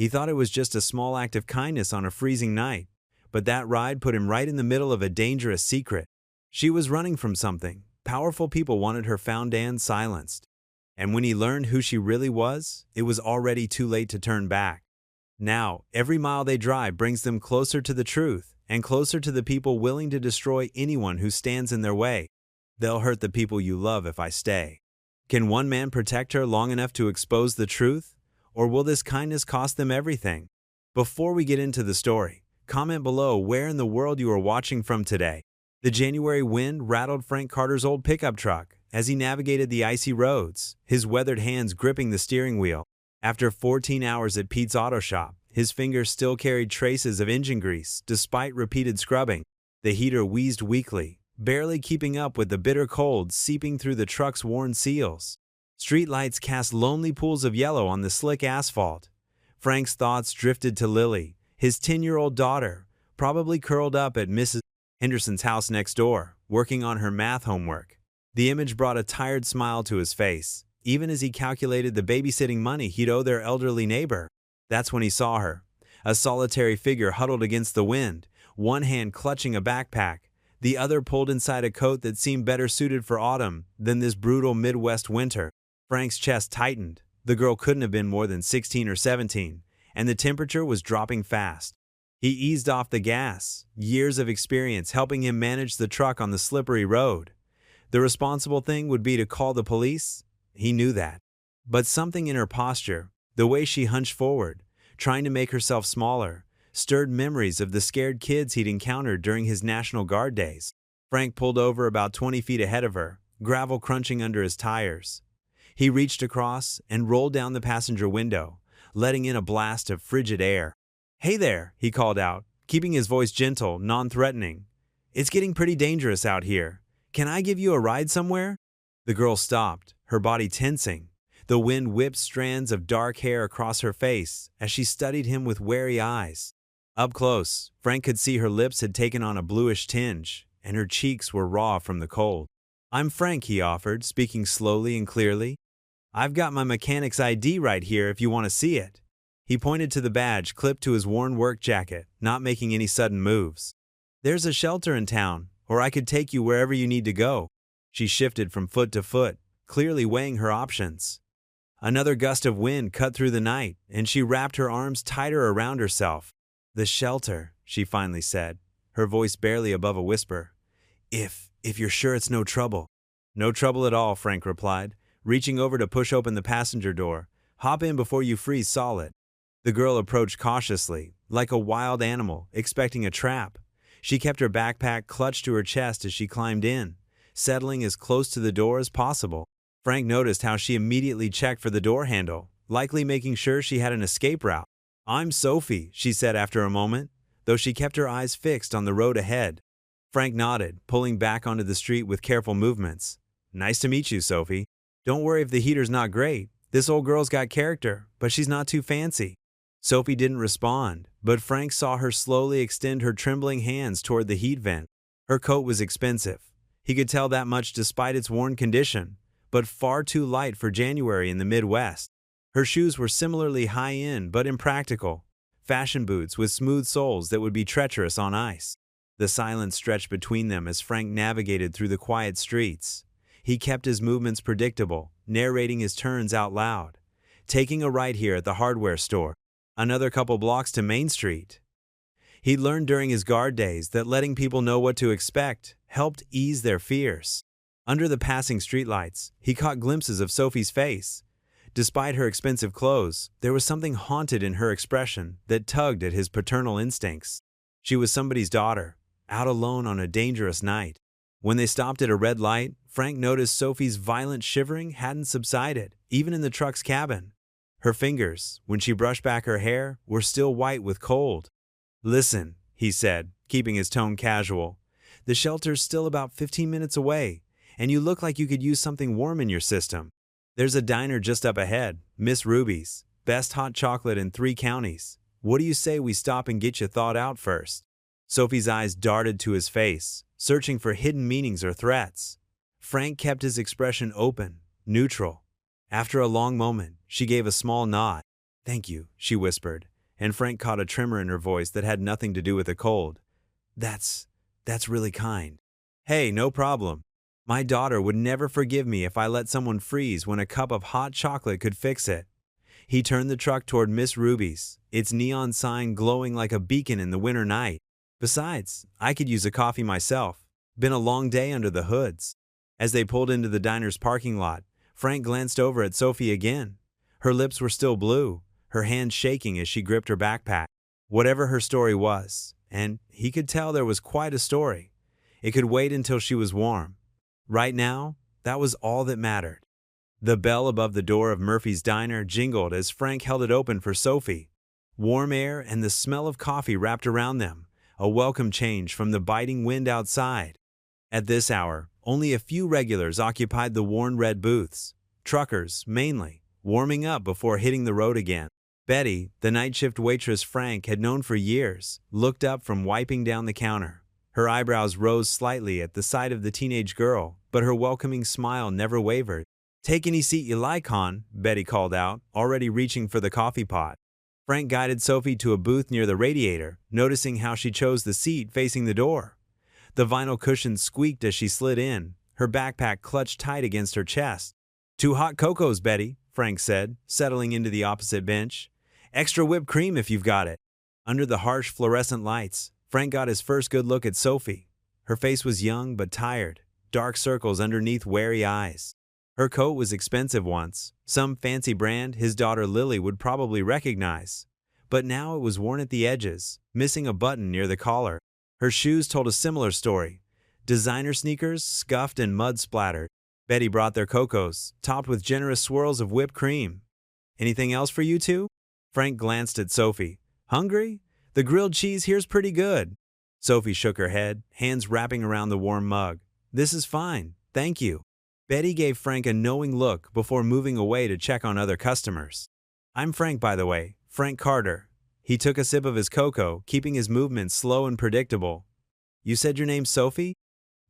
He thought it was just a small act of kindness on a freezing night, but that ride put him right in the middle of a dangerous secret. She was running from something. Powerful people wanted her found and silenced. And when he learned who she really was, it was already too late to turn back. Now, every mile they drive brings them closer to the truth and closer to the people willing to destroy anyone who stands in their way. They'll hurt the people you love if I stay. Can one man protect her long enough to expose the truth? Or will this kindness cost them everything? Before we get into the story, comment below where in the world you are watching from today. The January wind rattled Frank Carter's old pickup truck as he navigated the icy roads, his weathered hands gripping the steering wheel. After 14 hours at Pete's auto shop, his fingers still carried traces of engine grease despite repeated scrubbing. The heater wheezed weakly, barely keeping up with the bitter cold seeping through the truck's worn seals. Street lights cast lonely pools of yellow on the slick asphalt. Frank's thoughts drifted to Lily, his 10-year-old daughter, probably curled up at Mrs. Henderson's house next door, working on her math homework. The image brought a tired smile to his face, even as he calculated the babysitting money he'd owe their elderly neighbor. That's when he saw her, a solitary figure huddled against the wind, one hand clutching a backpack, the other pulled inside a coat that seemed better suited for autumn than this brutal Midwest winter. Frank's chest tightened. The girl couldn't have been more than 16 or 17, and the temperature was dropping fast. He eased off the gas, years of experience helping him manage the truck on the slippery road. The responsible thing would be to call the police. He knew that. But something in her posture, the way she hunched forward, trying to make herself smaller, stirred memories of the scared kids he'd encountered during his National Guard days. Frank pulled over about 20 feet ahead of her, gravel crunching under his tires. He reached across and rolled down the passenger window, letting in a blast of frigid air. "Hey there," he called out, keeping his voice gentle, non-threatening. "It's getting pretty dangerous out here. Can I give you a ride somewhere?" The girl stopped, her body tensing. The wind whipped strands of dark hair across her face as she studied him with wary eyes. Up close, Frank could see her lips had taken on a bluish tinge, and her cheeks were raw from the cold. "I'm Frank," he offered, speaking slowly and clearly. "I've got my mechanic's ID right here if you want to see it." He pointed to the badge clipped to his worn work jacket, not making any sudden moves. "There's a shelter in town, or I could take you wherever you need to go." She shifted from foot to foot, clearly weighing her options. Another gust of wind cut through the night, and she wrapped her arms tighter around herself. "The shelter," she finally said, her voice barely above a whisper. If you're sure it's no trouble." "No trouble at all," Frank replied, reaching over to push open the passenger door. "Hop in before you freeze solid." The girl approached cautiously, like a wild animal, expecting a trap. She kept her backpack clutched to her chest as she climbed in, settling as close to the door as possible. Frank noticed how she immediately checked for the door handle, likely making sure she had an escape route. "I'm Sophie," she said after a moment, though she kept her eyes fixed on the road ahead. Frank nodded, pulling back onto the street with careful movements. "Nice to meet you, Sophie. Don't worry if the heater's not great. This old girl's got character, but she's not too fancy." Sophie didn't respond, but Frank saw her slowly extend her trembling hands toward the heat vent. Her coat was expensive. He could tell that much despite its worn condition, but far too light for January in the Midwest. Her shoes were similarly high-end but impractical, fashion boots with smooth soles that would be treacherous on ice. The silence stretched between them as Frank navigated through the quiet streets. He kept his movements predictable, narrating his turns out loud. Taking a right here at the hardware store. Another couple blocks to Main Street. He'd learned during his guard days that letting people know what to expect helped ease their fears. Under the passing streetlights, he caught glimpses of Sophie's face. Despite her expensive clothes, there was something haunted in her expression that tugged at his paternal instincts. She was somebody's daughter, out alone on a dangerous night. When they stopped at a red light, Frank noticed Sophie's violent shivering hadn't subsided, even in the truck's cabin. Her fingers, when she brushed back her hair, were still white with cold. "Listen," he said, keeping his tone casual. "The shelter's still about 15 minutes away, and you look like you could use something warm in your system. There's a diner just up ahead, Miss Ruby's, best hot chocolate in 3 counties. What do you say we stop and get you thawed out first?" Sophie's eyes darted to his face, searching for hidden meanings or threats. Frank kept his expression open, neutral. After a long moment, she gave a small nod. "Thank you," she whispered, and Frank caught a tremor in her voice that had nothing to do with a cold. That's really kind. Hey, no problem. My daughter would never forgive me if I let someone freeze when a cup of hot chocolate could fix it. He turned the truck toward Miss Ruby's, its neon sign glowing like a beacon in the winter night. Besides, I could use a coffee myself. Been a long day under the hoods. As they pulled into the diner's parking lot, Frank glanced over at Sophie again. Her lips were still blue, her hands shaking as she gripped her backpack. Whatever her story was, and he could tell there was quite a story, it could wait until she was warm. Right now, that was all that mattered. The bell above the door of Murphy's Diner jingled as Frank held it open for Sophie. Warm air and the smell of coffee wrapped around them, a welcome change from the biting wind outside. At this hour, only a few regulars occupied the worn red booths, truckers mainly, warming up before hitting the road again. Betty, the night shift waitress Frank had known for years, looked up from wiping down the counter. Her eyebrows rose slightly at the sight of the teenage girl, but her welcoming smile never wavered. "Take any seat you like, hon," Betty called out, already reaching for the coffee pot. Frank guided Sophie to a booth near the radiator, noticing how she chose the seat facing the door. The vinyl cushions squeaked as she slid in, her backpack clutched tight against her chest. "Two hot cocos, Betty," Frank said, settling into the opposite bench. "Extra whipped cream if you've got it." Under the harsh fluorescent lights, Frank got his first good look at Sophie. Her face was young but tired, dark circles underneath wary eyes. Her coat was expensive once, some fancy brand his daughter Lily would probably recognize. But now it was worn at the edges, missing a button near the collar. Her shoes told a similar story. Designer sneakers, scuffed and mud-splattered. Betty brought their cocos, topped with generous swirls of whipped cream. "Anything else for you two?" Frank glanced at Sophie. "Hungry? The grilled cheese here's pretty good." Sophie shook her head, hands wrapping around the warm mug. "This is fine, thank you." Betty gave Frank a knowing look before moving away to check on other customers. "I'm Frank, by the way, Frank Carter." He took a sip of his cocoa, keeping his movements slow and predictable. "You said your name's Sophie?"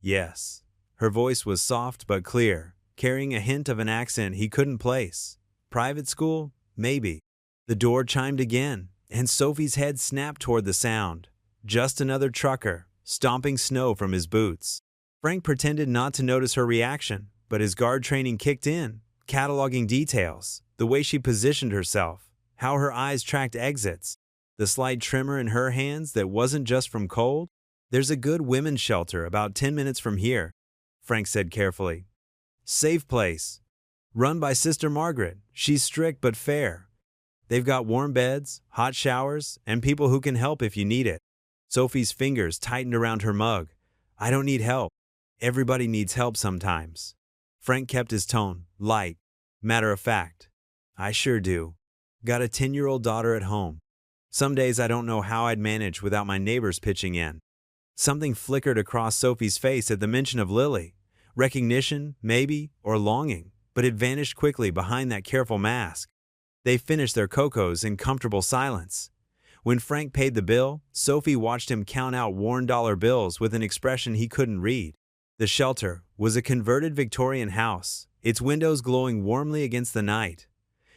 "Yes." Her voice was soft but clear, carrying a hint of an accent he couldn't place. "Private school? Maybe." The door chimed again, and Sophie's head snapped toward the sound. Just another trucker, stomping snow from his boots. Frank pretended not to notice her reaction, but his guard training kicked in, cataloging details, the way she positioned herself, how her eyes tracked exits, the slight tremor in her hands that wasn't just from cold. "There's a good women's shelter about 10 minutes from here," Frank said carefully. "Safe place. Run by Sister Margaret. She's strict but fair. They've got warm beds, hot showers, and people who can help if you need it." Sophie's fingers tightened around her mug. "I don't need help. Everybody needs help sometimes." Frank kept his tone light, matter of fact. "I sure do. Got a 10-year-old daughter at home. Some days I don't know how I'd manage without my neighbors pitching in." Something flickered across Sophie's face at the mention of Lily. Recognition, maybe, or longing, but it vanished quickly behind that careful mask. They finished their cocos in comfortable silence. When Frank paid the bill, Sophie watched him count out worn dollar bills with an expression he couldn't read. The shelter was a converted Victorian house, its windows glowing warmly against the night.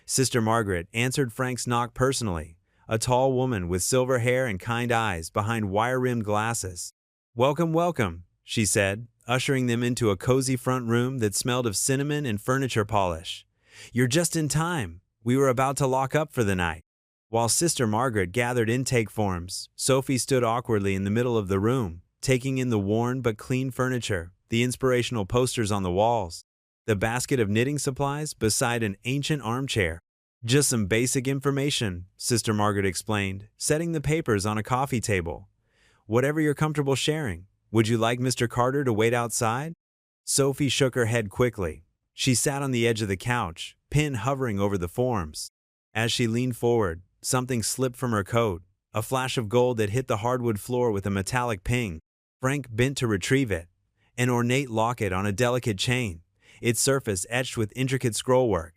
Sister Margaret answered Frank's knock personally, a tall woman with silver hair and kind eyes behind wire-rimmed glasses. "Welcome, welcome," she said, ushering them into a cozy front room that smelled of cinnamon and furniture polish. "You're just in time. We were about to lock up for the night." While Sister Margaret gathered intake forms, Sophie stood awkwardly in the middle of the room, taking in the worn but clean furniture, the inspirational posters on the walls, the basket of knitting supplies beside an ancient armchair. "Just some basic information," Sister Margaret explained, setting the papers on a coffee table. "Whatever you're comfortable sharing. Would you like Mr. Carter to wait outside?" Sophie shook her head quickly. She sat on the edge of the couch, pen hovering over the forms. As she leaned forward, something slipped from her coat, a flash of gold that hit the hardwood floor with a metallic ping. Frank bent to retrieve it. An ornate locket on a delicate chain, its surface etched with intricate scrollwork.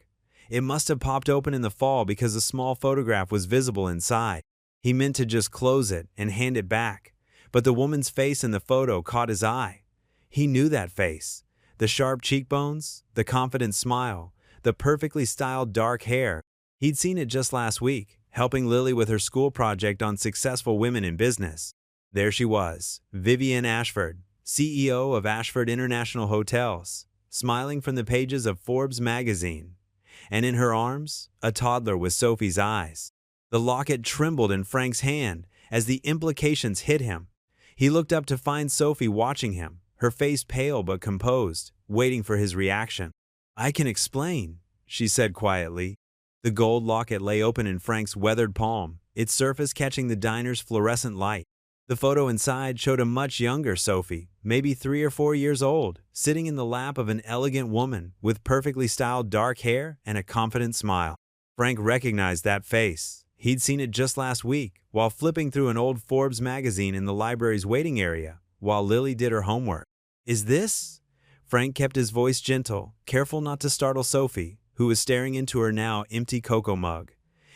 It must have popped open in the fall because a small photograph was visible inside. He meant to just close it and hand it back, but the woman's face in the photo caught his eye. He knew that face. The sharp cheekbones, the confident smile, the perfectly styled dark hair. He'd seen it just last week, helping Lily with her school project on successful women in business. There she was, Vivian Ashford, CEO of Ashford International Hotels, smiling from the pages of Forbes magazine. And in her arms, a toddler with Sophie's eyes. The locket trembled in Frank's hand as the implications hit him. He looked up to find Sophie watching him, her face pale but composed, waiting for his reaction. "I can explain," she said quietly. The gold locket lay open in Frank's weathered palm, its surface catching the diner's fluorescent light. The photo inside showed a much younger Sophie, maybe 3 or 4 years old, sitting in the lap of an elegant woman with perfectly styled dark hair and a confident smile. Frank recognized that face. He'd seen it just last week, while flipping through an old Forbes magazine in the library's waiting area, while Lily did her homework. "Is this?" Frank kept his voice gentle, careful not to startle Sophie, who was staring into her now empty cocoa mug.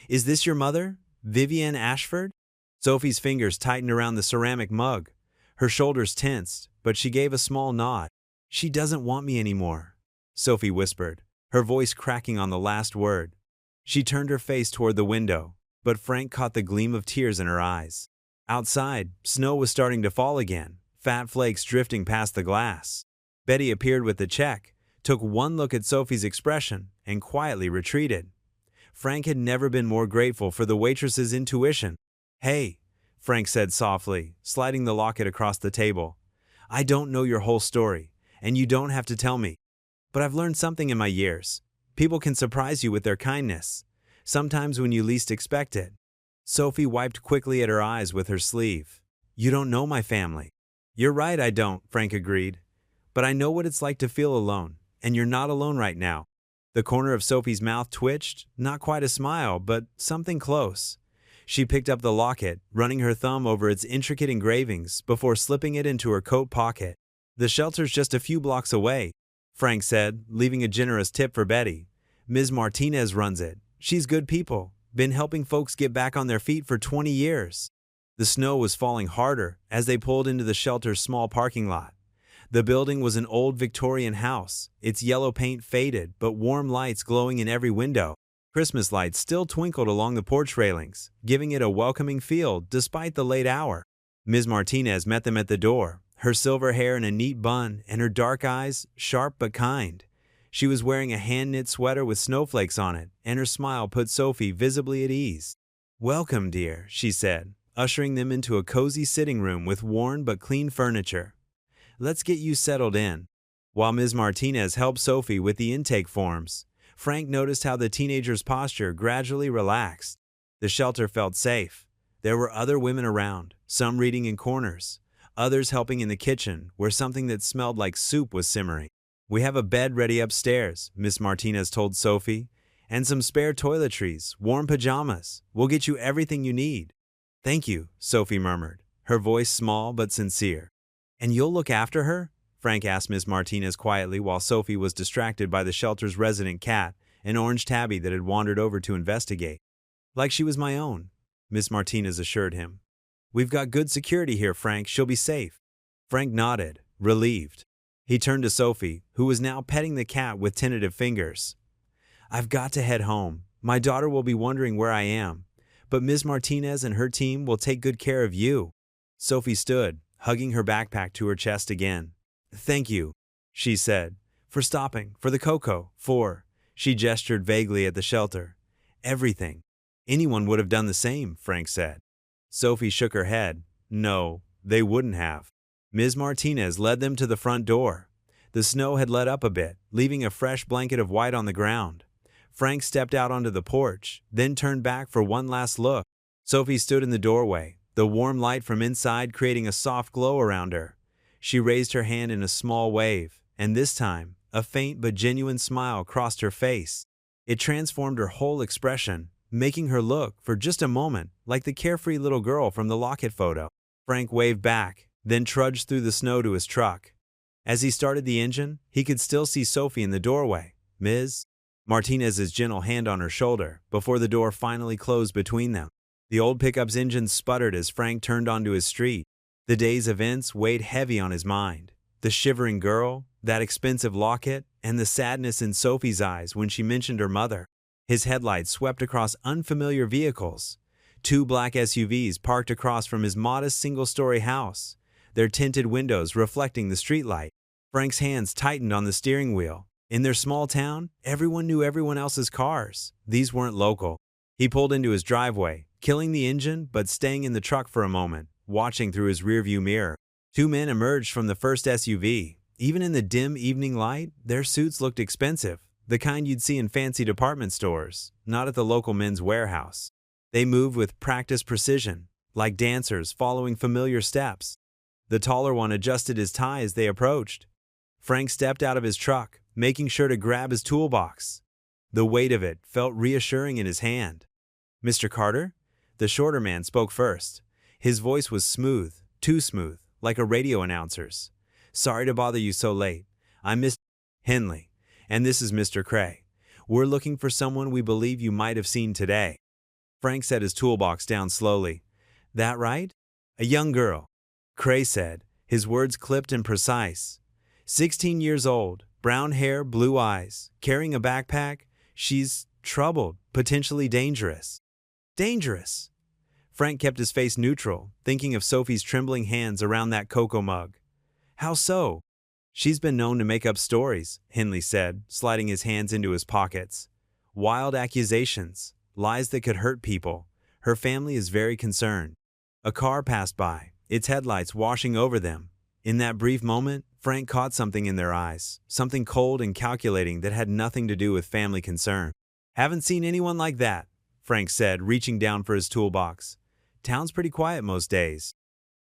"Is this your mother, Vivian Ashford?" Sophie's fingers tightened around the ceramic mug. Her shoulders tensed, but she gave a small nod. "She doesn't want me anymore," Sophie whispered, her voice cracking on the last word. She turned her face toward the window, but Frank caught the gleam of tears in her eyes. Outside, snow was starting to fall again, fat flakes drifting past the glass. Betty appeared with the check, took one look at Sophie's expression, and quietly retreated. Frank had never been more grateful for the waitress's intuition. "Hey," Frank said softly, sliding the locket across the table. "I don't know your whole story, and you don't have to tell me. But I've learned something in my years. People can surprise you with their kindness, sometimes when you least expect it." Sophie wiped quickly at her eyes with her sleeve. "You don't know my family." "You're right, I don't," Frank agreed. "But I know what it's like to feel alone, and you're not alone right now." The corner of Sophie's mouth twitched, not quite a smile, but something close. She picked up the locket, running her thumb over its intricate engravings before slipping it into her coat pocket. "The shelter's just a few blocks away," Frank said, leaving a generous tip for Betty. "Ms. Martinez runs it. She's good people, been helping folks get back on their feet for 20 years. The snow was falling harder as they pulled into the shelter's small parking lot. The building was an old Victorian house, its yellow paint faded but warm lights glowing in every window. Christmas lights still twinkled along the porch railings, giving it a welcoming feel despite the late hour. Ms. Martinez met them at the door, her silver hair in a neat bun and her dark eyes sharp but kind. She was wearing a hand-knit sweater with snowflakes on it, and her smile put Sophie visibly at ease. "Welcome, dear," she said, ushering them into a cozy sitting room with worn but clean furniture. "Let's get you settled in." While Ms. Martinez helped Sophie with the intake forms, Frank noticed how the teenager's posture gradually relaxed. The shelter felt safe. There were other women around, some reading in corners, others helping in the kitchen where something that smelled like soup was simmering. "We have a bed ready upstairs," Miss Martinez told Sophie, "and some spare toiletries, warm pajamas. We'll get you everything you need." "Thank you," Sophie murmured, her voice small but sincere. "And you'll look after her?" Frank asked Miss Martinez quietly while Sophie was distracted by the shelter's resident cat, an orange tabby that had wandered over to investigate. "Like she was my own," Miss Martinez assured him. "We've got good security here, Frank. She'll be safe." Frank nodded, relieved. He turned to Sophie, who was now petting the cat with tentative fingers. "I've got to head home. My daughter will be wondering where I am, but Ms. Martinez and her team will take good care of you." Sophie stood, hugging her backpack to her chest again. "Thank you," she said, "for stopping, for the cocoa, for—" She gestured vaguely at the shelter. "Everything." "Anyone would have done the same," Frank said. Sophie shook her head. "No, they wouldn't have." Ms. Martinez led them to the front door. The snow had let up a bit, leaving a fresh blanket of white on the ground. Frank stepped out onto the porch, then turned back for one last look. Sophie stood in the doorway, the warm light from inside creating a soft glow around her. She raised her hand in a small wave, and this time, a faint but genuine smile crossed her face. It transformed her whole expression, making her look, for just a moment, like the carefree little girl from the locket photo. Frank waved back, then trudged through the snow to his truck. As he started the engine, he could still see Sophie in the doorway. "Ms. Martinez's gentle hand on her shoulder, before the door finally closed between them. The old pickup's engine sputtered as Frank turned onto his street. The day's events weighed heavy on his mind. The shivering girl, that expensive locket, and the sadness in Sophie's eyes when she mentioned her mother. His headlights swept across unfamiliar vehicles. Two black SUVs parked across from his modest single-story house, their tinted windows reflecting the streetlight. Frank's hands tightened on the steering wheel. In their small town, everyone knew everyone else's cars. These weren't local. He pulled into his driveway, killing the engine but staying in the truck for a moment, watching through his rearview mirror. Two men emerged from the first SUV. Even in the dim evening light, their suits looked expensive, the kind you'd see in fancy department stores, not at the local men's warehouse. They moved with practiced precision, like dancers following familiar steps. The taller one adjusted his tie as they approached. Frank stepped out of his truck, making sure to grab his toolbox. The weight of it felt reassuring in his hand. "Mr. Carter?" The shorter man spoke first. His voice was smooth, too smooth, like a radio announcer's. "Sorry to bother you so late. I'm Mr. Henley, and this is Mr. Cray. We're looking for someone we believe you might have seen today." Frank set his toolbox down slowly. "That right?" "A young girl," Cray said, his words clipped and precise. 16 years old, brown hair, blue eyes, carrying a backpack. She's troubled, potentially dangerous. Dangerous? Frank kept his face neutral, thinking of Sophie's trembling hands around that cocoa mug. "How so?" "She's been known to make up stories," Henley said, sliding his hands into his pockets. "Wild accusations, lies that could hurt people. Her family is very concerned." A car passed by, its headlights washing over them. In that brief moment, Frank caught something in their eyes, something cold and calculating that had nothing to do with family concern. "Haven't seen anyone like that," Frank said, reaching down for his toolbox. "Town's pretty quiet most days."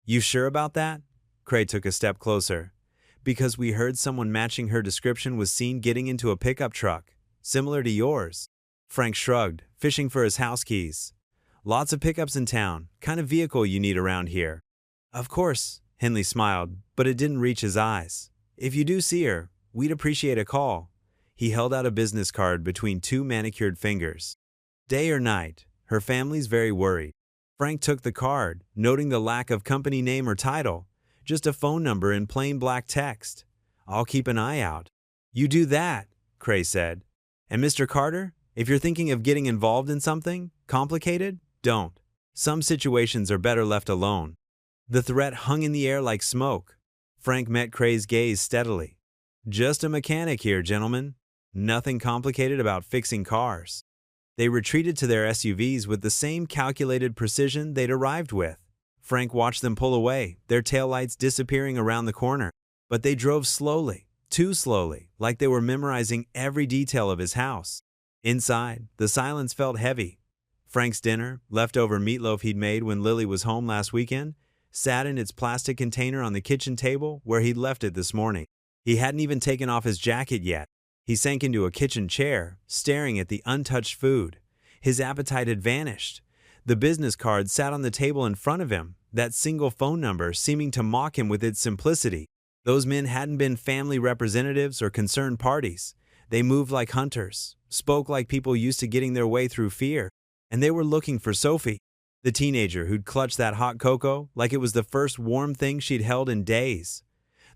"You sure about that?" Cray took a step closer. "Because we heard someone matching her description was seen getting into a pickup truck, similar to yours." Frank shrugged, fishing for his house keys. "Lots of pickups in town, kind of vehicle you need around here." "Of course," Henley smiled, but it didn't reach his eyes. "If you do see her, we'd appreciate a call." He held out a business card between two manicured fingers. "Day or night, her family's very worried." Frank took the card, noting the lack of company name or title, just a phone number in plain black text. "I'll keep an eye out." "You do that," Cray said. "And Mr. Carter, if you're thinking of getting involved in something complicated, don't. Some situations are better left alone." The threat hung in the air like smoke. Frank met Cray's gaze steadily. "Just a mechanic here, gentlemen. Nothing complicated about fixing cars." They retreated to their SUVs with the same calculated precision they'd arrived with. Frank watched them pull away, their taillights disappearing around the corner. But they drove slowly, too slowly, like they were memorizing every detail of his house. Inside, the silence felt heavy. Frank's dinner, leftover meatloaf he'd made when Lily was home last weekend, sat in its plastic container on the kitchen table where he'd left it this morning. He hadn't even taken off his jacket yet. He sank into a kitchen chair, staring at the untouched food. His appetite had vanished. The business card sat on the table in front of him, that single phone number seeming to mock him with its simplicity. Those men hadn't been family representatives or concerned parties. They moved like hunters, spoke like people used to getting their way through fear, and they were looking for Sophie. The teenager who'd clutched that hot cocoa like it was the first warm thing she'd held in days.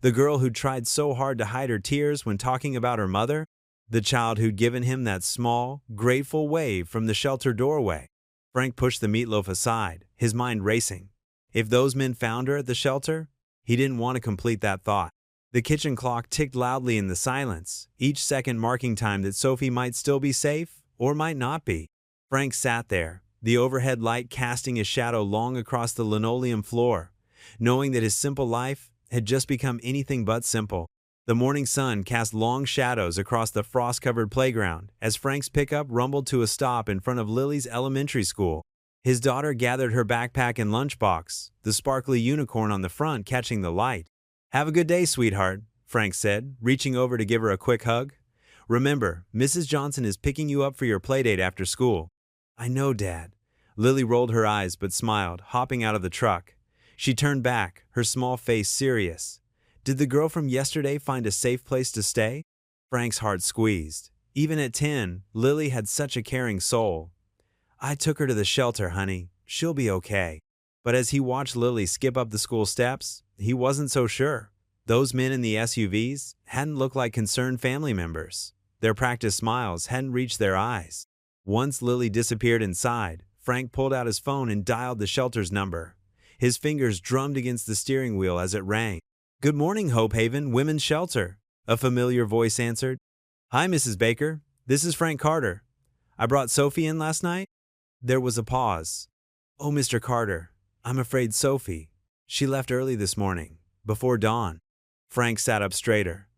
The girl who'd tried so hard to hide her tears when talking about her mother. The child who'd given him that small, grateful wave from the shelter doorway. Frank pushed the meatloaf aside, his mind racing. If those men found her at the shelter, he didn't want to complete that thought. The kitchen clock ticked loudly in the silence, each second marking time that Sophie might still be safe or might not be. Frank sat there, the overhead light casting a shadow long across the linoleum floor, knowing that his simple life had just become anything but simple. The morning sun cast long shadows across the frost-covered playground as Frank's pickup rumbled to a stop in front of Lily's elementary school. His daughter gathered her backpack and lunchbox, the sparkly unicorn on the front catching the light. "Have a good day, sweetheart," Frank said, reaching over to give her a quick hug. "Remember, Mrs. Johnson is picking you up for your playdate after school." "I know, Dad." Lily rolled her eyes but smiled, hopping out of the truck. She turned back, her small face serious. "Did the girl from yesterday find a safe place to stay?" Frank's heart squeezed. Even at 10, Lily had such a caring soul. "I took her to the shelter, honey. She'll be okay." But as he watched Lily skip up the school steps, he wasn't so sure. Those men in the SUVs hadn't looked like concerned family members. Their practiced smiles hadn't reached their eyes. Once Lily disappeared inside, Frank pulled out his phone and dialed the shelter's number. His fingers drummed against the steering wheel as it rang. "Good morning, Hope Haven Women's Shelter," a familiar voice answered. "Hi, Mrs. Baker. This is Frank Carter. I brought Sophie in last night." There was a pause. "Oh, Mr. Carter, I'm afraid Sophie. She left early this morning, before dawn." Frank sat up straighter.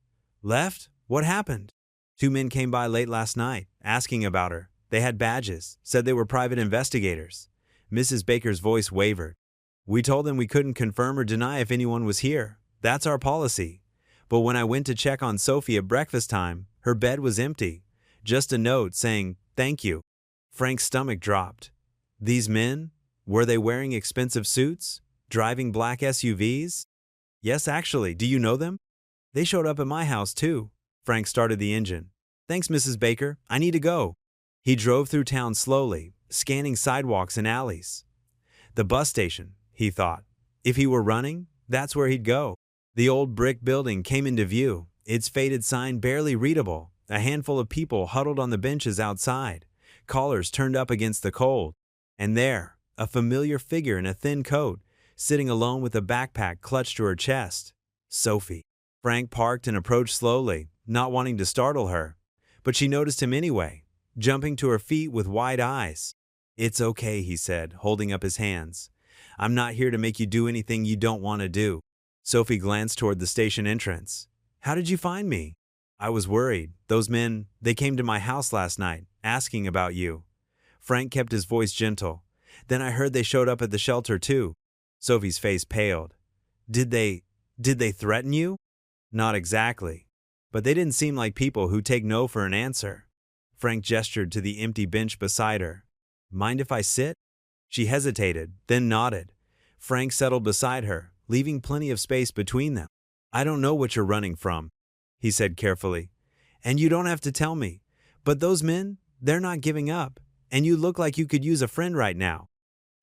"Left? What happened?" "Two men came by late last night, asking about her. They had badges, said they were private investigators." Mrs. Baker's voice wavered. "We told them we couldn't confirm or deny if anyone was here. That's our policy. But when I went to check on Sophie at breakfast time, her bed was empty. Just a note saying, 'Thank you.'" Frank's stomach dropped. "These men? Were they wearing expensive suits? Driving black SUVs?" "Yes, actually. Do you know them?" "They showed up at my house, too." Frank started the engine. "Thanks, Mrs. Baker. I need to go." He drove through town slowly, scanning sidewalks and alleys. The bus station, he thought. If he were running, that's where he'd go. The old brick building came into view, its faded sign barely readable, a handful of people huddled on the benches outside, collars turned up against the cold. And there, a familiar figure in a thin coat, sitting alone with a backpack clutched to her chest. Sophie. Frank parked and approached slowly, not wanting to startle her. But she noticed him anyway, jumping to her feet with wide eyes. "It's okay," he said, holding up his hands. "I'm not here to make you do anything you don't want to do." Sophie glanced toward the station entrance. "How did you find me?" "I was worried. Those men, they came to my house last night, asking about you." Frank kept his voice gentle. "Then I heard they showed up at the shelter too." Sophie's face paled. Did they threaten you?" "Not exactly. But they didn't seem like people who take no for an answer." Frank gestured to the empty bench beside her. "Mind if I sit?" She hesitated, then nodded. Frank settled beside her, leaving plenty of space between them. "I don't know what you're running from," he said carefully. "And you don't have to tell me. But those men, they're not giving up. And you look like you could use a friend right now."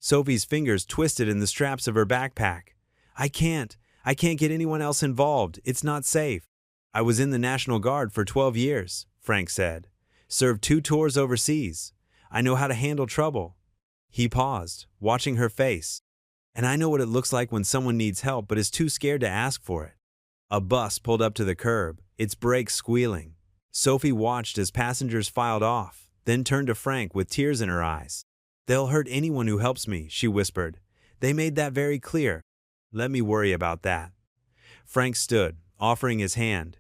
Sophie's fingers twisted in the straps of her backpack. I can't get anyone else involved. It's not safe." "I was in the National Guard for 12 years, Frank said. "Served 2 tours overseas. I know how to handle trouble." He paused, watching her face. "And I know what it looks like when someone needs help but is too scared to ask for it." A bus pulled up to the curb, its brakes squealing. Sophie watched as passengers filed off, then turned to Frank with tears in her eyes. "They'll hurt anyone who helps me," she whispered. "They made that very clear." "Let me worry about that." Frank stood, offering his hand.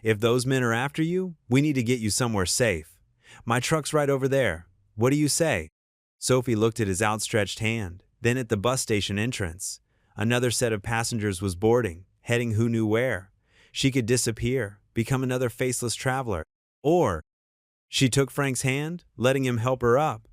"If those men are after you, we need to get you somewhere safe. My truck's right over there. What do you say?" Sophie looked at his outstretched hand, then at the bus station entrance. Another set of passengers was boarding, heading who knew where. She could disappear, become another faceless traveler. Or she took Frank's hand, letting him help her up.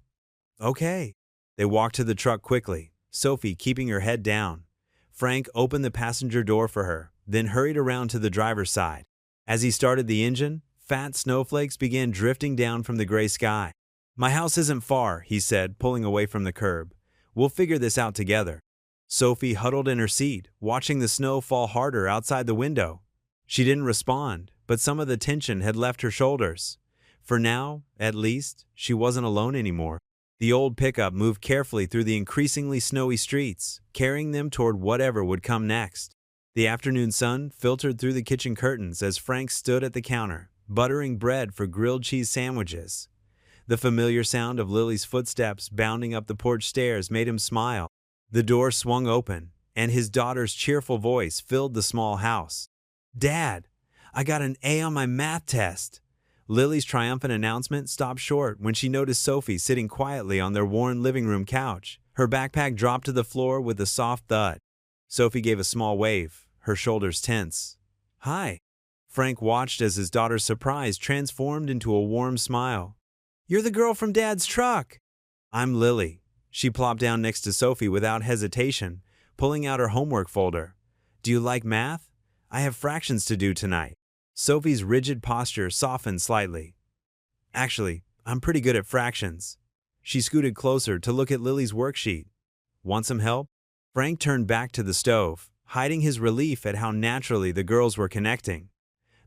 "Okay." They walked to the truck quickly, Sophie keeping her head down. Frank opened the passenger door for her, then hurried around to the driver's side. As he started the engine, fat snowflakes began drifting down from the gray sky. "My house isn't far," he said, pulling away from the curb. "We'll figure this out together." Sophie huddled in her seat, watching the snow fall harder outside the window. She didn't respond, but some of the tension had left her shoulders. For now, at least, she wasn't alone anymore. The old pickup moved carefully through the increasingly snowy streets, carrying them toward whatever would come next. The afternoon sun filtered through the kitchen curtains as Frank stood at the counter, buttering bread for grilled cheese sandwiches. The familiar sound of Lily's footsteps bounding up the porch stairs made him smile. The door swung open, and his daughter's cheerful voice filled the small house. "Dad, I got an A on my math test." Lily's triumphant announcement stopped short when she noticed Sophie sitting quietly on their worn living room couch. Her backpack dropped to the floor with a soft thud. Sophie gave a small wave, her shoulders tense. "Hi." Frank watched as his daughter's surprise transformed into a warm smile. "You're the girl from Dad's truck." "I'm Lily." She plopped down next to Sophie without hesitation, pulling out her homework folder. "Do you like math? I have fractions to do tonight." Sophie's rigid posture softened slightly. "Actually, I'm pretty good at fractions." She scooted closer to look at Lily's worksheet. "Want some help?" Frank turned back to the stove, hiding his relief at how naturally the girls were connecting.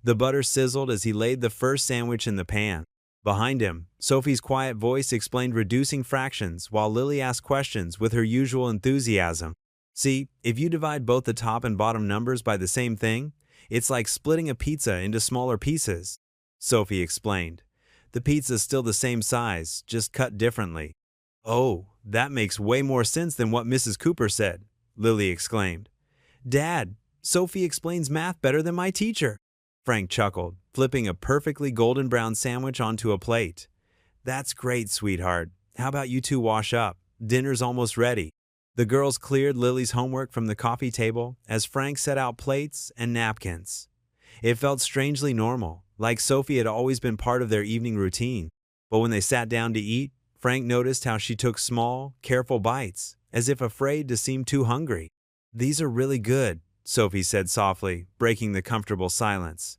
The butter sizzled as he laid the first sandwich in the pan. Behind him, Sophie's quiet voice explained reducing fractions while Lily asked questions with her usual enthusiasm. See, if you divide both the top and bottom numbers by the same thing, it's like splitting a pizza into smaller pieces, Sophie explained. The pizza's still the same size, just cut differently. Oh, that makes way more sense than what Mrs. Cooper said, Lily exclaimed. Dad, Sophie explains math better than my teacher, Frank chuckled, flipping a perfectly golden brown sandwich onto a plate. That's great, sweetheart. How about you two wash up? Dinner's almost ready. The girls cleared Lily's homework from the coffee table as Frank set out plates and napkins. It felt strangely normal, like Sophie had always been part of their evening routine. But when they sat down to eat, Frank noticed how she took small, careful bites, as if afraid to seem too hungry. These are really good, Sophie said softly, breaking the comfortable silence.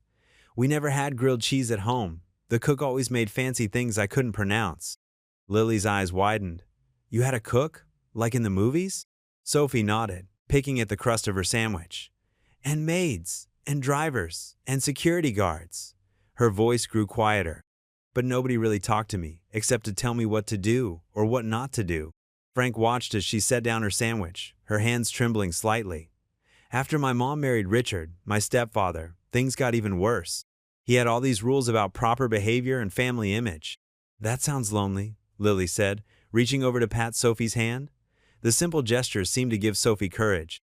We never had grilled cheese at home. The cook always made fancy things I couldn't pronounce. Lily's eyes widened. You had a cook? Like in the movies? Sophie nodded, picking at the crust of her sandwich. And maids, and drivers, and security guards. Her voice grew quieter. But nobody really talked to me, except to tell me what to do or what not to do. Frank watched as she set down her sandwich, her hands trembling slightly. After my mom married Richard, my stepfather, things got even worse. He had all these rules about proper behavior and family image. That sounds lonely, Lily said, reaching over to pat Sophie's hand. The simple gesture seemed to give Sophie courage.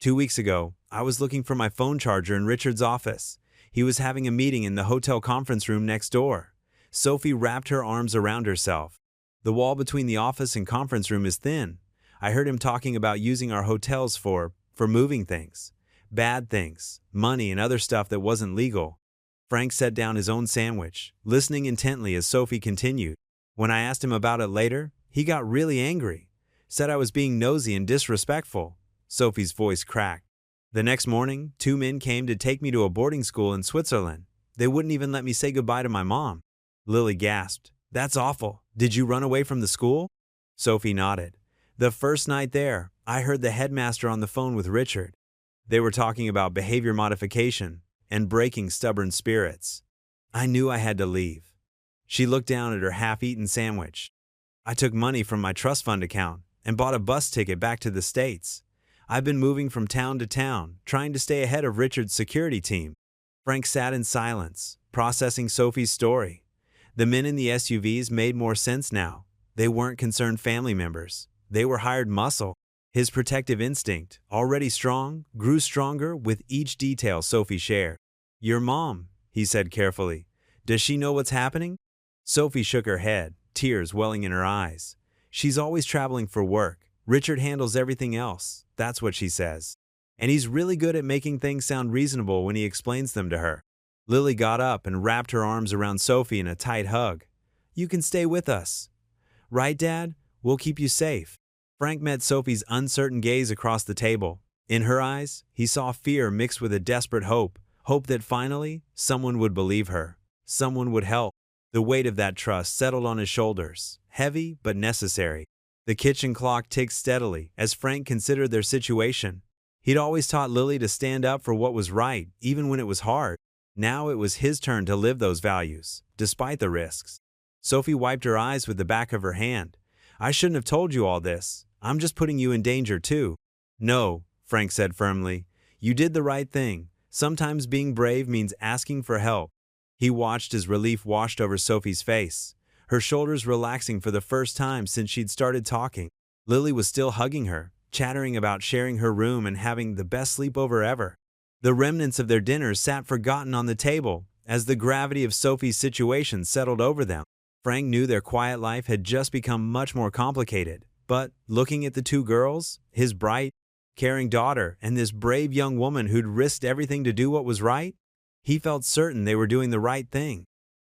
2 weeks ago, I was looking for my phone charger in Richard's office. He was having a meeting in the hotel conference room next door. Sophie wrapped her arms around herself. The wall between the office and conference room is thin. I heard him talking about using our hotels for moving things. Bad things, money and other stuff that wasn't legal. Frank set down his own sandwich, listening intently as Sophie continued. When I asked him about it later, he got really angry. Said I was being nosy and disrespectful. Sophie's voice cracked. The next morning, 2 men came to take me to a boarding school in Switzerland. They wouldn't even let me say goodbye to my mom. Lily gasped. That's awful. Did you run away from the school? Sophie nodded. The first night there, I heard the headmaster on the phone with Richard. They were talking about behavior modification and breaking stubborn spirits. I knew I had to leave. She looked down at her half-eaten sandwich. I took money from my trust fund account and bought a bus ticket back to the States. I've been moving from town to town, trying to stay ahead of Richard's security team. Frank sat in silence, processing Sophie's story. The men in the SUVs made more sense now. They weren't concerned family members. They were hired muscle. His protective instinct, already strong, grew stronger with each detail Sophie shared. Your mom, he said carefully. Does she know what's happening? Sophie shook her head, tears welling in her eyes. She's always traveling for work. Richard handles everything else, that's what she says. And he's really good at making things sound reasonable when he explains them to her. Lily got up and wrapped her arms around Sophie in a tight hug. You can stay with us. Right, Dad? We'll keep you safe. Frank met Sophie's uncertain gaze across the table. In her eyes, he saw fear mixed with a desperate hope that finally, someone would believe her. Someone would help. The weight of that trust settled on his shoulders, heavy but necessary. The kitchen clock ticked steadily as Frank considered their situation. He'd always taught Lily to stand up for what was right, even when it was hard. Now it was his turn to live those values, despite the risks. Sophie wiped her eyes with the back of her hand. I shouldn't have told you all this. I'm just putting you in danger too. No, Frank said firmly. You did the right thing. Sometimes being brave means asking for help. He watched as relief washed over Sophie's face, her shoulders relaxing for the first time since she'd started talking. Lily was still hugging her, chattering about sharing her room and having the best sleepover ever. The remnants of their dinner sat forgotten on the table as the gravity of Sophie's situation settled over them. Frank knew their quiet life had just become much more complicated, but looking at the two girls, his bright, caring daughter and this brave young woman who'd risked everything to do what was right, he felt certain they were doing the right thing.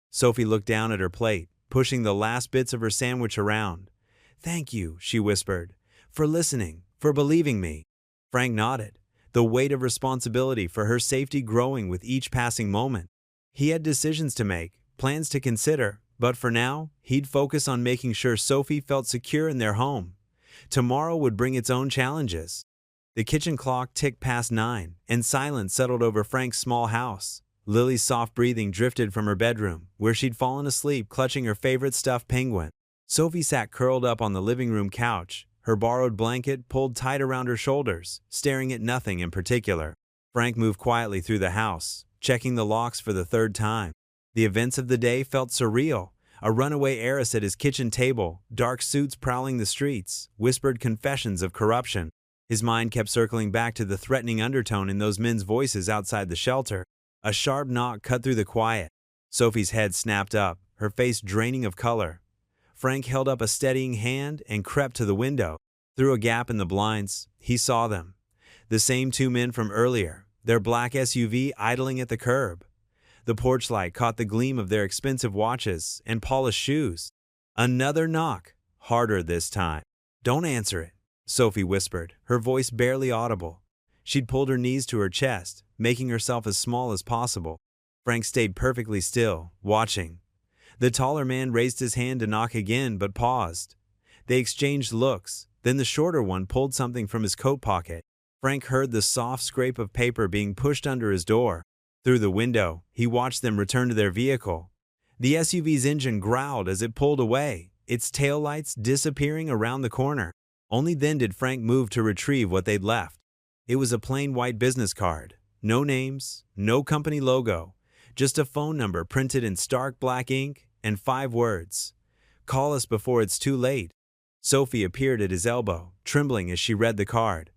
Sophie looked down at her plate, pushing the last bits of her sandwich around. Thank you, she whispered, for listening, for believing me. Frank nodded, the weight of responsibility for her safety growing with each passing moment. He had decisions to make, plans to consider, but for now, he'd focus on making sure Sophie felt secure in their home. Tomorrow would bring its own challenges. The kitchen clock ticked past 9, and silence settled over Frank's small house. Lily's soft breathing drifted from her bedroom, where she'd fallen asleep clutching her favorite stuffed penguin. Sophie sat curled up on the living room couch, her borrowed blanket pulled tight around her shoulders, staring at nothing in particular. Frank moved quietly through the house, checking the locks for the third time. The events of the day felt surreal. A runaway heiress at his kitchen table, dark suits prowling the streets, whispered confessions of corruption. His mind kept circling back to the threatening undertone in those men's voices outside the shelter. A sharp knock cut through the quiet. Sophie's head snapped up, her face draining of color. Frank held up a steadying hand and crept to the window. Through a gap in the blinds, he saw them. The same two men from earlier, their black SUV idling at the curb. The porch light caught the gleam of their expensive watches and polished shoes. Another knock, harder this time. "Don't answer it," Sophie whispered, her voice barely audible. She'd pulled her knees to her chest, making herself as small as possible. Frank stayed perfectly still, watching. The taller man raised his hand to knock again but paused. They exchanged looks, then the shorter one pulled something from his coat pocket. Frank heard the soft scrape of paper being pushed under his door. Through the window, he watched them return to their vehicle. The SUV's engine growled as it pulled away, its taillights disappearing around the corner. Only then did Frank move to retrieve what they'd left. It was a plain white business card. No names, no company logo, just a phone number printed in stark black ink and 5 words. "Call us before it's too late." Sophie appeared at his elbow, trembling as she read the card.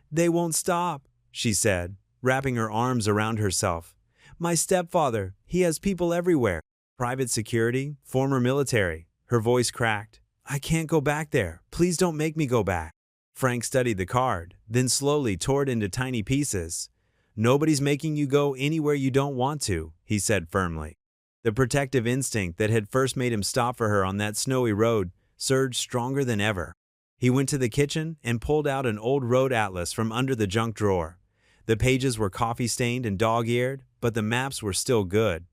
"They won't stop," she said, wrapping her arms around herself. "My stepfather, he has people everywhere. Private security, former military." Her voice cracked. "I can't go back there. Please don't make me go back." Frank studied the card, then slowly tore it into tiny pieces. "Nobody's making you go anywhere you don't want to," he said firmly. The protective instinct that had first made him stop for her on that snowy road surged stronger than ever. He went to the kitchen and pulled out an old road atlas from under the junk drawer. The pages were coffee-stained and dog-eared, but the maps were still good.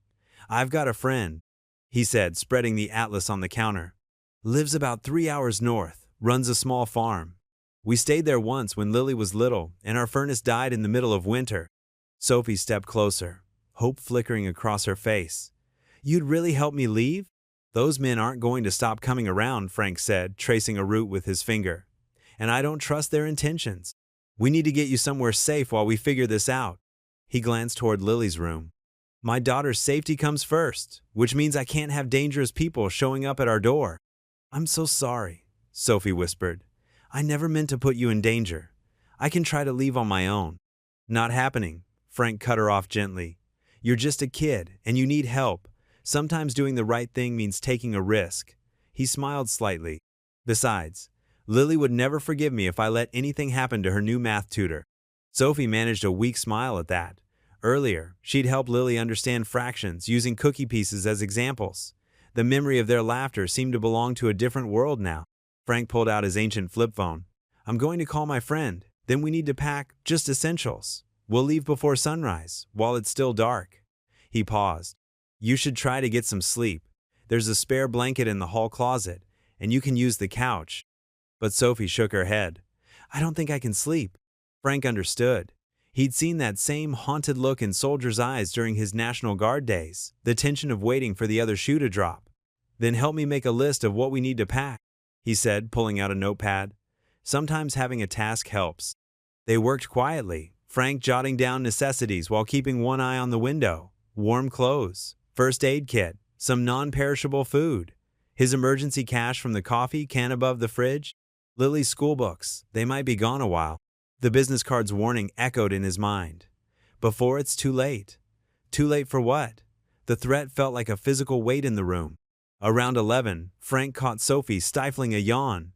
"I've got a friend," he said, spreading the atlas on the counter. "Lives about 3 hours north, runs a small farm. We stayed there once when Lily was little, and our furnace died in the middle of winter." Sophie stepped closer, hope flickering across her face. "You'd really help me leave?" "Those men aren't going to stop coming around," Frank said, tracing a route with his finger. "And I don't trust their intentions. We need to get you somewhere safe while we figure this out." He glanced toward Lily's room. "My daughter's safety comes first, which means I can't have dangerous people showing up at our door." "I'm so sorry," Sophie whispered. "I never meant to put you in danger. I can try to leave on my own." "Not happening," Frank cut her off gently. "You're just a kid, and you need help. Sometimes doing the right thing means taking a risk." He smiled slightly. "Besides, Lily would never forgive me if I let anything happen to her new math tutor." Sophie managed a weak smile at that. Earlier, she'd helped Lily understand fractions using cookie pieces as examples. The memory of their laughter seemed to belong to a different world now. Frank pulled out his ancient flip phone. "I'm going to call my friend. Then we need to pack just essentials. We'll leave before sunrise, while it's still dark." He paused. "You should try to get some sleep. There's a spare blanket in the hall closet, and you can use the couch." But Sophie shook her head. "I don't think I can sleep." Frank understood. He'd seen that same haunted look in soldiers' eyes during his National Guard days, the tension of waiting for the other shoe to drop. "Then help me make a list of what we need to pack," he said, pulling out a notepad. Sometimes having a task helps. They worked quietly, Frank jotting down necessities while keeping one eye on the window. Warm clothes, first aid kit, some non-perishable food, his emergency cash from the coffee can above the fridge, Lily's school books, they might be gone a while. The business card's warning echoed in his mind. Before it's too late. Too late for what? The threat felt like a physical weight in the room. Around 11, Frank caught Sophie stifling a yawn.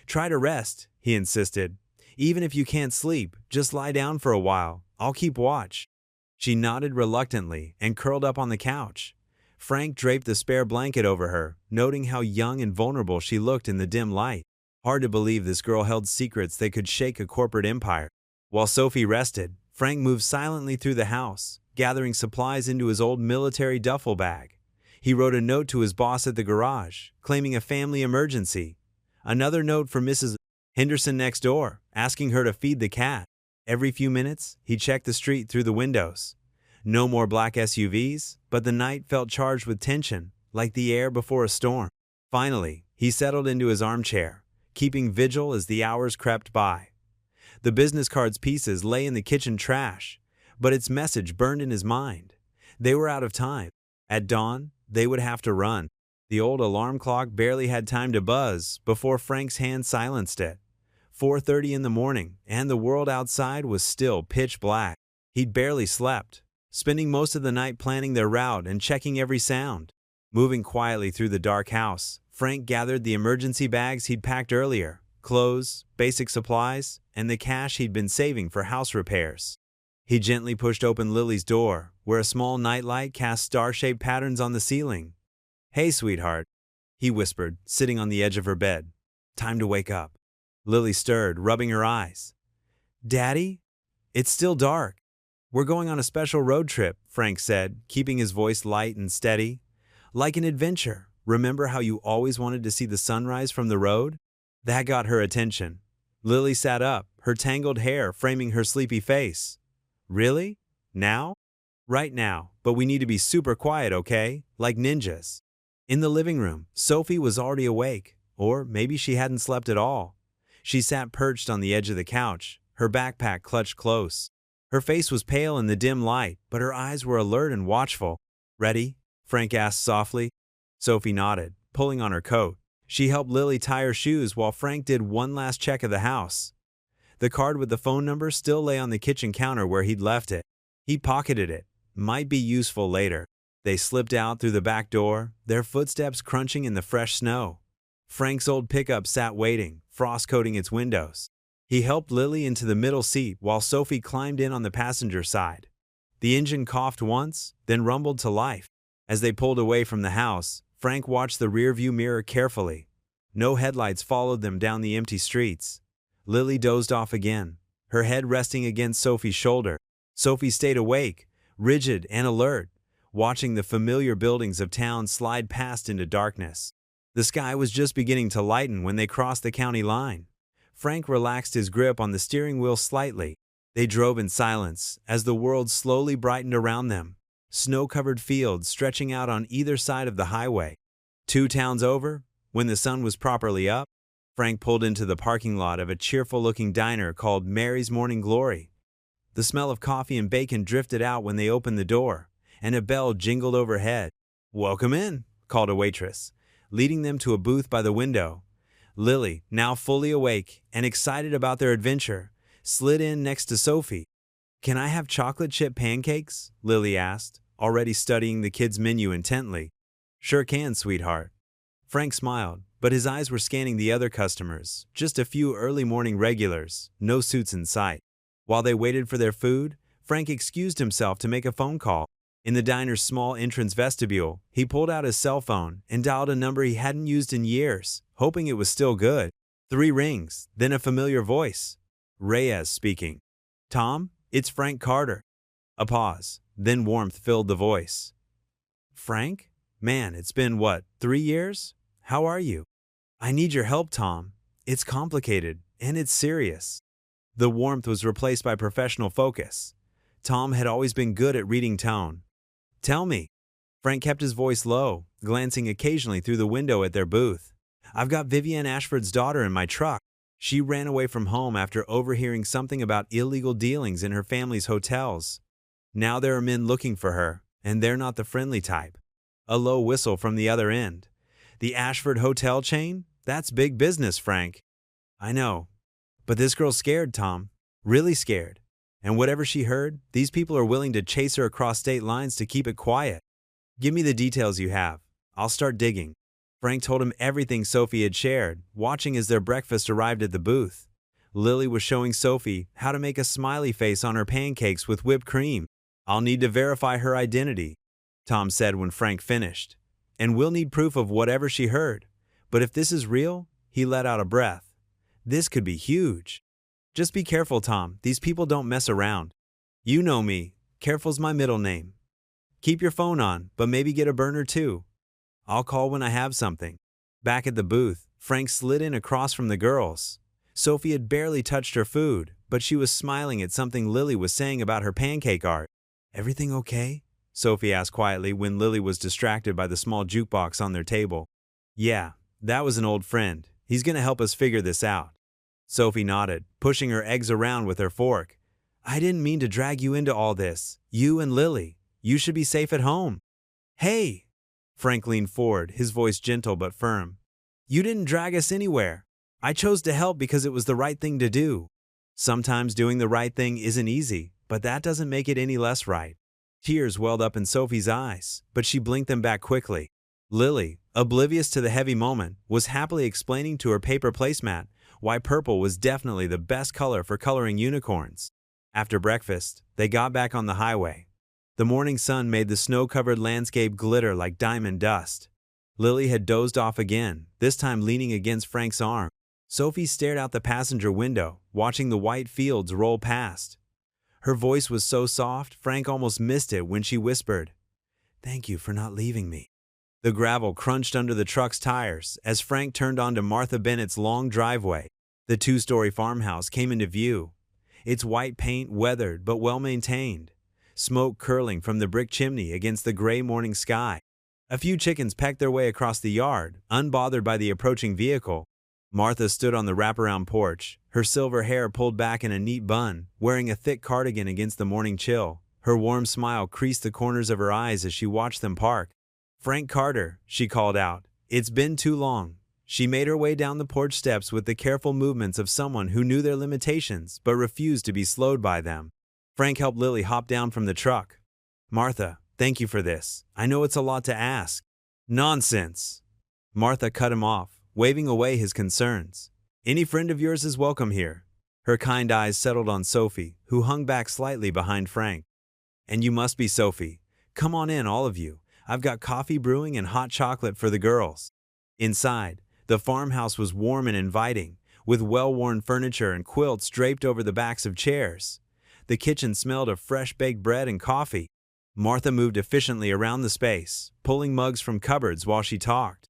"Try to rest," he insisted. "Even if you can't sleep, just lie down for a while. I'll keep watch." She nodded reluctantly and curled up on the couch. Frank draped the spare blanket over her, noting how young and vulnerable she looked in the dim light. Hard to believe this girl held secrets that could shake a corporate empire. While Sophie rested, Frank moved silently through the house, gathering supplies into his old military duffel bag. He wrote a note to his boss at the garage, claiming a family emergency. Another note for Mrs. Henderson next door, asking her to feed the cat. Every few minutes, he checked the street through the windows. No more black SUVs, but the night felt charged with tension, like the air before a storm. Finally, he settled into his armchair, keeping vigil as the hours crept by. The business card's pieces lay in the kitchen trash, but its message burned in his mind. They were out of time. At dawn, they would have to run. The old alarm clock barely had time to buzz before Frank's hand silenced it. 4:30 in the morning, and the world outside was still pitch black. He'd barely slept, spending most of the night planning their route and checking every sound. Moving quietly through the dark house, Frank gathered the emergency bags he'd packed earlier, clothes, basic supplies, and the cash he'd been saving for house repairs. He gently pushed open Lily's door, where a small nightlight cast star-shaped patterns on the ceiling. "Hey, sweetheart," he whispered, sitting on the edge of her bed. "Time to wake up." Lily stirred, rubbing her eyes. "Daddy? It's still dark." "We're going on a special road trip," Frank said, keeping his voice light and steady. "Like an adventure. Remember how you always wanted to see the sunrise from the road?" That got her attention. Lily sat up, her tangled hair framing her sleepy face. "Really? Now?" "Right now, but we need to be super quiet, okay? Like ninjas." In the living room, Sophie was already awake, or maybe she hadn't slept at all. She sat perched on the edge of the couch, her backpack clutched close. Her face was pale in the dim light, but her eyes were alert and watchful. "Ready?" Frank asked softly. Sophie nodded, pulling on her coat. She helped Lily tie her shoes while Frank did one last check of the house. The card with the phone number still lay on the kitchen counter where he'd left it. He pocketed it. Might be useful later. They slipped out through the back door, their footsteps crunching in the fresh snow. Frank's old pickup sat waiting, frost coating its windows. He helped Lily into the middle seat while Sophie climbed in on the passenger side. The engine coughed once, then rumbled to life. As they pulled away from the house, Frank watched the rearview mirror carefully. No headlights followed them down the empty streets. Lily dozed off again, her head resting against Sophie's shoulder. Sophie stayed awake, rigid and alert, watching the familiar buildings of town slide past into darkness. The sky was just beginning to lighten when they crossed the county line. Frank relaxed his grip on the steering wheel slightly. They drove in silence as the world slowly brightened around them, snow-covered fields stretching out on either side of the highway. 2 towns over, when the sun was properly up, Frank pulled into the parking lot of a cheerful-looking diner called Mary's Morning Glory. The smell of coffee and bacon drifted out when they opened the door, and a bell jingled overhead. "Welcome in," called a waitress, leading them to a booth by the window. Lily, now fully awake and excited about their adventure, slid in next to Sophie. "Can I have chocolate chip pancakes?" Lily asked, already studying the kids' menu intently. "Sure can, sweetheart." Frank smiled, but his eyes were scanning the other customers, just a few early morning regulars, no suits in sight. While they waited for their food, Frank excused himself to make a phone call. In the diner's small entrance vestibule, he pulled out his cell phone and dialed a number he hadn't used in years, hoping it was still good. 3 rings, then a familiar voice. Heiress speaking. "Tom, it's Frank Carter." A pause, then warmth filled the voice. "Frank? Man, it's been, 3 years? How are you?" "I need your help, Tom. It's complicated, and it's serious." The warmth was replaced by professional focus. Tom had always been good at reading tone. "Tell me." Frank kept his voice low, glancing occasionally through the window at their booth. "I've got Vivienne Ashford's daughter in my truck. She ran away from home after overhearing something about illegal dealings in her family's hotels. Now there are men looking for her, and they're not the friendly type." A low whistle from the other end. "The Ashford hotel chain? That's big business, Frank." "I know. But this girl's scared, Tom. Really scared. And whatever she heard, these people are willing to chase her across state lines to keep it quiet. Give me the details you have. I'll start digging." Frank told him everything Sophie had shared, watching as their breakfast arrived at the booth. Lily was showing Sophie how to make a smiley face on her pancakes with whipped cream. "I'll need to verify her identity," Tom said when Frank finished. "And we'll need proof of whatever she heard. But if this is real," he let out a breath, "this could be huge." "Just be careful, Tom. These people don't mess around. You know me. Careful's my middle name. Keep your phone on, but maybe get a burner too. I'll call when I have something." Back at the booth, Frank slid in across from the girls. Sophie had barely touched her food, but she was smiling at something Lily was saying about her pancake art. Everything okay? Sophie asked quietly when Lily was distracted by the small jukebox on their table. Yeah, that was an old friend. He's gonna help us figure this out. Sophie nodded, pushing her eggs around with her fork. I didn't mean to drag you into all this. You and Lily. You should be safe at home. Hey! Frank leaned forward, his voice gentle but firm. You didn't drag us anywhere. I chose to help because it was the right thing to do. Sometimes doing the right thing isn't easy, but that doesn't make it any less right. Tears welled up in Sophie's eyes, but she blinked them back quickly. Lily, oblivious to the heavy moment, was happily explaining to her paper placemat why purple was definitely the best color for coloring unicorns. After breakfast, they got back on the highway. The morning sun made the snow-covered landscape glitter like diamond dust. Lily had dozed off again, this time leaning against Frank's arm. Sophie stared out the passenger window, watching the white fields roll past. Her voice was so soft, Frank almost missed it when she whispered, Thank you for not leaving me. The gravel crunched under the truck's tires as Frank turned onto Martha Bennett's long driveway. The two-story farmhouse came into view, its white paint weathered but well-maintained, smoke curling from the brick chimney against the gray morning sky. A few chickens pecked their way across the yard, unbothered by the approaching vehicle. Martha stood on the wraparound porch, her silver hair pulled back in a neat bun, wearing a thick cardigan against the morning chill. Her warm smile creased the corners of her eyes as she watched them park. Frank Carter, she called out. It's been too long. She made her way down the porch steps with the careful movements of someone who knew their limitations but refused to be slowed by them. Frank helped Lily hop down from the truck. Martha, thank you for this. I know it's a lot to ask. Nonsense. Martha cut him off, waving away his concerns. Any friend of yours is welcome here. Her kind eyes settled on Sophie, who hung back slightly behind Frank. And you must be Sophie. Come on in, all of you. I've got coffee brewing and hot chocolate for the girls. Inside, the farmhouse was warm and inviting, with well-worn furniture and quilts draped over the backs of chairs. The kitchen smelled of fresh baked bread and coffee. Martha moved efficiently around the space, pulling mugs from cupboards while she talked.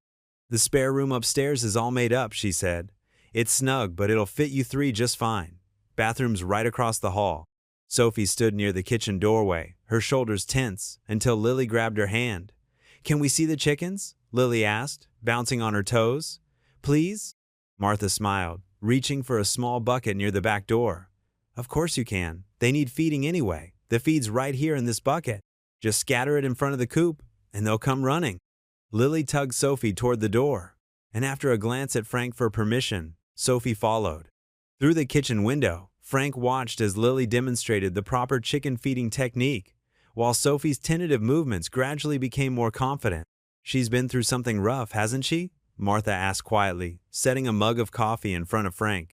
The spare room upstairs is all made up, she said. It's snug, but it'll fit you three just fine. Bathroom's right across the hall. Sophie stood near the kitchen doorway, her shoulders tense, until Lily grabbed her hand. Can we see the chickens? Lily asked, bouncing on her toes. Please? Martha smiled, reaching for a small bucket near the back door. Of course you can. They need feeding anyway. The feed's right here in this bucket. Just scatter it in front of the coop, and they'll come running. Lily tugged Sophie toward the door, and after a glance at Frank for permission, Sophie followed. Through the kitchen window, Frank watched as Lily demonstrated the proper chicken feeding technique, while Sophie's tentative movements gradually became more confident. She's been through something rough, hasn't she? Martha asked quietly, setting a mug of coffee in front of Frank.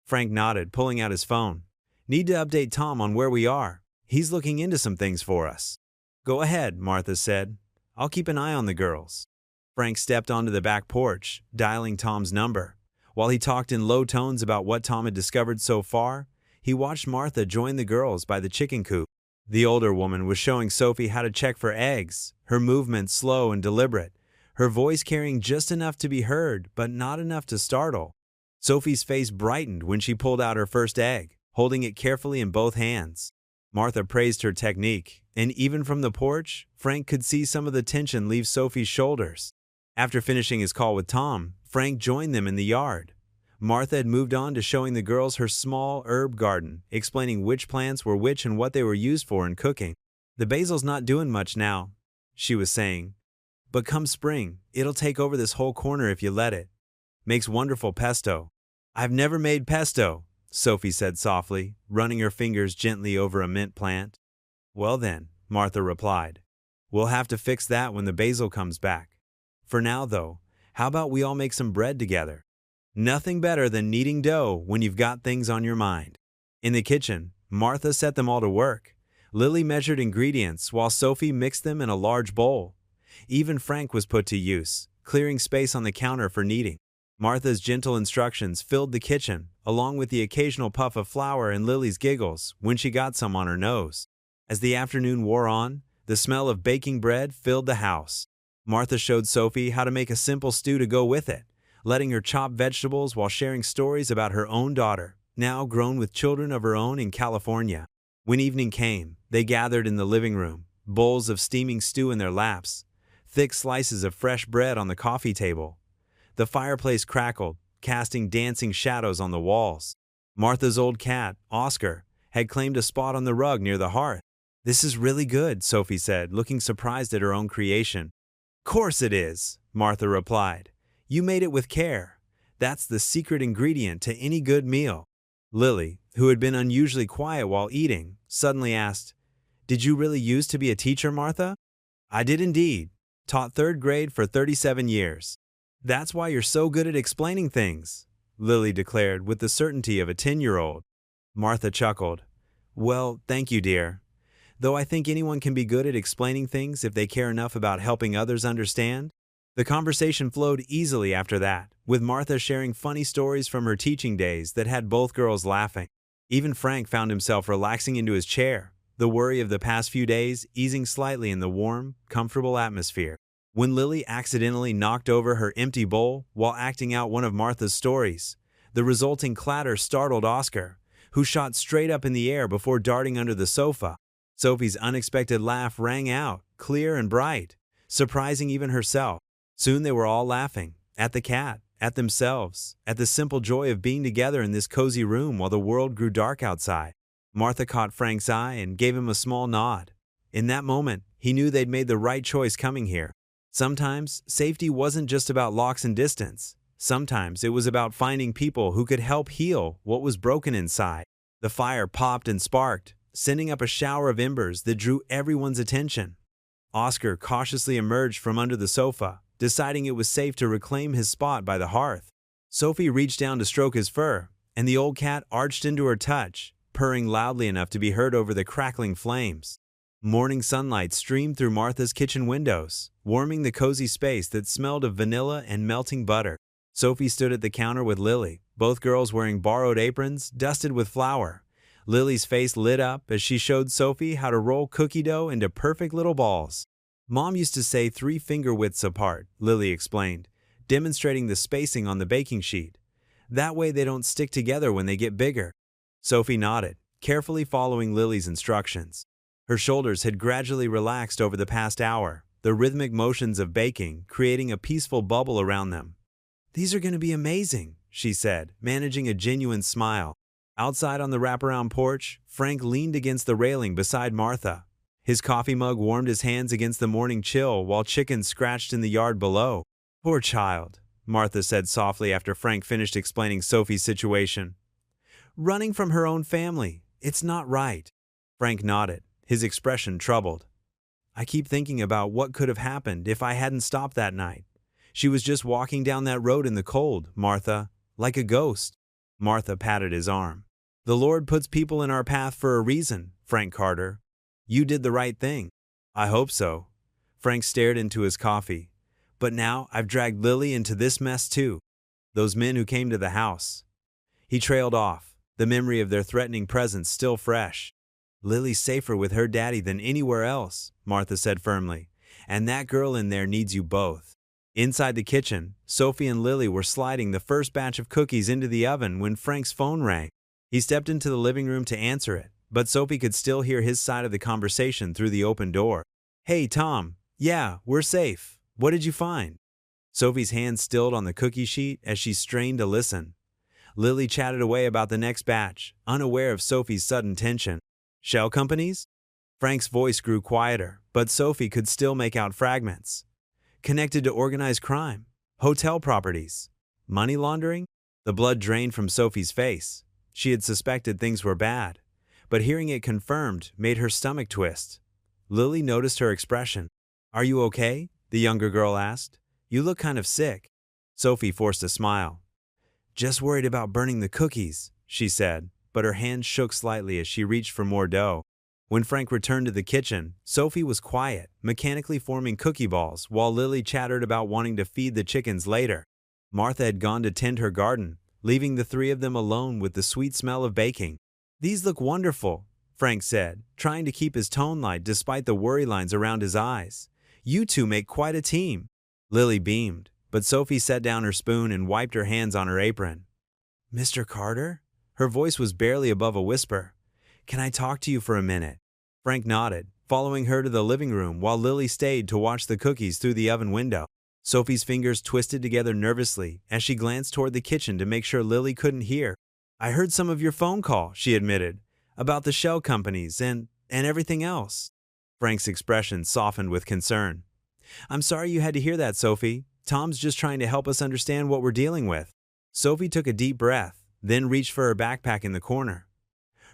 Frank nodded, pulling out his phone. Need to update Tom on where we are. He's looking into some things for us. Go ahead, Martha said. I'll keep an eye on the girls. Frank stepped onto the back porch, dialing Tom's number. While he talked in low tones about what Tom had discovered so far, he watched Martha join the girls by the chicken coop. The older woman was showing Sophie how to check for eggs, her movements slow and deliberate, her voice carrying just enough to be heard, but not enough to startle. Sophie's face brightened when she pulled out her first egg, holding it carefully in both hands. Martha praised her technique, and even from the porch, Frank could see some of the tension leave Sophie's shoulders. After finishing his call with Tom, Frank joined them in the yard. Martha had moved on to showing the girls her small herb garden, explaining which plants were which and what they were used for in cooking. The basil's not doing much now, she was saying. But come spring, it'll take over this whole corner if you let it. Makes wonderful pesto. I've never made pesto, Sophie said softly, running her fingers gently over a mint plant. Well then, Martha replied. We'll have to fix that when the basil comes back. For now, though, how about we all make some bread together? Nothing better than kneading dough when you've got things on your mind. In the kitchen, Martha set them all to work. Lily measured ingredients while Sophie mixed them in a large bowl. Even Frank was put to use, clearing space on the counter for kneading. Martha's gentle instructions filled the kitchen, along with the occasional puff of flour and Lily's giggles when she got some on her nose. As the afternoon wore on, the smell of baking bread filled the house. Martha showed Sophie how to make a simple stew to go with it, letting her chop vegetables while sharing stories about her own daughter, now grown with children of her own in California. When evening came, They gathered in the living room, bowls of steaming stew in their laps, thick slices of fresh bread on the coffee table. The fireplace crackled, casting dancing shadows on the walls. Martha's old cat, Oscar, had claimed a spot on the rug near the hearth. "This is really good," Sophie said, looking surprised at her own creation. "Course it is," Martha replied. "You made it with care. That's the secret ingredient to any good meal." Lily, who had been unusually quiet while eating, suddenly asked, "Did you really used to be a teacher, Martha?" "I did indeed. Taught third grade for 37 years. That's why you're so good at explaining things," Lily declared with the certainty of a 10-year-old. Martha chuckled. "Well, thank you, dear. Though I think anyone can be good at explaining things if they care enough about helping others understand." The conversation flowed easily after that, with Martha sharing funny stories from her teaching days that had both girls laughing. Even Frank found himself relaxing into his chair, the worry of the past few days easing slightly in the warm, comfortable atmosphere. When Lily accidentally knocked over her empty bowl while acting out one of Martha's stories, the resulting clatter startled Oscar, who shot straight up in the air before darting under the sofa. Sophie's unexpected laugh rang out, clear and bright, surprising even herself. Soon they were all laughing, at the cat, at themselves, at the simple joy of being together in this cozy room while the world grew dark outside. Martha caught Frank's eye and gave him a small nod. In that moment, he knew they'd made the right choice coming here. Sometimes, safety wasn't just about locks and distance. Sometimes it was about finding people who could help heal what was broken inside. The fire popped and sparked, sending up a shower of embers that drew everyone's attention. Oscar cautiously emerged from under the sofa, deciding it was safe to reclaim his spot by the hearth. Sophie reached down to stroke his fur, and the old cat arched into her touch, purring loudly enough to be heard over the crackling flames. Morning sunlight streamed through Martha's kitchen windows, warming the cozy space that smelled of vanilla and melting butter. Sophie stood at the counter with Lily, both girls wearing borrowed aprons dusted with flour. Lily's face lit up as she showed Sophie how to roll cookie dough into perfect little balls. "Mom used to say 3 finger widths apart," Lily explained, demonstrating the spacing on the baking sheet. "That way they don't stick together when they get bigger." Sophie nodded, carefully following Lily's instructions. Her shoulders had gradually relaxed over the past hour, the rhythmic motions of baking creating a peaceful bubble around them. "These are going to be amazing," she said, managing a genuine smile. Outside on the wraparound porch, Frank leaned against the railing beside Martha. His coffee mug warmed his hands against the morning chill while chickens scratched in the yard below. "Poor child," Martha said softly after Frank finished explaining Sophie's situation. "Running from her own family. It's not right." Frank nodded, his expression troubled. "I keep thinking about what could have happened if I hadn't stopped that night. She was just walking down that road in the cold, Martha, like a ghost." Martha patted his arm. "The Lord puts people in our path for a reason, Frank Carter. You did the right thing." "I hope so." Frank stared into his coffee. "But now I've dragged Lily into this mess too. Those men who came to the house." He trailed off, the memory of their threatening presence still fresh. "Lily's safer with her daddy than anywhere else," Martha said firmly. "And that girl in there needs you both." Inside the kitchen, Sophie and Lily were sliding the first batch of cookies into the oven when Frank's phone rang. He stepped into the living room to answer it, but Sophie could still hear his side of the conversation through the open door. "Hey, Tom. Yeah, we're safe. What did you find?" Sophie's hand stilled on the cookie sheet as she strained to listen. Lily chatted away about the next batch, unaware of Sophie's sudden tension. "Shell companies?" Frank's voice grew quieter, but Sophie could still make out fragments. "Connected to organized crime, hotel properties, money laundering?" The blood drained from Sophie's face. She had suspected things were bad, but hearing it confirmed made her stomach twist. Lily noticed her expression. "Are you okay?" the younger girl asked. "You look kind of sick." Sophie forced a smile. "Just worried about burning the cookies," she said, but her hand shook slightly as she reached for more dough. When Frank returned to the kitchen, Sophie was quiet, mechanically forming cookie balls, while Lily chattered about wanting to feed the chickens later. Martha had gone to tend her garden, leaving the 3 of them alone with the sweet smell of baking. "These look wonderful," Frank said, trying to keep his tone light despite the worry lines around his eyes. "You two make quite a team." Lily beamed, but Sophie set down her spoon and wiped her hands on her apron. "Mr. Carter?" Her voice was barely above a whisper. "Can I talk to you for a minute?" Frank nodded, following her to the living room while Lily stayed to watch the cookies through the oven window. Sophie's fingers twisted together nervously as she glanced toward the kitchen to make sure Lily couldn't hear. "I heard some of your phone call," she admitted, "about the shell companies and everything else." Frank's expression softened with concern. "I'm sorry you had to hear that, Sophie. Tom's just trying to help us understand what we're dealing with." Sophie took a deep breath, then reached for her backpack in the corner.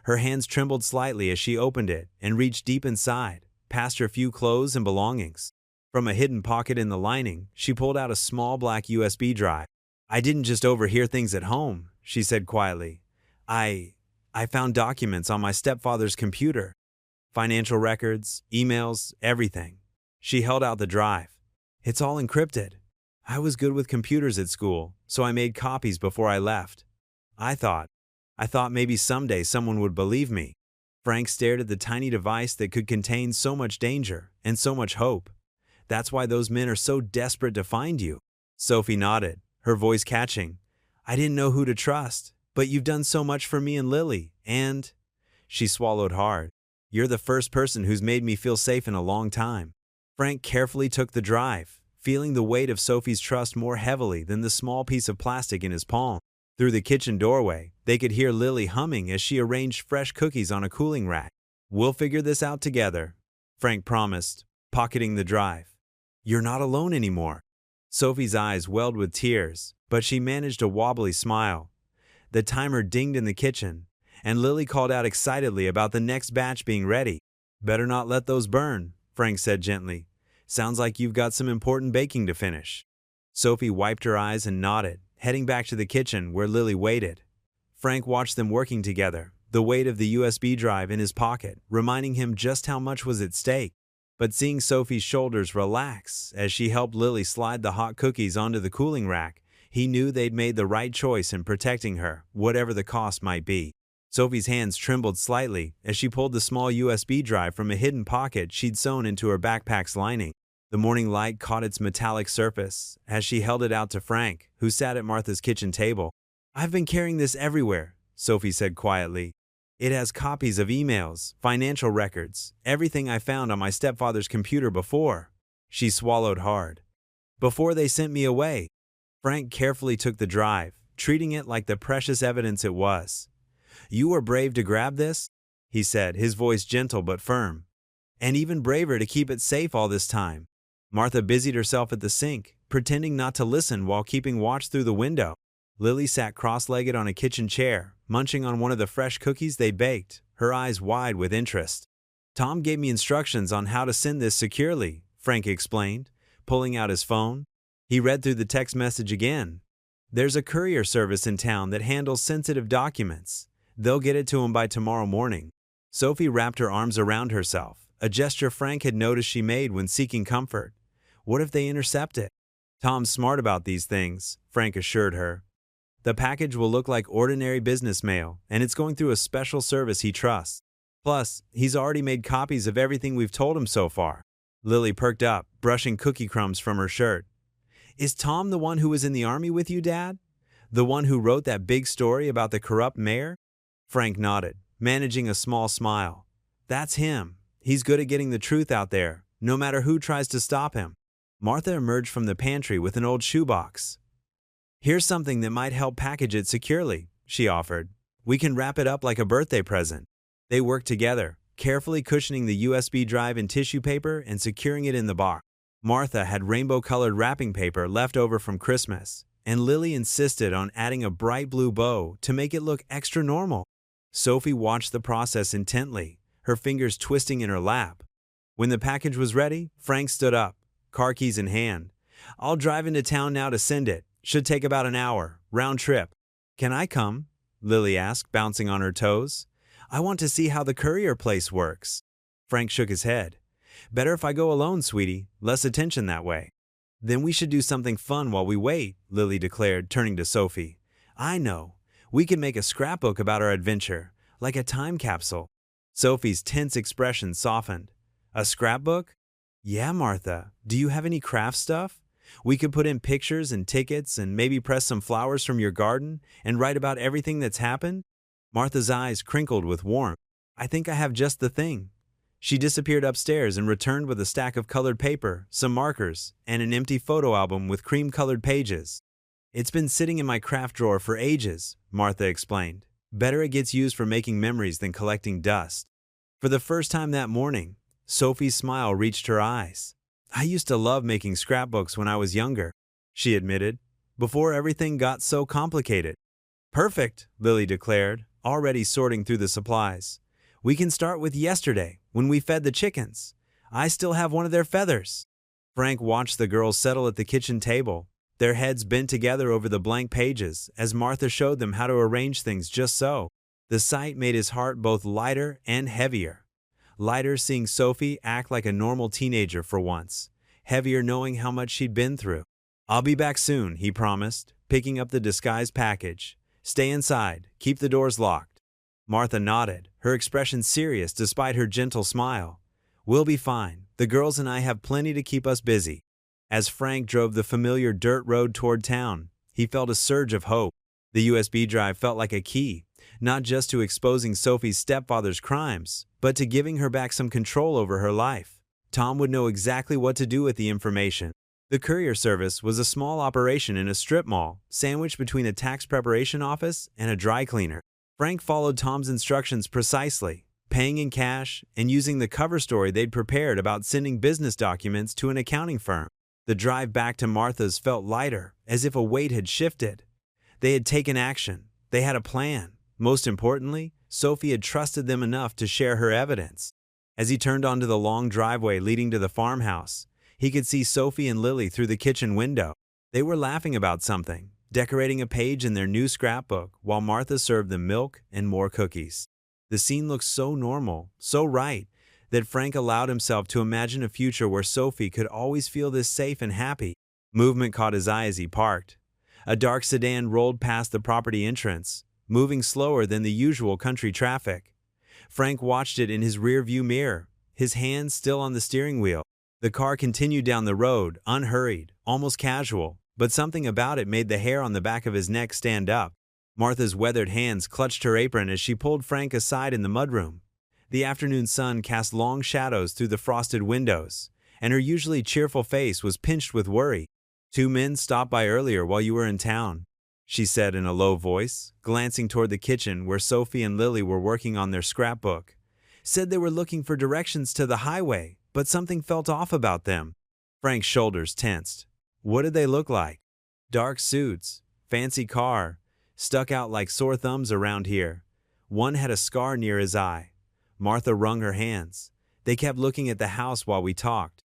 Her hands trembled slightly as she opened it and reached deep inside, past her few clothes and belongings. From a hidden pocket in the lining, she pulled out a small black USB drive. "I didn't just overhear things at home," she said quietly. I found documents on my stepfather's computer. Financial records, emails, everything." She held out the drive. "It's all encrypted. I was good with computers at school, so I made copies before I left. I thought maybe someday someone would believe me." Frank stared at the tiny device that could contain so much danger and so much hope. "That's why those men are so desperate to find you." Sophie nodded, her voice catching. "I didn't know who to trust, but you've done so much for me and Lily, and—" She swallowed hard. "You're the first person who's made me feel safe in a long time." Frank carefully took the drive, feeling the weight of Sophie's trust more heavily than the small piece of plastic in his palm. Through the kitchen doorway, they could hear Lily humming as she arranged fresh cookies on a cooling rack. "We'll figure this out together," Frank promised, pocketing the drive. "You're not alone anymore." Sophie's eyes welled with tears, but she managed a wobbly smile. The timer dinged in the kitchen, and Lily called out excitedly about the next batch being ready. "Better not let those burn," Frank said gently. "Sounds like you've got some important baking to finish." Sophie wiped her eyes and nodded, heading back to the kitchen where Lily waited. Frank watched them working together, the weight of the USB drive in his pocket, reminding him just how much was at stake. But seeing Sophie's shoulders relax as she helped Lily slide the hot cookies onto the cooling rack, he knew they'd made the right choice in protecting her, whatever the cost might be. Sophie's hands trembled slightly as she pulled the small USB drive from a hidden pocket she'd sewn into her backpack's lining. The morning light caught its metallic surface as she held it out to Frank, who sat at Martha's kitchen table. "I've been carrying this everywhere," Sophie said quietly. "It has copies of emails, financial records, everything I found on my stepfather's computer before." She swallowed hard. "Before they sent me away." Frank carefully took the drive, treating it like the precious evidence it was. "You were brave to grab this," he said, his voice gentle but firm. "And even braver to keep it safe all this time." Martha busied herself at the sink, pretending not to listen while keeping watch through the window. Lily sat cross-legged on a kitchen chair, munching on one of the fresh cookies they baked, her eyes wide with interest. "Tom gave me instructions on how to send this securely," Frank explained, pulling out his phone. He read through the text message again. "There's a courier service in town that handles sensitive documents. They'll get it to him by tomorrow morning." Sophie wrapped her arms around herself, a gesture Frank had noticed she made when seeking comfort. What if they intercept it? "Tom's smart about these things," Frank assured her. "The package will look like ordinary business mail, and it's going through a special service he trusts. Plus, he's already made copies of everything we've told him so far." Lily perked up, brushing cookie crumbs from her shirt. "Is Tom the one who was in the army with you, Dad? The one who wrote that big story about the corrupt mayor?" Frank nodded, managing a small smile. "That's him. He's good at getting the truth out there, no matter who tries to stop him." Martha emerged from the pantry with an old shoebox. "Here's something that might help package it securely," she offered. "We can wrap it up like a birthday present." They worked together, carefully cushioning the USB drive in tissue paper and securing it in the box. Martha had rainbow-colored wrapping paper left over from Christmas, and Lily insisted on adding a bright blue bow to make it look extra normal. Sophie watched the process intently, her fingers twisting in her lap. When the package was ready, Frank stood up, car keys in hand. "I'll drive into town now to send it. Should take about an hour, round trip." "Can I come?" Lily asked, bouncing on her toes. "I want to see how the courier place works." Frank shook his head. "Better if I go alone, sweetie. Less attention that way." "Then we should do something fun while we wait," Lily declared, turning to Sophie. "I know. We can make a scrapbook about our adventure, like a time capsule." Sophie's tense expression softened. "A scrapbook?" "Yeah, Martha. Do you have any craft stuff? We could put in pictures and tickets and maybe press some flowers from your garden and write about everything that's happened." Martha's eyes crinkled with warmth. "I think I have just the thing." She disappeared upstairs and returned with a stack of colored paper, some markers, and an empty photo album with cream-colored pages. "It's been sitting in my craft drawer for ages," Martha explained. "Better it gets used for making memories than collecting dust." For the first time that morning, Sophie's smile reached her eyes. "I used to love making scrapbooks when I was younger," she admitted, "before everything got so complicated." "Perfect," Lily declared, already sorting through the supplies. "We can start with yesterday, when we fed the chickens. I still have one of their feathers." Frank watched the girls settle at the kitchen table, their heads bent together over the blank pages as Martha showed them how to arrange things just so. The sight made his heart both lighter and heavier. Lighter seeing Sophie act like a normal teenager for once, heavier knowing how much she'd been through. "I'll be back soon," he promised, picking up the disguised package. "Stay inside, keep the doors locked." Martha nodded, her expression serious despite her gentle smile. "We'll be fine. The girls and I have plenty to keep us busy." As Frank drove the familiar dirt road toward town, he felt a surge of hope. The USB drive felt like a key, not just to exposing Sophie's stepfather's crimes, but to giving her back some control over her life. Tom would know exactly what to do with the information. The courier service was a small operation in a strip mall, sandwiched between a tax preparation office and a dry cleaner. Frank followed Tom's instructions precisely, paying in cash and using the cover story they'd prepared about sending business documents to an accounting firm. The drive back to Martha's felt lighter, as if a weight had shifted. They had taken action. They had a plan. Most importantly, Sophie had trusted them enough to share her evidence. As he turned onto the long driveway leading to the farmhouse, he could see Sophie and Lily through the kitchen window. They were laughing about something, decorating a page in their new scrapbook while Martha served them milk and more cookies. The scene looked so normal, so right, that Frank allowed himself to imagine a future where Sophie could always feel this safe and happy. Movement caught his eye as he parked. A dark sedan rolled past the property entrance, moving slower than the usual country traffic. Frank watched it in his rearview mirror, his hands still on the steering wheel. The car continued down the road, unhurried, almost casual, but something about it made the hair on the back of his neck stand up. Martha's weathered hands clutched her apron as she pulled Frank aside in the mudroom. The afternoon sun cast long shadows through the frosted windows, and her usually cheerful face was pinched with worry. "Two men stopped by earlier while you were in town," she said in a low voice, glancing toward the kitchen where Sophie and Lily were working on their scrapbook. "Said they were looking for directions to the highway, but something felt off about them." Frank's shoulders tensed. What did they look like? Dark suits, fancy car, stuck out like sore thumbs around here. One had a scar near his eye. Martha wrung her hands. "They kept looking at the house while we talked.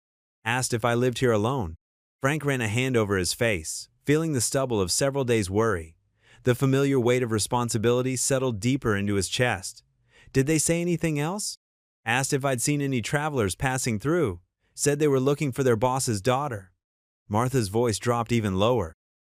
Asked if I lived here alone." Frank ran a hand over his face, feeling the stubble of several days' worry. The familiar weight of responsibility settled deeper into his chest. "Did they say anything else?" "Asked if I'd seen any travelers passing through. Said they were looking for their boss's daughter." Martha's voice dropped even lower.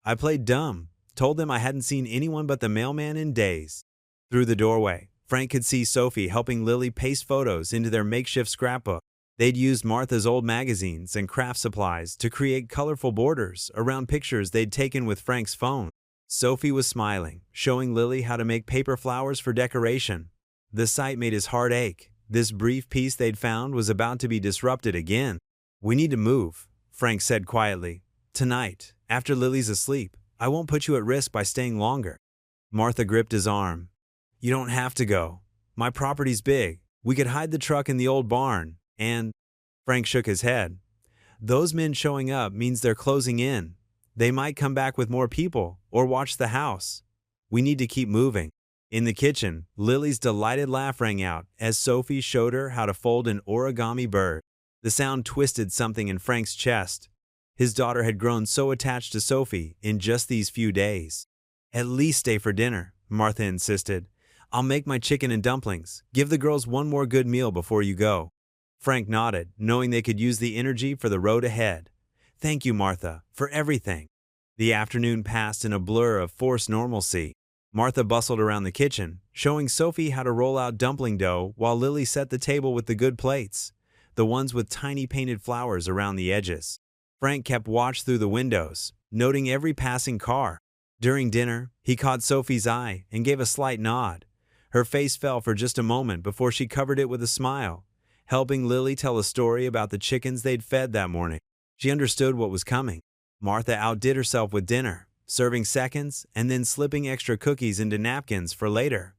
"I played dumb. Told them I hadn't seen anyone but the mailman in days." Through the doorway, Frank could see Sophie helping Lily paste photos into their makeshift scrapbook. They'd used Martha's old magazines and craft supplies to create colorful borders around pictures they'd taken with Frank's phone. Sophie was smiling, showing Lily how to make paper flowers for decoration. The sight made his heart ache. This brief peace they'd found was about to be disrupted again. "We need to move," Frank said quietly. "Tonight, after Lily's asleep, I won't put you at risk by staying longer." Martha gripped his arm. "You don't have to go. My property's big. We could hide the truck in the old barn, and—" Frank shook his head. "Those men showing up means they're closing in. They might come back with more people or watch the house. We need to keep moving." In the kitchen, Lily's delighted laugh rang out as Sophie showed her how to fold an origami bird. The sound twisted something in Frank's chest. His daughter had grown so attached to Sophie in just these few days. "At least stay for dinner," Martha insisted. "I'll make my chicken and dumplings. Give the girls one more good meal before you go." Frank nodded, knowing they could use the energy for the road ahead. "Thank you, Martha, for everything." The afternoon passed in a blur of forced normalcy. Martha bustled around the kitchen, showing Sophie how to roll out dumpling dough while Lily set the table with the good plates, the ones with tiny painted flowers around the edges. Frank kept watch through the windows, noting every passing car. During dinner, he caught Sophie's eye and gave a slight nod. Her face fell for just a moment before she covered it with a smile. helping Lily tell a story about the chickens they'd fed that morning. She understood what was coming. Martha outdid herself with dinner, serving seconds and then slipping extra cookies into napkins for later.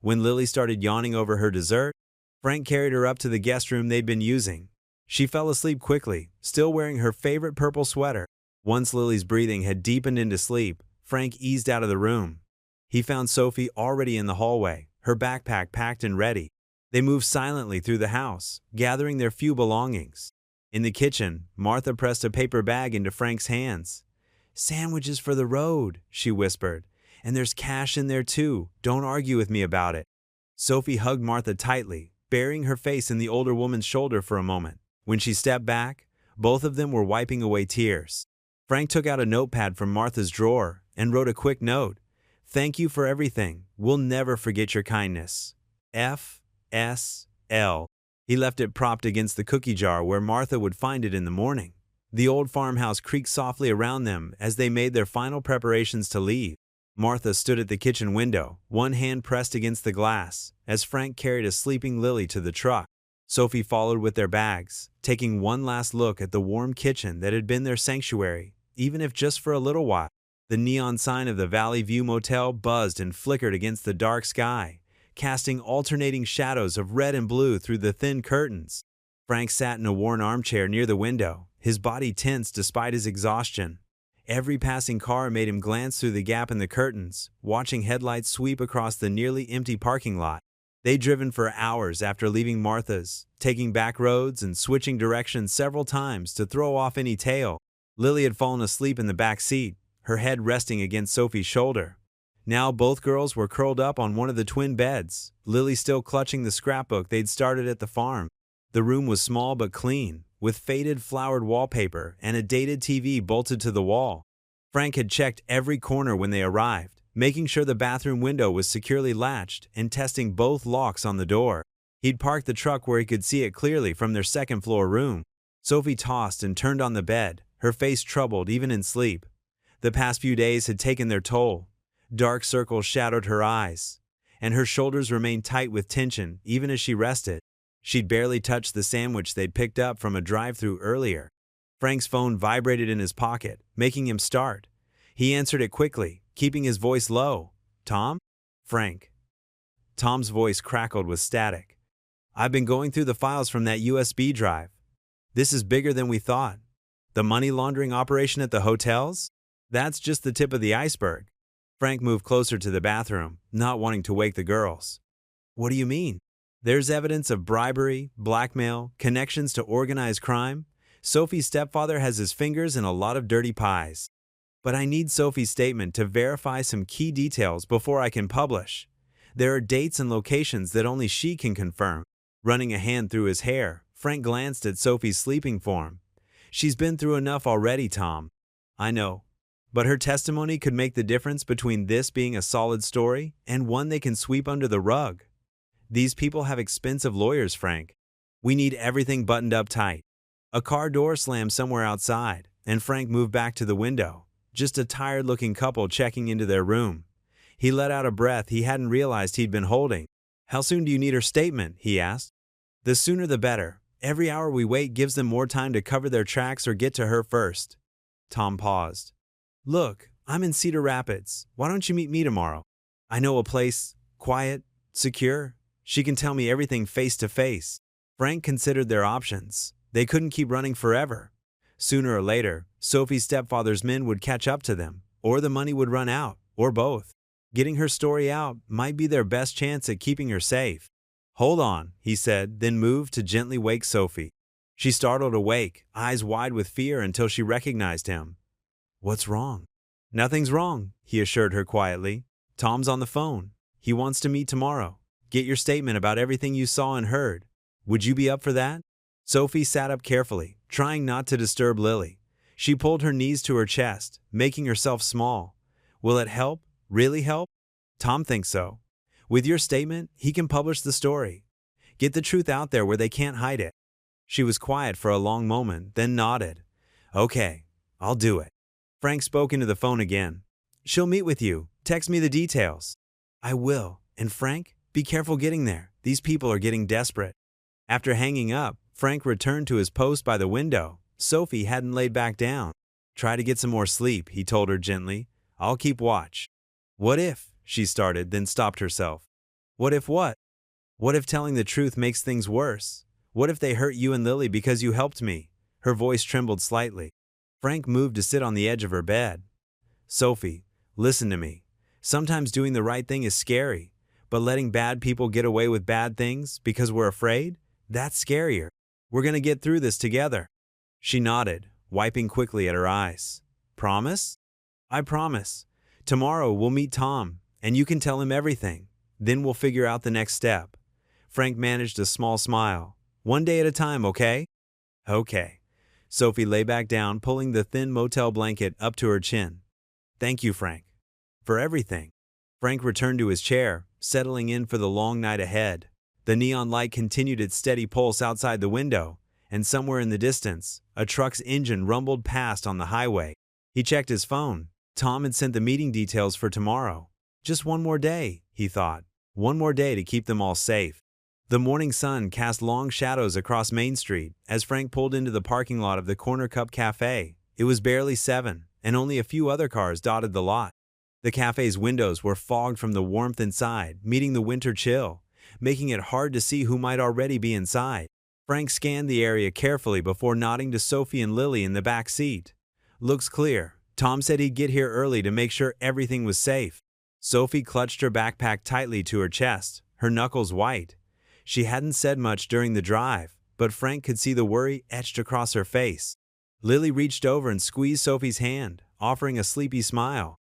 When Lily started yawning over her dessert, Frank carried her up to the guest room they'd been using. She fell asleep quickly, still wearing her favorite purple sweater. Once Lily's breathing had deepened into sleep, Frank eased out of the room. He found Sophie already in the hallway, her backpack packed and ready. They moved silently through the house, gathering their few belongings. In the kitchen, Martha pressed a paper bag into Frank's hands. "Sandwiches for the road," she whispered. "And there's cash in there too. Don't argue with me about it." Sophie hugged Martha tightly, burying her face in the older woman's shoulder for a moment. When she stepped back, both of them were wiping away tears. Frank took out a notepad from Martha's drawer and wrote a quick note. "Thank you for everything. We'll never forget your kindness. F.S.L." He left it propped against the cookie jar where Martha would find it in the morning. The old farmhouse creaked softly around them as they made their final preparations to leave. Martha stood at the kitchen window, one hand pressed against the glass, as Frank carried a sleeping Lily to the truck. Sophie followed with their bags, taking one last look at the warm kitchen that had been their sanctuary, even if just for a little while. The neon sign of the Valley View Motel buzzed and flickered against the dark sky, casting alternating shadows of red and blue through the thin curtains. Frank sat in a worn armchair near the window, his body tense despite his exhaustion. Every passing car made him glance through the gap in the curtains, watching headlights sweep across the nearly empty parking lot. They'd driven for hours after leaving Martha's, taking back roads and switching directions several times to throw off any tail. Lily had fallen asleep in the back seat, her head resting against Sophie's shoulder. Now both girls were curled up on one of the twin beds, Lily still clutching the scrapbook they'd started at the farm. The room was small but clean, with faded flowered wallpaper and a dated TV bolted to the wall. Frank had checked every corner when they arrived, making sure the bathroom window was securely latched and testing both locks on the door. He'd parked the truck where he could see it clearly from their second-floor room. Sophie tossed and turned on the bed, her face troubled even in sleep. The past few days had taken their toll. Dark circles shadowed her eyes, and her shoulders remained tight with tension even as she rested. She'd barely touched the sandwich they'd picked up from a drive-thru earlier. Frank's phone vibrated in his pocket, making him start. He answered it quickly, keeping his voice low. "Tom?" "Frank." Tom's voice crackled with static. "I've been going through the files from that USB drive. This is bigger than we thought. The money laundering operation at the hotels? That's just the tip of the iceberg." Frank moved closer to the bathroom, not wanting to wake the girls. "What do you mean?" "There's evidence of bribery, blackmail, connections to organized crime. Sophie's stepfather has his fingers in a lot of dirty pies. But I need Sophie's statement to verify some key details before I can publish. There are dates and locations that only she can confirm." Running a hand through his hair, Frank glanced at Sophie's sleeping form. "She's been through enough already, Tom." "I know. But her testimony could make the difference between this being a solid story and one they can sweep under the rug. These people have expensive lawyers, Frank. We need everything buttoned up tight." A car door slammed somewhere outside, and Frank moved back to the window, just a tired-looking couple checking into their room. He let out a breath he hadn't realized he'd been holding. "How soon do you need her statement?" he asked. "The sooner the better. Every hour we wait gives them more time to cover their tracks or get to her first." Tom paused. "Look, I'm in Cedar Rapids. Why don't you meet me tomorrow? I know a place, quiet, secure. She can tell me everything face to face." Frank considered their options. They couldn't keep running forever. Sooner or later, Sophie's stepfather's men would catch up to them, or the money would run out, or both. Getting her story out might be their best chance at keeping her safe. "Hold on," he said, then moved to gently wake Sophie. She startled awake, eyes wide with fear until she recognized him. "What's wrong?" "Nothing's wrong," he assured her quietly. "Tom's on the phone. He wants to meet tomorrow. Get your statement about everything you saw and heard. Would you be up for that?" Sophie sat up carefully, trying not to disturb Lily. She pulled her knees to her chest, making herself small. "Will it help? Really help?" "Tom thinks so. With your statement, he can publish the story. Get the truth out there where they can't hide it." She was quiet for a long moment, then nodded. "Okay, I'll do it." Frank spoke into the phone again. "She'll meet with you. Text me the details." "I will. And Frank, be careful getting there. These people are getting desperate." After hanging up, Frank returned to his post by the window. Sophie hadn't laid back down. "Try to get some more sleep," he told her gently. "I'll keep watch." "What if," she started, then stopped herself. "What if what?" "What if telling the truth makes things worse? What if they hurt you and Lily because you helped me?" Her voice trembled slightly. Frank moved to sit on the edge of her bed. "Sophie, listen to me. Sometimes doing the right thing is scary, but letting bad people get away with bad things because we're afraid? That's scarier. We're gonna get through this together." She nodded, wiping quickly at her eyes. "Promise?" "I promise. Tomorrow we'll meet Tom, and you can tell him everything. Then we'll figure out the next step." Frank managed a small smile. "One day at a time, okay?" "Okay." Sophie lay back down, pulling the thin motel blanket up to her chin. "Thank you, Frank, for everything." Frank returned to his chair, settling in for the long night ahead. The neon light continued its steady pulse outside the window, and somewhere in the distance, a truck's engine rumbled past on the highway. He checked his phone. Tom had sent the meeting details for tomorrow. Just one more day, he thought. One more day to keep them all safe. The morning sun cast long shadows across Main Street as Frank pulled into the parking lot of the Corner Cup Cafe. It was barely 7, and only a few other cars dotted the lot. The cafe's windows were fogged from the warmth inside, meeting the winter chill, making it hard to see who might already be inside. Frank scanned the area carefully before nodding to Sophie and Lily in the back seat. "Looks clear. Tom said he'd get here early to make sure everything was safe." Sophie clutched her backpack tightly to her chest, her knuckles white. She hadn't said much during the drive, but Frank could see the worry etched across her face. Lily reached over and squeezed Sophie's hand, offering a sleepy smile.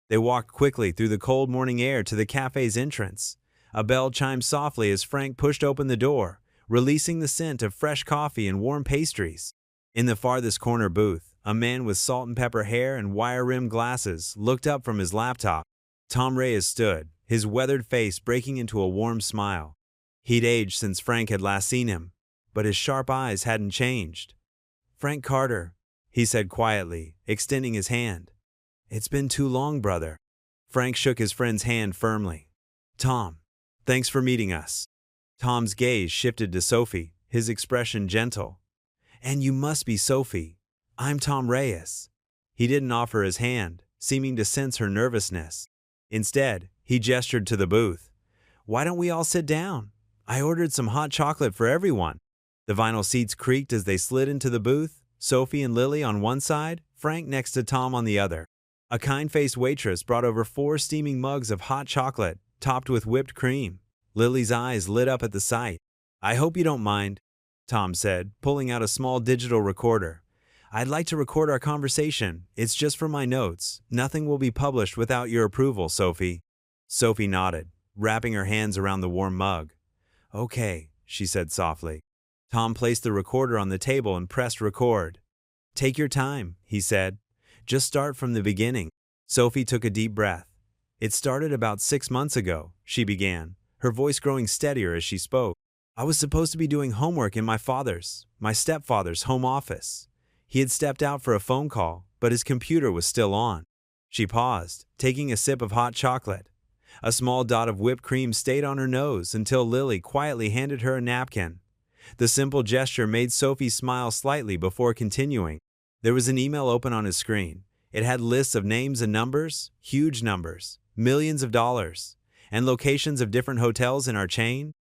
They walked quickly through the cold morning air to the cafe's entrance. A bell chimed softly as Frank pushed open the door, releasing the scent of fresh coffee and warm pastries. In the farthest corner booth, a man with salt and pepper hair and wire-rimmed glasses looked up from his laptop. Tom Reyes stood, his weathered face breaking into a warm smile. He'd aged since Frank had last seen him, but his sharp eyes hadn't changed. "Frank Carter," he said quietly, extending his hand. "It's been too long, brother." Frank shook his friend's hand firmly. "Tom, thanks for meeting us." Tom's gaze shifted to Sophie, his expression gentle. "And you must be Sophie. I'm Tom Reyes." He didn't offer his hand, seeming to sense her nervousness. Instead, he gestured to the booth. "Why don't we all sit down? I ordered some hot chocolate for everyone." The vinyl seats creaked as they slid into the booth, Sophie and Lily on one side, Frank next to Tom on the other. A kind-faced waitress brought over 4 steaming mugs of hot chocolate, topped with whipped cream. Lily's eyes lit up at the sight. "I hope you don't mind," Tom said, pulling out a small digital recorder. "I'd like to record our conversation. It's just for my notes. Nothing will be published without your approval, Sophie." Sophie nodded, wrapping her hands around the warm mug. "Okay," she said softly. Tom placed the recorder on the table and pressed record. "Take your time," he said. "Just start from the beginning." Sophie took a deep breath. "It started about 6 months ago," she began, her voice growing steadier as she spoke. "I was supposed to be doing homework in my stepfather's home office. He had stepped out for a phone call, but his computer was still on." She paused, taking a sip of hot chocolate. A small dot of whipped cream stayed on her nose until Lily quietly handed her a napkin. The simple gesture made Sophie smile slightly before continuing. There was an email open on his screen. It had lists of names and numbers, huge numbers, millions of dollars, and locations of different hotels in our chain.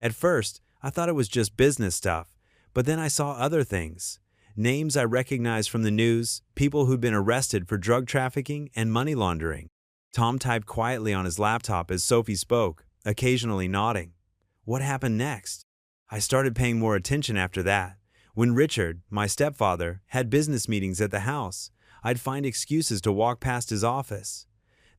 At first, I thought it was just business stuff, but then I saw other things. Names I recognized from the news, people who'd been arrested for drug trafficking and money laundering. Tom typed quietly on his laptop as Sophie spoke, occasionally nodding. What happened next? I started paying more attention after that. When Richard, my stepfather, had business meetings at the house, I'd find excuses to walk past his office.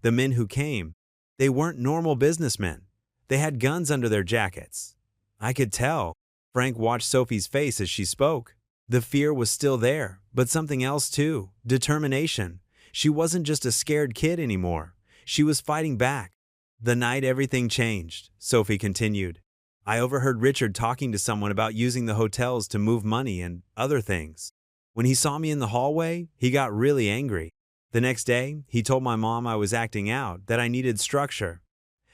The men who came, they weren't normal businessmen. They had guns under their jackets. I could tell. Frank watched Sophie's face as she spoke. The fear was still there, but something else too, determination. She wasn't just a scared kid anymore. She was fighting back. "The night everything changed," Sophie continued. "I overheard Richard talking to someone about using the hotels to move money and other things. When he saw me in the hallway, he got really angry. The next day, he told my mom I was acting out, that I needed structure.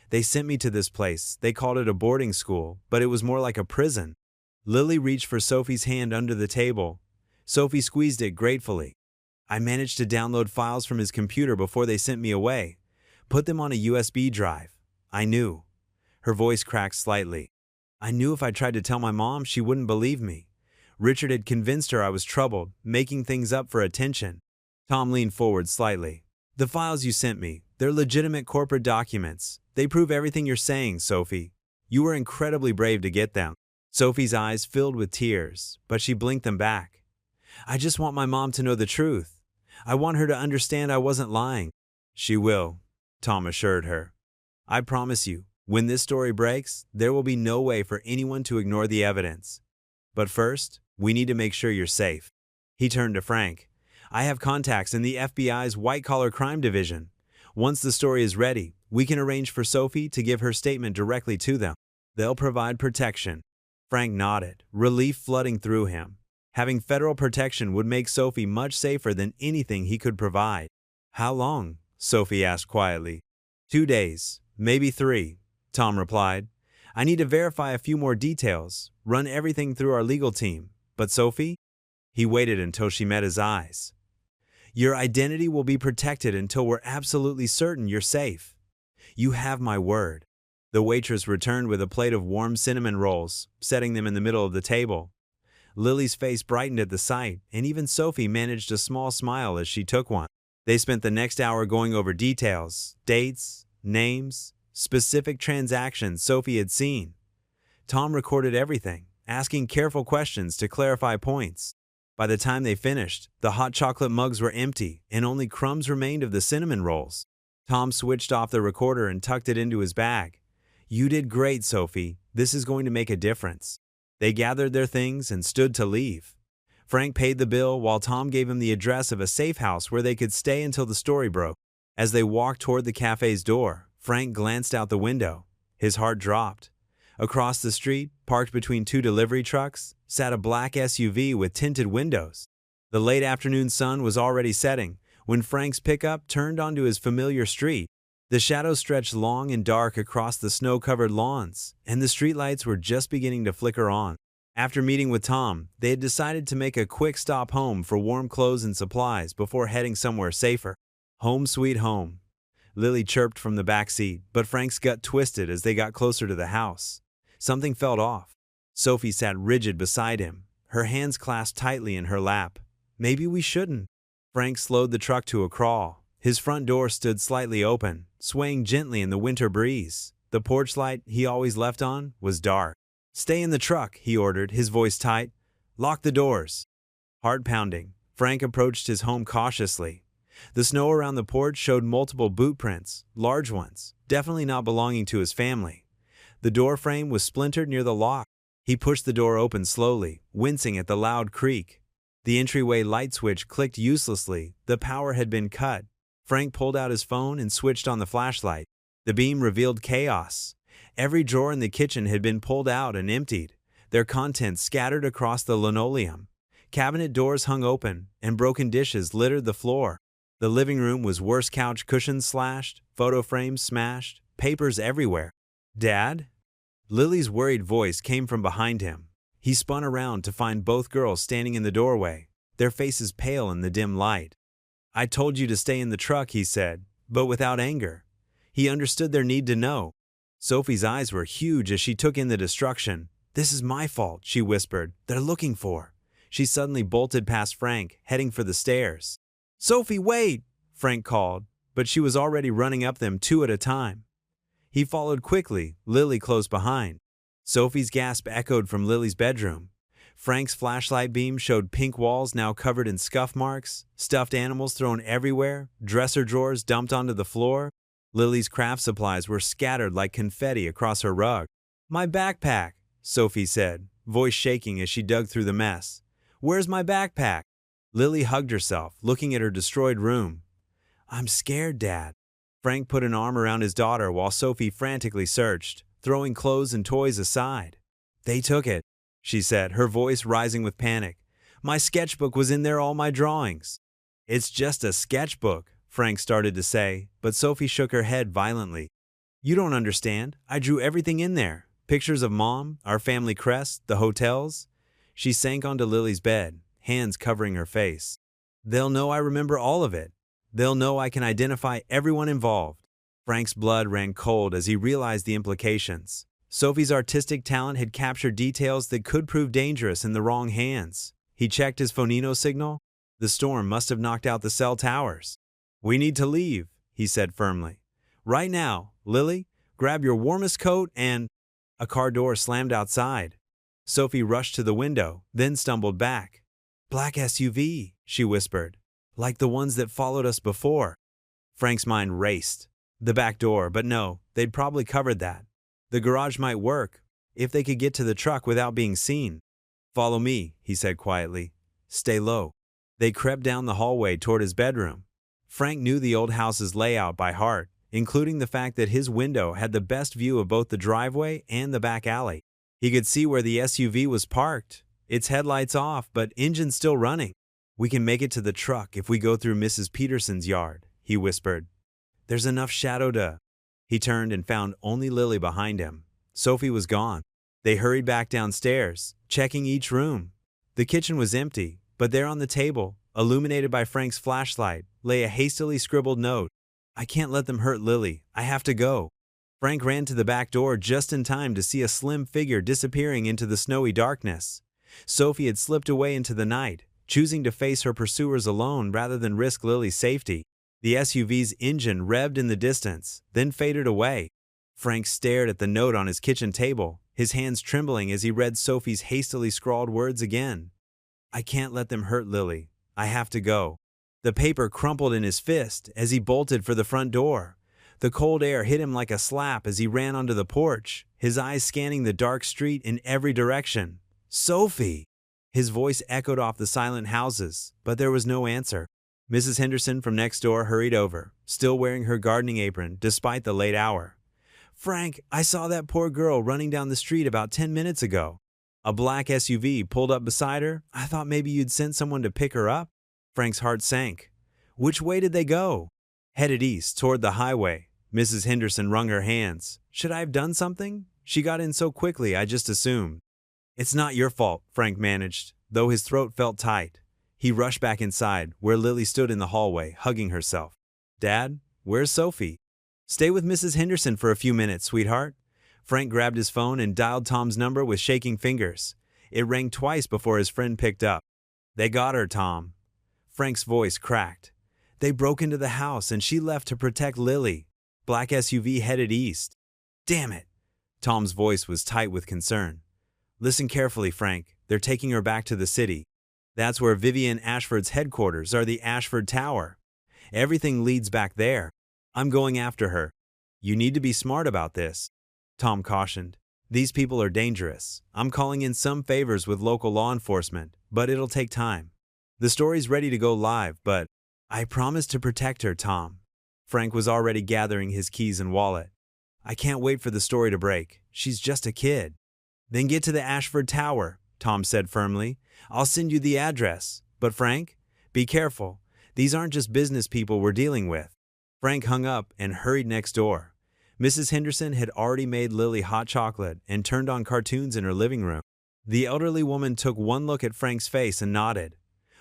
They sent me to this place. They called it a boarding school, but it was more like a prison. Lily reached for Sophie's hand under the table. Sophie squeezed it gratefully. I managed to download files from his computer before they sent me away. Put them on a USB drive. I knew. Her voice cracked slightly. I knew if I tried to tell my mom, she wouldn't believe me. Richard had convinced her I was troubled, making things up for attention. Tom leaned forward slightly. The files you sent me, they're legitimate corporate documents. They prove everything you're saying, Sophie. You were incredibly brave to get them. Sophie's eyes filled with tears, but she blinked them back. I just want my mom to know the truth. I want her to understand I wasn't lying. She will, Tom assured her. I promise you, when this story breaks, there will be no way for anyone to ignore the evidence. But first, we need to make sure you're safe. He turned to Frank. I have contacts in the FBI's white-collar crime division. Once the story is ready, we can arrange for Sophie to give her statement directly to them. They'll provide protection. Frank nodded, relief flooding through him. Having federal protection would make Sophie much safer than anything he could provide. How long? Sophie asked quietly. 2 days, maybe 3, Tom replied. I need to verify a few more details, run everything through our legal team. But Sophie? He waited until she met his eyes. Your identity will be protected until we're absolutely certain you're safe. You have my word. The waitress returned with a plate of warm cinnamon rolls, setting them in the middle of the table. Lily's face brightened at the sight, and even Sophie managed a small smile as she took one. They spent the next hour going over details, dates, names, specific transactions Sophie had seen. Tom recorded everything, asking careful questions to clarify points. By the time they finished, the hot chocolate mugs were empty and only crumbs remained of the cinnamon rolls. Tom switched off the recorder and tucked it into his bag. You did great, Sophie. This is going to make a difference. They gathered their things and stood to leave. Frank paid the bill while Tom gave him the address of a safe house where they could stay until the story broke. As they walked toward the cafe's door, Frank glanced out the window. His heart dropped. Across the street, parked between 2 delivery trucks, sat a black SUV with tinted windows. The late afternoon sun was already setting when Frank's pickup turned onto his familiar street. The shadows stretched long and dark across the snow-covered lawns, and the streetlights were just beginning to flicker on. After meeting with Tom, they had decided to make a quick stop home for warm clothes and supplies before heading somewhere safer. Home sweet home. Lily chirped from the back seat, but Frank's gut twisted as they got closer to the house. Something felt off. Sophie sat rigid beside him, her hands clasped tightly in her lap. Maybe we shouldn't. Frank slowed the truck to a crawl. His front door stood slightly open, swaying gently in the winter breeze. The porch light he always left on was dark. Stay in the truck, he ordered, his voice tight. Lock the doors. Heart pounding, Frank approached his home cautiously. The snow around the porch showed multiple boot prints, large ones, definitely not belonging to his family. The door frame was splintered near the lock. He pushed the door open slowly, wincing at the loud creak. The entryway light switch clicked uselessly. The power had been cut. Frank pulled out his phone and switched on the flashlight. The beam revealed chaos. Every drawer in the kitchen had been pulled out and emptied, their contents scattered across the linoleum. Cabinet doors hung open, and broken dishes littered the floor. The living room was worse, couch cushions slashed, photo frames smashed, papers everywhere. Dad? Lily's worried voice came from behind him. He spun around to find both girls standing in the doorway, their faces pale in the dim light. I told you to stay in the truck, he said, but without anger. He understood their need to know. Sophie's eyes were huge as she took in the destruction. This is my fault, she whispered. They're looking for. She suddenly bolted past Frank, heading for the stairs. Sophie, wait! Frank called, but she was already running up them 2 at a time. He followed quickly, Lily close behind. Sophie's gasp echoed from Lily's bedroom. Frank's flashlight beam showed pink walls now covered in scuff marks, stuffed animals thrown everywhere, dresser drawers dumped onto the floor. Lily's craft supplies were scattered like confetti across her rug. My backpack, Sophie said, voice shaking as she dug through the mess. Where's my backpack? Lily hugged herself, looking at her destroyed room. I'm scared, Dad. Frank put an arm around his daughter while Sophie frantically searched, throwing clothes and toys aside. They took it, she said, her voice rising with panic. My sketchbook was in there, all my drawings. It's just a sketchbook, Frank started to say, but Sophie shook her head violently. You don't understand. I drew everything in there. Pictures of Mom, our family crest, the hotels. She sank onto Lily's bed, hands covering her face. They'll know I remember all of it. They'll know I can identify everyone involved. Frank's blood ran cold as he realized the implications. Sophie's artistic talent had captured details that could prove dangerous in the wrong hands. He checked his phonino signal. The storm must have knocked out the cell towers. "We need to leave," he said firmly. "Right now, Lily, grab your warmest coat and—" A car door slammed outside. Sophie rushed to the window, then stumbled back. "Black SUV," she whispered, "like the ones that followed us before." Frank's mind raced. The back door, but no, they'd probably covered that. The garage might work, if they could get to the truck without being seen. "Follow me," he said quietly. "Stay low." They crept down the hallway toward his bedroom. Frank knew the old house's layout by heart, including the fact that his window had the best view of both the driveway and the back alley. He could see where the SUV was parked, its headlights off but engine still running. "We can make it to the truck if we go through Mrs. Peterson's yard," he whispered. "There's enough shadow to—" He turned and found only Lily behind him. Sophie was gone. They hurried back downstairs, checking each room. The kitchen was empty, but there on the table, illuminated by Frank's flashlight, lay a hastily scribbled note. "I can't let them hurt Lily. I have to go." Frank ran to the back door just in time to see a slim figure disappearing into the snowy darkness. Sophie had slipped away into the night, choosing to face her pursuers alone rather than risk Lily's safety. The SUV's engine revved in the distance, then faded away. Frank stared at the note on his kitchen table, his hands trembling as he read Sophie's hastily scrawled words again. "I can't let them hurt Lily. I have to go." The paper crumpled in his fist as he bolted for the front door. The cold air hit him like a slap as he ran onto the porch, his eyes scanning the dark street in every direction. "Sophie!" His voice echoed off the silent houses, but there was no answer. Mrs. Henderson from next door hurried over, still wearing her gardening apron despite the late hour. "Frank, I saw that poor girl running down the street about 10 minutes ago. A black SUV pulled up beside her. I thought maybe you'd sent someone to pick her up." Frank's heart sank. "Which way did they go?" "Headed east, toward the highway." Mrs. Henderson wrung her hands. "Should I have done something? She got in so quickly, I just assumed." "It's not your fault," Frank managed, though his throat felt tight. He rushed back inside, where Lily stood in the hallway, hugging herself. "Dad, where's Sophie?" "Stay with Mrs. Henderson for a few minutes, sweetheart." Frank grabbed his phone and dialed Tom's number with shaking fingers. It rang twice before his friend picked up. "They got her, Tom." Frank's voice cracked. "They broke into the house and she left to protect Lily. Black SUV headed east." "Damn it!" Tom's voice was tight with concern. "Listen carefully, Frank. They're taking her back to the city. That's where Vivian Ashford's headquarters are, the Ashford Tower. Everything leads back there. I'm going after her. You need to be smart about this," Tom cautioned. "These people are dangerous. I'm calling in some favors with local law enforcement, but it'll take time. The story's ready to go live, but I promise to protect her, Tom." Frank was already gathering his keys and wallet. "I can't wait for the story to break. She's just a kid." "Then get to the Ashford Tower," Tom said firmly. "I'll send you the address. But Frank, be careful. These aren't just business people we're dealing with." Frank hung up and hurried next door. Mrs. Henderson had already made Lily hot chocolate and turned on cartoons in her living room. The elderly woman took one look at Frank's face and nodded.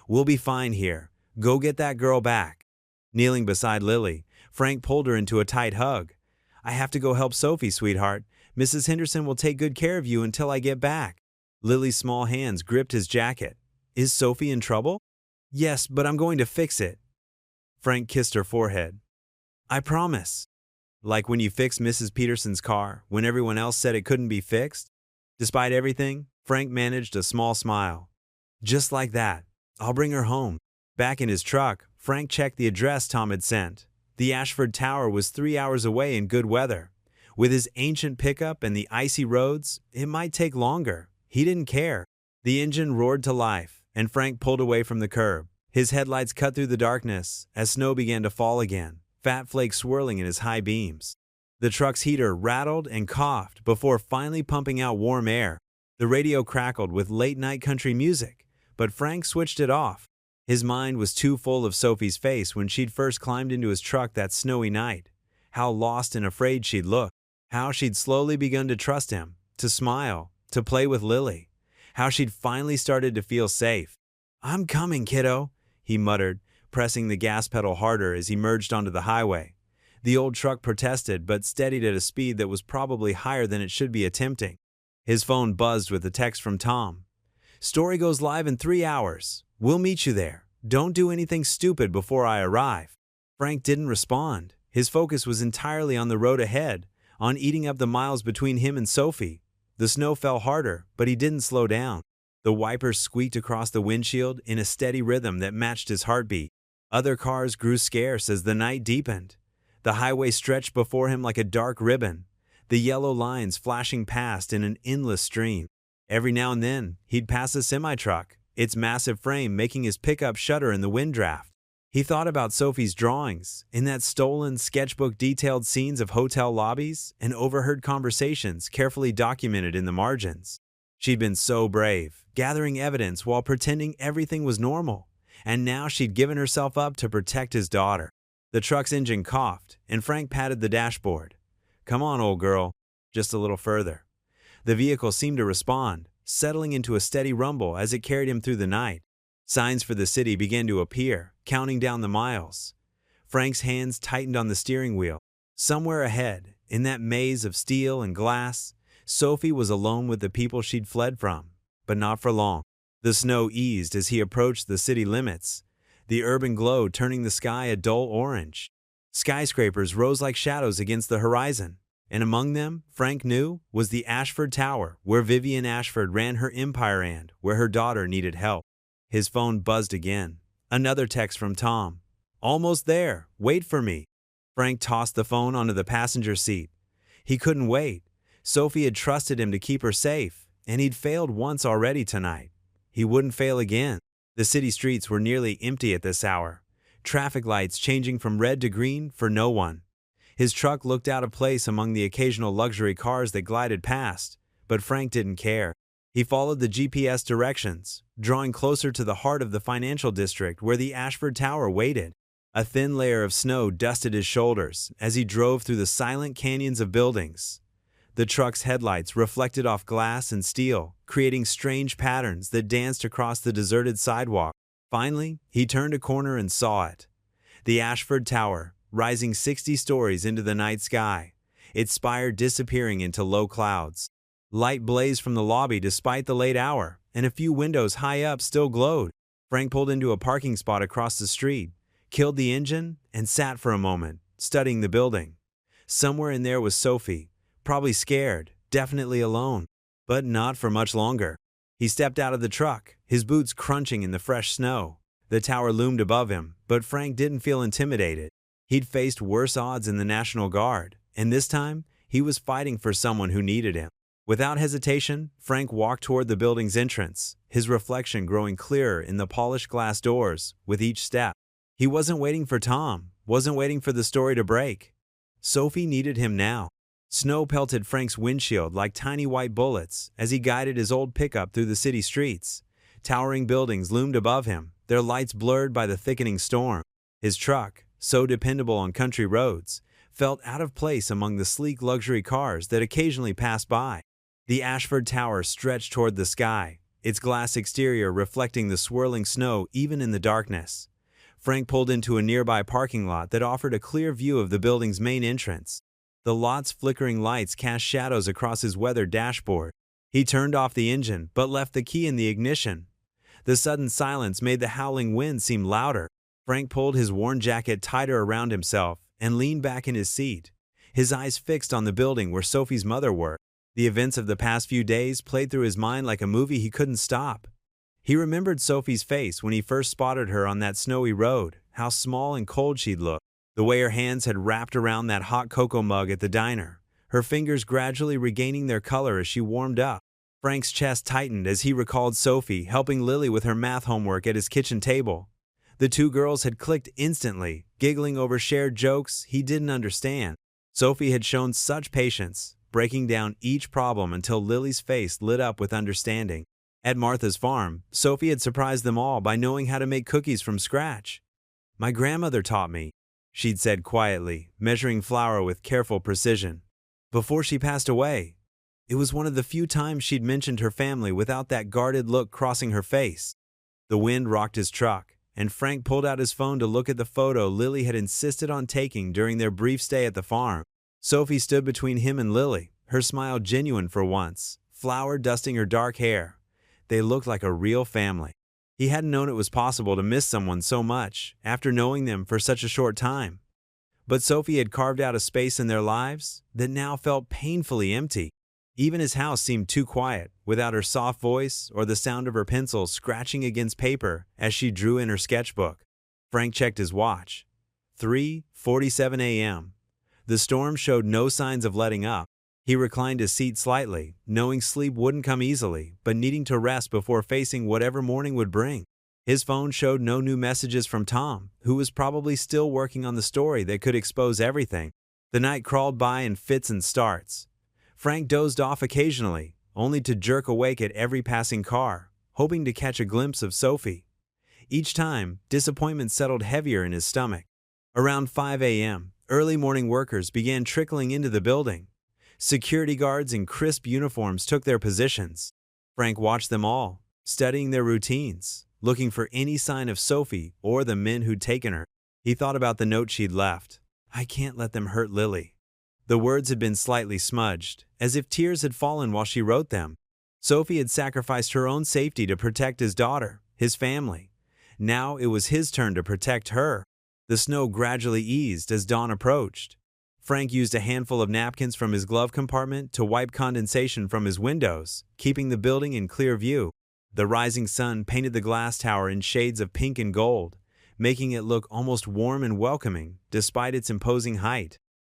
"We'll be fine here. Go get that girl back." Kneeling beside Lily, Frank pulled her into a tight hug. "I have to go help Sophie, sweetheart. Mrs. Henderson will take good care of you until I get back." Lily's small hands gripped his jacket. "Is Sophie in trouble?" "Yes, but I'm going to fix it." Frank kissed her forehead. "I promise." "Like when you fixed Mrs. Peterson's car, when everyone else said it couldn't be fixed?" Despite everything, Frank managed a small smile. "Just like that. I'll bring her home." Back in his truck, Frank checked the address Tom had sent. The Ashford Tower was 3 hours away in good weather. With his ancient pickup and the icy roads, it might take longer. He didn't care. The engine roared to life, and Frank pulled away from the curb. His headlights cut through the darkness as snow began to fall again, fat flakes swirling in his high beams. The truck's heater rattled and coughed before finally pumping out warm air. The radio crackled with late-night country music, but Frank switched it off. His mind was too full of Sophie's face when she'd first climbed into his truck that snowy night. How lost and afraid she'd looked. How she'd slowly begun to trust him, to smile, to play with Lily. How she'd finally started to feel safe. "I'm coming, kiddo," he muttered, pressing the gas pedal harder as he merged onto the highway. The old truck protested but steadied at a speed that was probably higher than it should be attempting. His phone buzzed with a text from Tom. "Story goes live in 3 hours. We'll meet you there. Don't do anything stupid before I arrive." Frank didn't respond. His focus was entirely on the road ahead, on eating up the miles between him and Sophie. The snow fell harder, but he didn't slow down. The wipers squeaked across the windshield in a steady rhythm that matched his heartbeat. Other cars grew scarce as the night deepened. The highway stretched before him like a dark ribbon, the yellow lines flashing past in an endless stream. Every now and then, he'd pass a semi-truck, its massive frame making his pickup shudder in the wind draft. He thought about Sophie's drawings, in that stolen sketchbook detailed scenes of hotel lobbies and overheard conversations carefully documented in the margins. She'd been so brave, gathering evidence while pretending everything was normal, and now she'd given herself up to protect his daughter. The truck's engine coughed, and Frank patted the dashboard. "Come on, old girl, just a little further." The vehicle seemed to respond, settling into a steady rumble as it carried him through the night. Signs for the city began to appear, counting down the miles. Frank's hands tightened on the steering wheel. Somewhere ahead, in that maze of steel and glass, Sophie was alone with the people she'd fled from, but not for long. The snow eased as he approached the city limits, the urban glow turning the sky a dull orange. Skyscrapers rose like shadows against the horizon, and among them, Frank knew, was the Ashford Tower, where Vivian Ashford ran her empire and where her daughter needed help. His phone buzzed again. Another text from Tom. "Almost there. Wait for me." Frank tossed the phone onto the passenger seat. He couldn't wait. Sophie had trusted him to keep her safe, and he'd failed once already tonight. He wouldn't fail again. The city streets were nearly empty at this hour, traffic lights changing from red to green for no one. His truck looked out of place among the occasional luxury cars that glided past, but Frank didn't care. He followed the GPS directions, drawing closer to the heart of the financial district where the Ashford Tower waited. A thin layer of snow dusted his shoulders as he drove through the silent canyons of buildings. The truck's headlights reflected off glass and steel, creating strange patterns that danced across the deserted sidewalk. Finally, he turned a corner and saw it. The Ashford Tower, rising 60 stories into the night sky, its spire disappearing into low clouds. Light blazed from the lobby despite the late hour, and a few windows high up still glowed. Frank pulled into a parking spot across the street, killed the engine, and sat for a moment, studying the building. Somewhere in there was Sophie, probably scared, definitely alone, but not for much longer. He stepped out of the truck, his boots crunching in the fresh snow. The tower loomed above him, but Frank didn't feel intimidated. He'd faced worse odds in the National Guard, and this time, he was fighting for someone who needed him. Without hesitation, Frank walked toward the building's entrance, his reflection growing clearer in the polished glass doors with each step. He wasn't waiting for Tom, wasn't waiting for the story to break. Sophie needed him now. Snow pelted Frank's windshield like tiny white bullets as he guided his old pickup through the city streets. Towering buildings loomed above him, their lights blurred by the thickening storm. His truck, so dependable on country roads, felt out of place among the sleek luxury cars that occasionally passed by. The Ashford Tower stretched toward the sky, its glass exterior reflecting the swirling snow even in the darkness. Frank pulled into a nearby parking lot that offered a clear view of the building's main entrance. The lot's flickering lights cast shadows across his weathered dashboard. He turned off the engine, but left the key in the ignition. The sudden silence made the howling wind seem louder. Frank pulled his worn jacket tighter around himself and leaned back in his seat, his eyes fixed on the building where Sophie's mother worked. The events of the past few days played through his mind like a movie he couldn't stop. He remembered Sophie's face when he first spotted her on that snowy road, how small and cold she'd looked, the way her hands had wrapped around that hot cocoa mug at the diner, her fingers gradually regaining their color as she warmed up. Frank's chest tightened as he recalled Sophie helping Lily with her math homework at his kitchen table. The two girls had clicked instantly, giggling over shared jokes he didn't understand. Sophie had shown such patience, breaking down each problem until Lily's face lit up with understanding. At Martha's farm, Sophie had surprised them all by knowing how to make cookies from scratch. "My grandmother taught me," she'd said quietly, measuring flour with careful precision. "Before she passed away." It was one of the few times she'd mentioned her family without that guarded look crossing her face. The wind rocked his truck, and Frank pulled out his phone to look at the photo Lily had insisted on taking during their brief stay at the farm. Sophie stood between him and Lily, her smile genuine for once, flour dusting her dark hair. They looked like a real family. He hadn't known it was possible to miss someone so much after knowing them for such a short time. But Sophie had carved out a space in their lives that now felt painfully empty. Even his house seemed too quiet, without her soft voice or the sound of her pencil scratching against paper as she drew in her sketchbook. Frank checked his watch. 3:47 a.m. The storm showed no signs of letting up. He reclined his seat slightly, knowing sleep wouldn't come easily, but needing to rest before facing whatever morning would bring. His phone showed no new messages from Tom, who was probably still working on the story that could expose everything. The night crawled by in fits and starts. Frank dozed off occasionally, only to jerk awake at every passing car, hoping to catch a glimpse of Sophie. Each time, disappointment settled heavier in his stomach. Around 5 a.m., early morning workers began trickling into the building. Security guards in crisp uniforms took their positions. Frank watched them all, studying their routines, looking for any sign of Sophie or the men who'd taken her. He thought about the note she'd left. "I can't let them hurt Lily." The words had been slightly smudged, as if tears had fallen while she wrote them. Sophie had sacrificed her own safety to protect his daughter, his family. Now it was his turn to protect her. The snow gradually eased as dawn approached. Frank used a handful of napkins from his glove compartment to wipe condensation from his windows, keeping the building in clear view. The rising sun painted the glass tower in shades of pink and gold, making it look almost warm and welcoming despite its imposing height.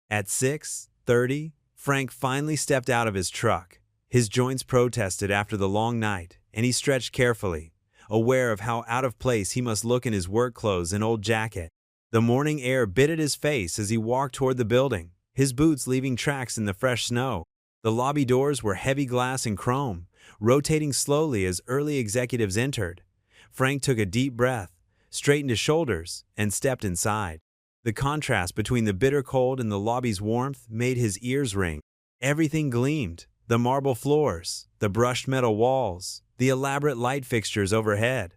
At 6:30, Frank finally stepped out of his truck. His joints protested after the long night, and he stretched carefully, aware of how out of place he must look in his work clothes and old jacket. The morning air bit at his face as he walked toward the building, his boots leaving tracks in the fresh snow. The lobby doors were heavy glass and chrome, rotating slowly as early executives entered. Frank took a deep breath, straightened his shoulders, and stepped inside. The contrast between the bitter cold and the lobby's warmth made his ears ring. Everything gleamed: the marble floors, the brushed metal walls, the elaborate light fixtures overhead.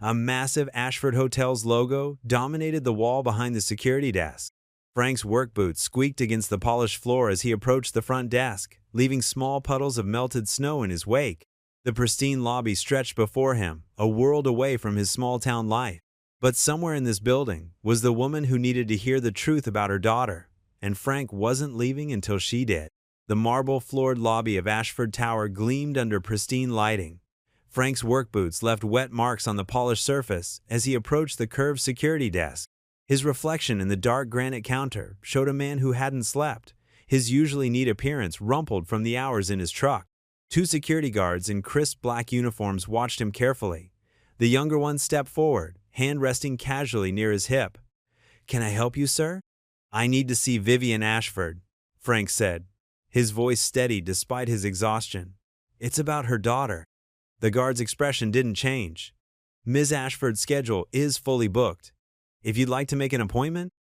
A massive Ashford Hotel's logo dominated the wall behind the security desk. Frank's work boots squeaked against the polished floor as he approached the front desk, leaving small puddles of melted snow in his wake. The pristine lobby stretched before him, a world away from his small-town life. But somewhere in this building was the woman who needed to hear the truth about her daughter, and Frank wasn't leaving until she did. The marble-floored lobby of Ashford Tower gleamed under pristine lighting. Frank's work boots left wet marks on the polished surface as he approached the curved security desk. His reflection in the dark granite counter showed a man who hadn't slept, his usually neat appearance rumpled from the hours in his truck. Two security guards in crisp black uniforms watched him carefully. The younger one stepped forward, hand resting casually near his hip. "Can I help you, sir?" "I need to see Vivian Ashford," Frank said, his voice steady despite his exhaustion. "It's about her daughter." The guard's expression didn't change. "Ms. Ashford's schedule is fully booked. If you'd like to make an appointment?"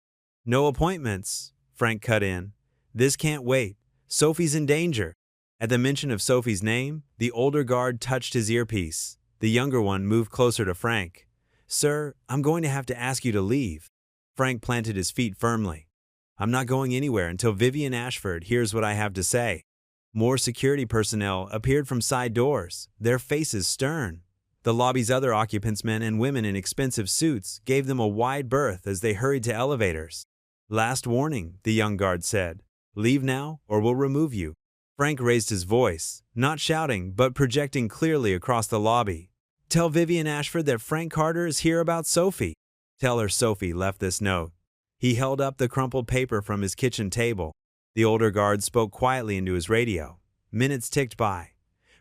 "No appointments," Frank cut in. "This can't wait. Sophie's in danger." At the mention of Sophie's name, the older guard touched his earpiece. The younger one moved closer to Frank. "Sir, I'm going to have to ask you to leave." Frank planted his feet firmly. "I'm not going anywhere until Vivian Ashford hears what I have to say." More security personnel appeared from side doors, their faces stern. The lobby's other occupants, men and women in expensive suits, gave them a wide berth as they hurried to elevators. "Last warning," the young guard said. "Leave now or we'll remove you." Frank raised his voice, not shouting but projecting clearly across the lobby. "Tell Vivian Ashford that Frank Carter is here about Sophie. Tell her Sophie left this note." He held up the crumpled paper from his kitchen table. The older guard spoke quietly into his radio. Minutes ticked by.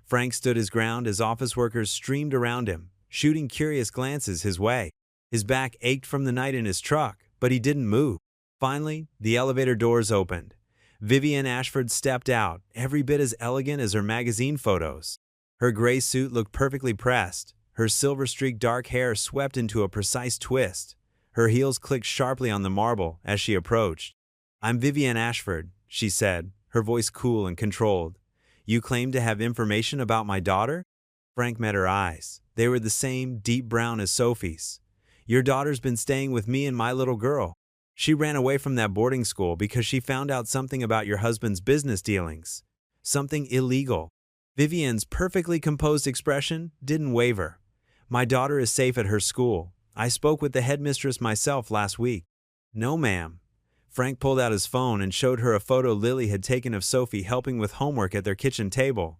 Frank stood his ground as office workers streamed around him, shooting curious glances his way. His back ached from the night in his truck, but he didn't move. Finally, the elevator doors opened. Vivian Ashford stepped out, every bit as elegant as her magazine photos. Her gray suit looked perfectly pressed. Her silver-streaked dark hair swept into a precise twist. Her heels clicked sharply on the marble as she approached. "I'm Vivian Ashford," she said, her voice cool and controlled. You claim to have information about my daughter? Frank met her eyes. They were the same, deep brown as Sophie's. Your daughter's been staying with me and my little girl. She ran away from that boarding school because she found out something about your husband's business dealings. Something illegal. Vivian's perfectly composed expression didn't waver. My daughter is safe at her school. I spoke with the headmistress myself last week. No, ma'am. Frank pulled out his phone and showed her a photo Lily had taken of Sophie helping with homework at their kitchen table.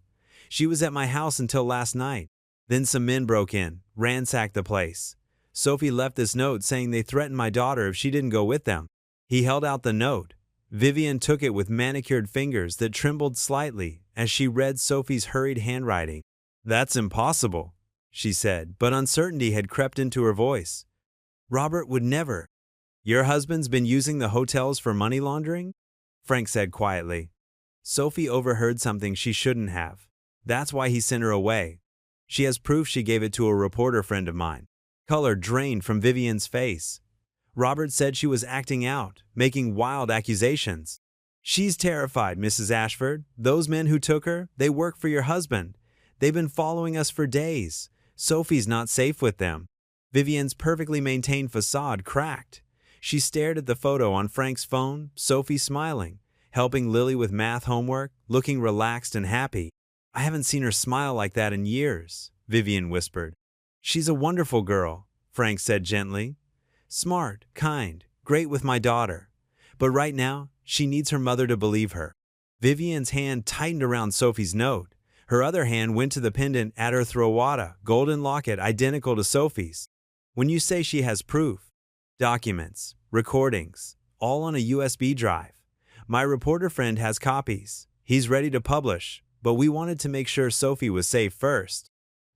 She was at my house until last night. Then some men broke in, ransacked the place. Sophie left this note saying they threatened my daughter if she didn't go with them. He held out the note. Vivian took it with manicured fingers that trembled slightly as she read Sophie's hurried handwriting. That's impossible, she said, but uncertainty had crept into her voice. Robert would never. Your husband's been using the hotels for money laundering? Frank said quietly. Sophie overheard something she shouldn't have. That's why he sent her away. She has proof she gave it to a reporter friend of mine. Color drained from Vivian's face. Robert said she was acting out, making wild accusations. She's terrified, Mrs. Ashford. Those men who took her, they work for your husband. They've been following us for days. Sophie's not safe with them. Vivian's perfectly maintained facade cracked. She stared at the photo on Frank's phone, Sophie smiling, helping Lily with math homework, looking relaxed and happy. I haven't seen her smile like that in years, Vivian whispered. She's a wonderful girl, Frank said gently. Smart, kind, great with my daughter. But right now, she needs her mother to believe her. Vivian's hand tightened around Sophie's note. Her other hand went to the pendant at her throat, golden locket identical to Sophie's. When you say she has proof, documents, recordings, all on a USB drive. My reporter friend has copies. He's ready to publish, but we wanted to make sure Sophie was safe first.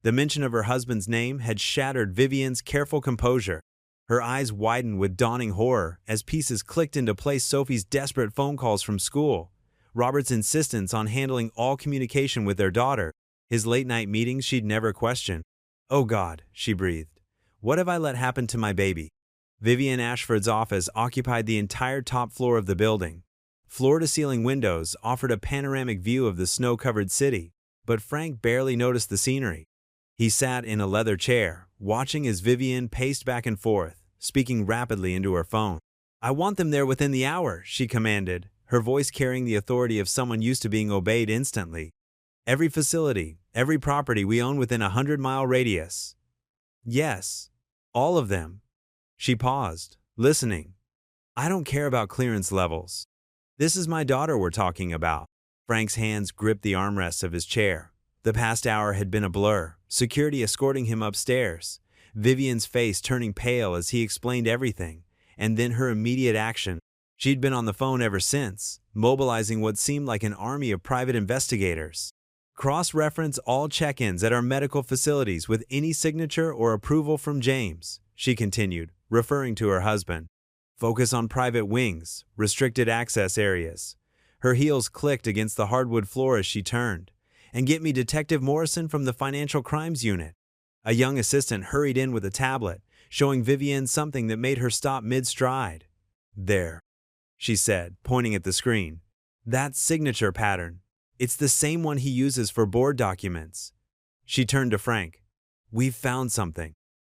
The mention of her husband's name had shattered Vivian's careful composure. Her eyes widened with dawning horror as pieces clicked into place. Sophie's desperate phone calls from school, Robert's insistence on handling all communication with their daughter, his late-night meetings she'd never questioned. Oh God, she breathed. What have I let happen to my baby? Vivian Ashford's office occupied the entire top floor of the building. Floor-to-ceiling windows offered a panoramic view of the snow-covered city, but Frank barely noticed the scenery. He sat in a leather chair, watching as Vivian paced back and forth, speaking rapidly into her phone. I want them there within the hour, she commanded, her voice carrying the authority of someone used to being obeyed instantly. Every facility, every property we own within a 100-mile radius. Yes, all of them. She paused, listening. I don't care about clearance levels. This is my daughter we're talking about. Frank's hands gripped the armrests of his chair. The past hour had been a blur, security escorting him upstairs, Vivian's face turning pale as he explained everything, and then her immediate action. She'd been on the phone ever since, mobilizing what seemed like an army of private investigators. Cross-reference all check-ins at our medical facilities with any signature or approval from James, she continued, referring to her husband. Focus on private wings, restricted access areas. Her heels clicked against the hardwood floor as she turned. And get me Detective Morrison from the Financial Crimes Unit. A young assistant hurried in with a tablet, showing Vivian something that made her stop mid-stride. There, she said, pointing at the screen. That signature pattern. It's the same one he uses for board documents. She turned to Frank. We've found something.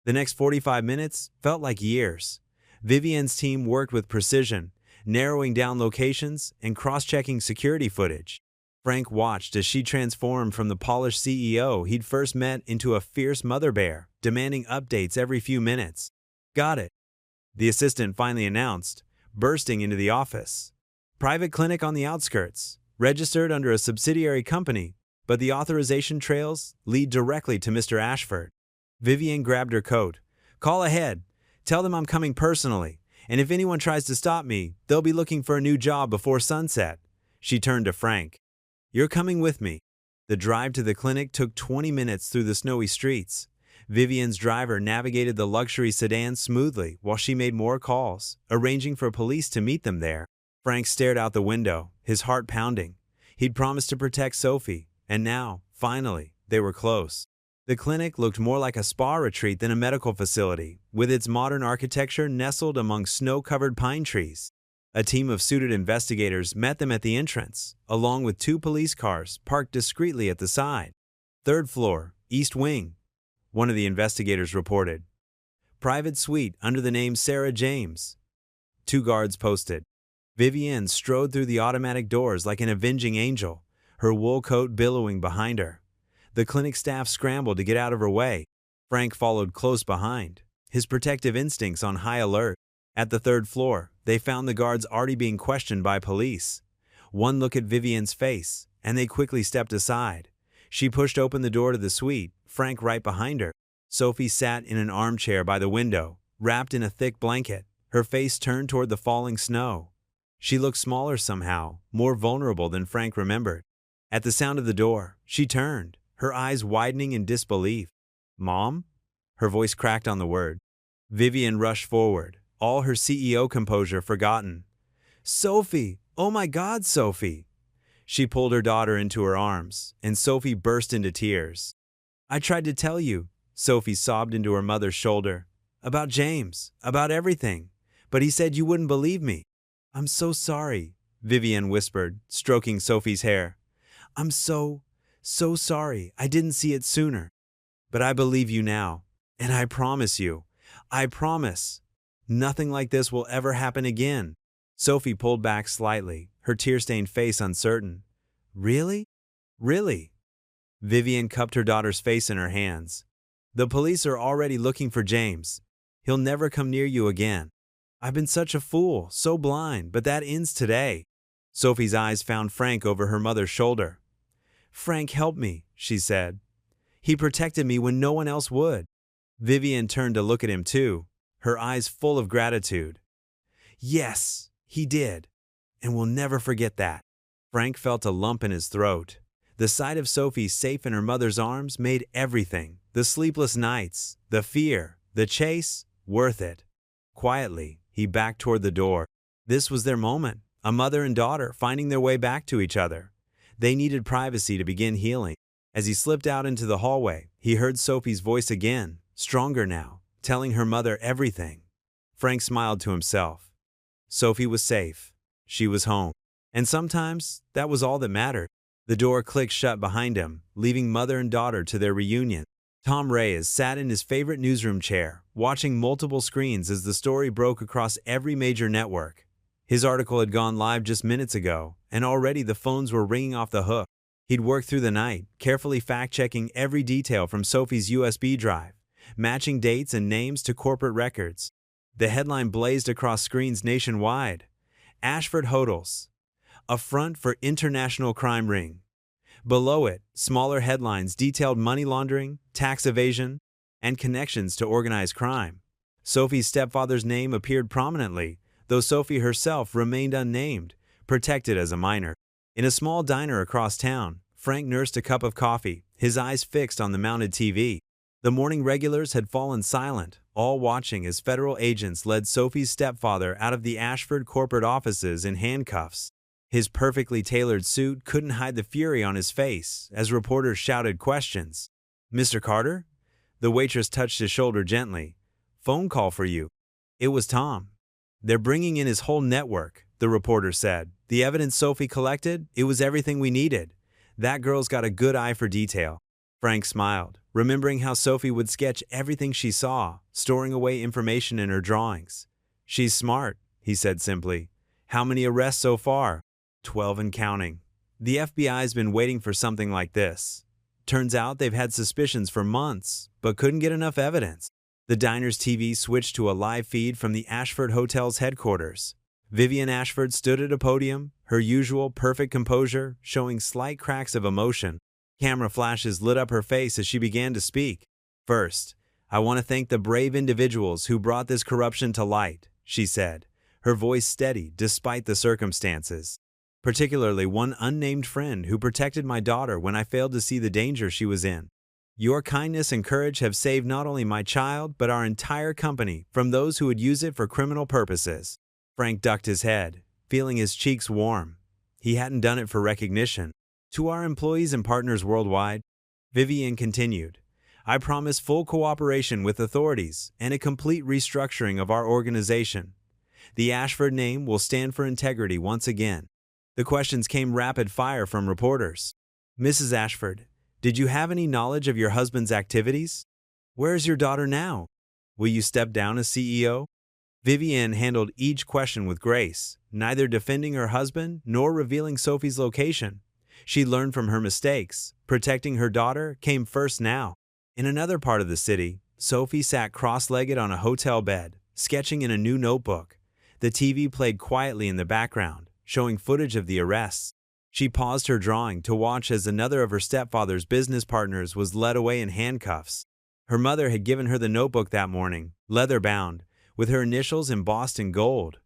The next 45 minutes felt like years. Vivian's team worked with precision, narrowing down locations and cross-checking security footage. Frank watched as she transformed from the polished CEO he'd first met into a fierce mother bear, demanding updates every few minutes. Got it, the assistant finally announced, bursting into the office. Private clinic on the outskirts, registered under a subsidiary company, but the authorization trails lead directly to Mr. Ashford. Vivian grabbed her coat. Call ahead. Tell them I'm coming personally, and if anyone tries to stop me, they'll be looking for a new job before sunset. She turned to Frank. You're coming with me. The drive to the clinic took 20 minutes through the snowy streets. Vivian's driver navigated the luxury sedan smoothly while she made more calls, arranging for police to meet them there. Frank stared out the window, his heart pounding. He'd promised to protect Sophie, and now, finally, they were close. The clinic looked more like a spa retreat than a medical facility, with its modern architecture nestled among snow-covered pine trees. A team of suited investigators met them at the entrance, along with 2 police cars parked discreetly at the side. "Third floor, East Wing," one of the investigators reported. "Private suite under the name Sarah James." 2 guards posted. Vivienne strode through the automatic doors like an avenging angel, her wool coat billowing behind her. The clinic staff scrambled to get out of her way. Frank followed close behind, his protective instincts on high alert. At the 3rd floor, they found the guards already being questioned by police. One look at Vivienne's face, and they quickly stepped aside. She pushed open the door to the suite, Frank right behind her. Sophie sat in an armchair by the window, wrapped in a thick blanket, her face turned toward the falling snow. She looked smaller somehow, more vulnerable than Frank remembered. At the sound of the door, she turned, her eyes widening in disbelief. "Mom?" Her voice cracked on the word. Vivienne rushed forward, all her CEO composure forgotten. "Sophie! Oh my God, Sophie!" She pulled her daughter into her arms, and Sophie burst into tears. "I tried to tell you," Sophie sobbed into her mother's shoulder, "about James, about everything, but he said you wouldn't believe me." "I'm so sorry," Vivienne whispered, stroking Sophie's hair. "I'm so sorry. I didn't see it sooner. But I believe you now, and I promise you, I promise, nothing like this will ever happen again." Sophie pulled back slightly, her tear-stained face uncertain. "Really? Really?" Vivienne cupped her daughter's face in her hands. "The police are already looking for James. He'll never come near you again. I've been such a fool, so blind, but that ends today." Sophie's eyes found Frank over her mother's shoulder. "Frank helped me," she said. "He protected me when no one else would." Vivienne turned to look at him too, her eyes full of gratitude. "Yes, he did, and we'll never forget that." Frank felt a lump in his throat. The sight of Sophie safe in her mother's arms made everything, the sleepless nights, the fear, the chase, worth it. Quietly, he backed toward the door. This was their moment, a mother and daughter finding their way back to each other. They needed privacy to begin healing. As he slipped out into the hallway, he heard Sophie's voice again, stronger now, telling her mother everything. Frank smiled to himself. Sophie was safe. She was home. And sometimes, that was all that mattered. The door clicked shut behind him, leaving mother and daughter to their reunion. Tom Reyes sat in his favorite newsroom chair, watching multiple screens as the story broke across every major network. His article had gone live just minutes ago, and already the phones were ringing off the hook. He'd worked through the night, carefully fact-checking every detail from Sophie's USB drive, matching dates and names to corporate records. The headline blazed across screens nationwide. "Ashford Hotels, a front for international crime ring." Below it, smaller headlines detailed money laundering, tax evasion, and connections to organized crime. Sophie's stepfather's name appeared prominently, though Sophie herself remained unnamed, protected as a minor. In a small diner across town, Frank nursed a cup of coffee, his eyes fixed on the mounted TV. The morning regulars had fallen silent, all watching as federal agents led Sophie's stepfather out of the Ashford corporate offices in handcuffs. His perfectly tailored suit couldn't hide the fury on his face as reporters shouted questions. "Mr. Carter?" The waitress touched his shoulder gently. "Phone call for you." It was Tom. "They're bringing in his whole network," the reporter said. "The evidence Sophie collected, it was everything we needed. That girl's got a good eye for detail." Frank smiled, remembering how Sophie would sketch everything she saw, storing away information in her drawings. "She's smart," he said simply. "How many arrests so far?" 12 and counting. The FBI's been waiting for something like this. Turns out they've had suspicions for months, but couldn't get enough evidence. The diner's TV switched to a live feed from the Ashford Hotel's headquarters. Vivienne Ashford stood at a podium, her usual perfect composure showing slight cracks of emotion. Camera flashes lit up her face as she began to speak. "First, I want to thank the brave individuals who brought this corruption to light," she said, her voice steady despite the circumstances. "Particularly one unnamed friend who protected my daughter when I failed to see the danger she was in. Your kindness and courage have saved not only my child but our entire company from those who would use it for criminal purposes." Frank ducked his head, feeling his cheeks warm. He hadn't done it for recognition. "To our employees and partners worldwide," Vivienne continued, "I promise full cooperation with authorities and a complete restructuring of our organization. The Ashford name will stand for integrity once again. The questions came rapid fire from reporters. Mrs. Ashford, did you have any knowledge of your husband's activities? Where is your daughter now? Will you step down as CEO? Vivienne handled each question with grace, neither defending her husband nor revealing Sophie's location. She learned from her mistakes. Protecting her daughter came first now. In another part of the city, Sophie sat cross-legged on a hotel bed, sketching in a new notebook. The TV played quietly in the background, showing footage of the arrests. She paused her drawing to watch as another of her stepfather's business partners was led away in handcuffs. Her mother had given her the notebook that morning, leather-bound, with her initials embossed in gold.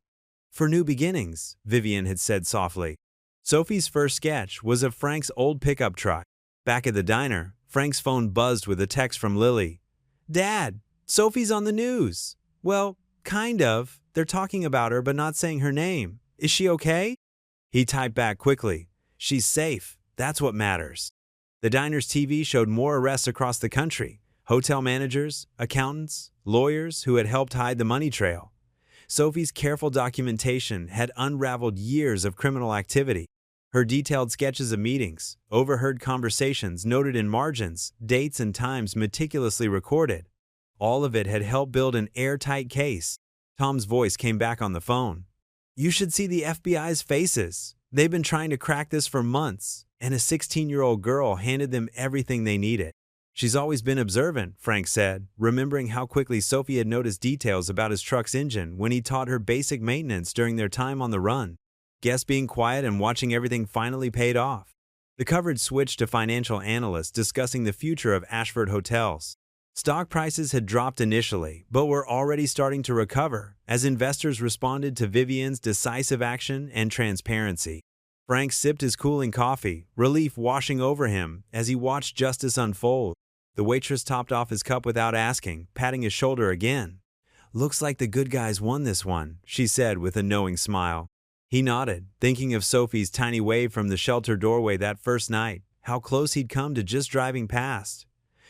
For new beginnings, Vivienne had said softly. Sophie's first sketch was of Frank's old pickup truck. Back at the diner, Frank's phone buzzed with a text from Lily. Dad, Sophie's on the news. Well, kind of. They're talking about her but not saying her name. Is she okay? He typed back quickly. She's safe. That's what matters. The diner's TV showed more arrests across the country. Hotel managers, accountants, lawyers who had helped hide the money trail. Sophie's careful documentation had unraveled years of criminal activity. Her detailed sketches of meetings, overheard conversations noted in margins, dates and times meticulously recorded. All of it had helped build an airtight case. Tom's voice came back on the phone. You should see the FBI's faces. They've been trying to crack this for months, and a 16-year-old girl handed them everything they needed. She's always been observant, Frank said, remembering how quickly Sophie had noticed details about his truck's engine when he taught her basic maintenance during their time on the run. Guess being quiet and watching everything finally paid off. The coverage switched to financial analysts discussing the future of Ashford hotels. Stock prices had dropped initially, but were already starting to recover as investors responded to Vivienne's decisive action and transparency. Frank sipped his cooling coffee, relief washing over him as he watched justice unfold. The waitress topped off his cup without asking, patting his shoulder again. Looks like the good guys won this one, she said with a knowing smile. He nodded, thinking of Sophie's tiny wave from the shelter doorway that first night, how close he'd come to just driving past.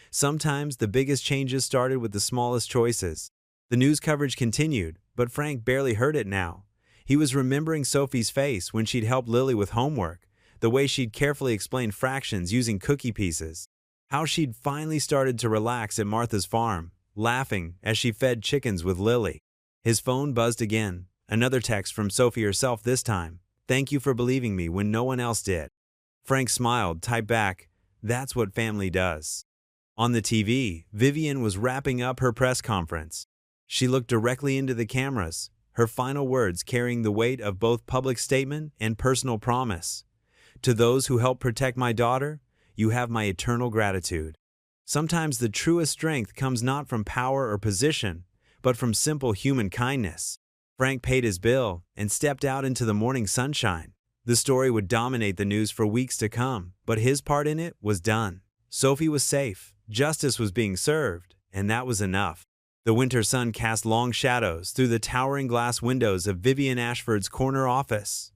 Sometimes the biggest changes started with the smallest choices. The news coverage continued, but Frank barely heard it now. He was remembering Sophie's face when she'd helped Lily with homework, the way she'd carefully explained fractions using cookie pieces, how she'd finally started to relax at Martha's farm, laughing as she fed chickens with Lily. His phone buzzed again, another text from Sophie herself this time. Thank you for believing me when no one else did. Frank smiled, typed back, that's what family does. On the TV, Vivienne was wrapping up her press conference. She looked directly into the cameras, her final words carrying the weight of both public statement and personal promise. To those who helped protect my daughter, you have my eternal gratitude. Sometimes the truest strength comes not from power or position, but from simple human kindness. Frank paid his bill and stepped out into the morning sunshine. The story would dominate the news for weeks to come, but his part in it was done. Sophie was safe, justice was being served, and that was enough. The winter sun cast long shadows through the towering glass windows of Vivienne Ashford's corner office.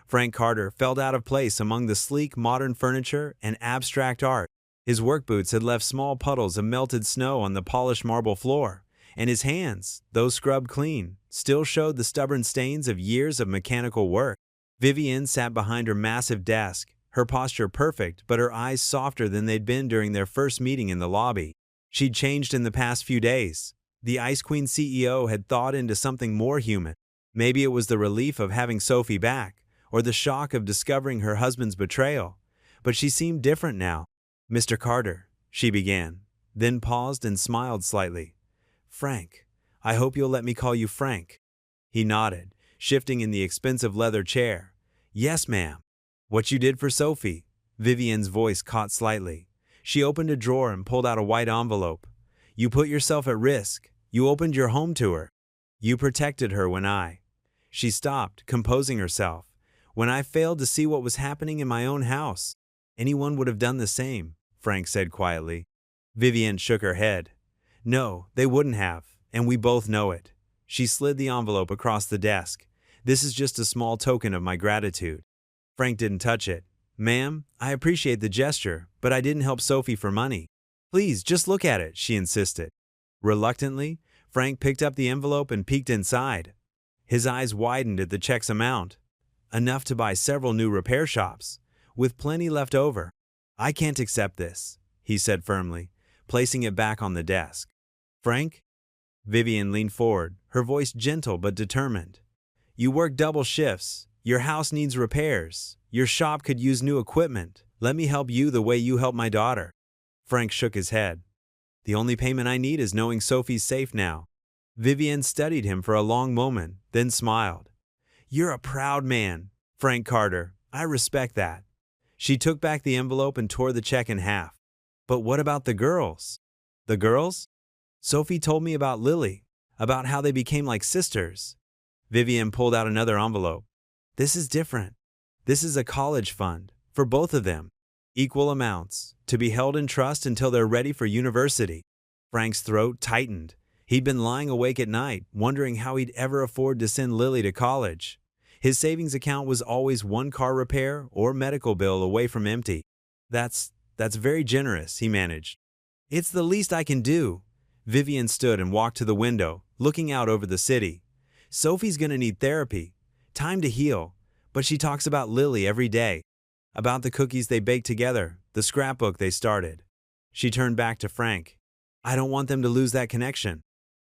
Frank Carter felt out of place among the sleek modern furniture and abstract art. His work boots had left small puddles of melted snow on the polished marble floor, and his hands, though scrubbed clean, still showed the stubborn stains of years of mechanical work. Vivienne sat behind her massive desk, her posture perfect but her eyes softer than they'd been during their first meeting in the lobby. She'd changed in the past few days. The Ice Queen CEO had thawed into something more human. Maybe it was the relief of having Sophie back, or the shock of discovering her husband's betrayal. But she seemed different now. Mr. Carter, she began, then paused and smiled slightly. Frank, I hope you'll let me call you Frank. He nodded, shifting in the expensive leather chair. Yes, ma'am. What you did for Sophie? Vivienne's voice caught slightly. She opened a drawer and pulled out a white envelope. You put yourself at risk. You opened your home to her. You protected her when I... She stopped, composing herself. When I failed to see what was happening in my own house. Anyone would have done the same, Frank said quietly. Vivienne shook her head. No, they wouldn't have, and we both know it. She slid the envelope across the desk. This is just a small token of my gratitude. Frank didn't touch it. Ma'am, I appreciate the gesture, but I didn't help Sophie for money. Please, just look at it, she insisted. Reluctantly, Frank picked up the envelope and peeked inside. His eyes widened at the check's amount. Enough to buy several new repair shops, with plenty left over. "I can't accept this," he said firmly, placing it back on the desk. "Frank?" Vivian leaned forward, her voice gentle but determined. "You work double shifts. Your house needs repairs. Your shop could use new equipment. Let me help you the way you help my daughter." Frank shook his head. "The only payment I need is knowing Sophie's safe now." Vivian studied him for a long moment, then smiled. "You're a proud man, Frank Carter. I respect that." She took back the envelope and tore the check in half. "But what about the girls?" "The girls?" "Sophie told me about Lily, about how they became like sisters." Vivian pulled out another envelope. "This is different. This is a college fund, for both of them. Equal amounts, to be held in trust until they're ready for university." Frank's throat tightened. He'd been lying awake at night, wondering how he'd ever afford to send Lily to college. His savings account was always one car repair or medical bill away from empty. That's very generous," he managed. "It's the least I can do." Vivian stood and walked to the window, looking out over the city. "Sophie's gonna need therapy, time to heal, but she talks about Lily every day, about the cookies they baked together, the scrapbook they started." She turned back to Frank. "I don't want them to lose that connection."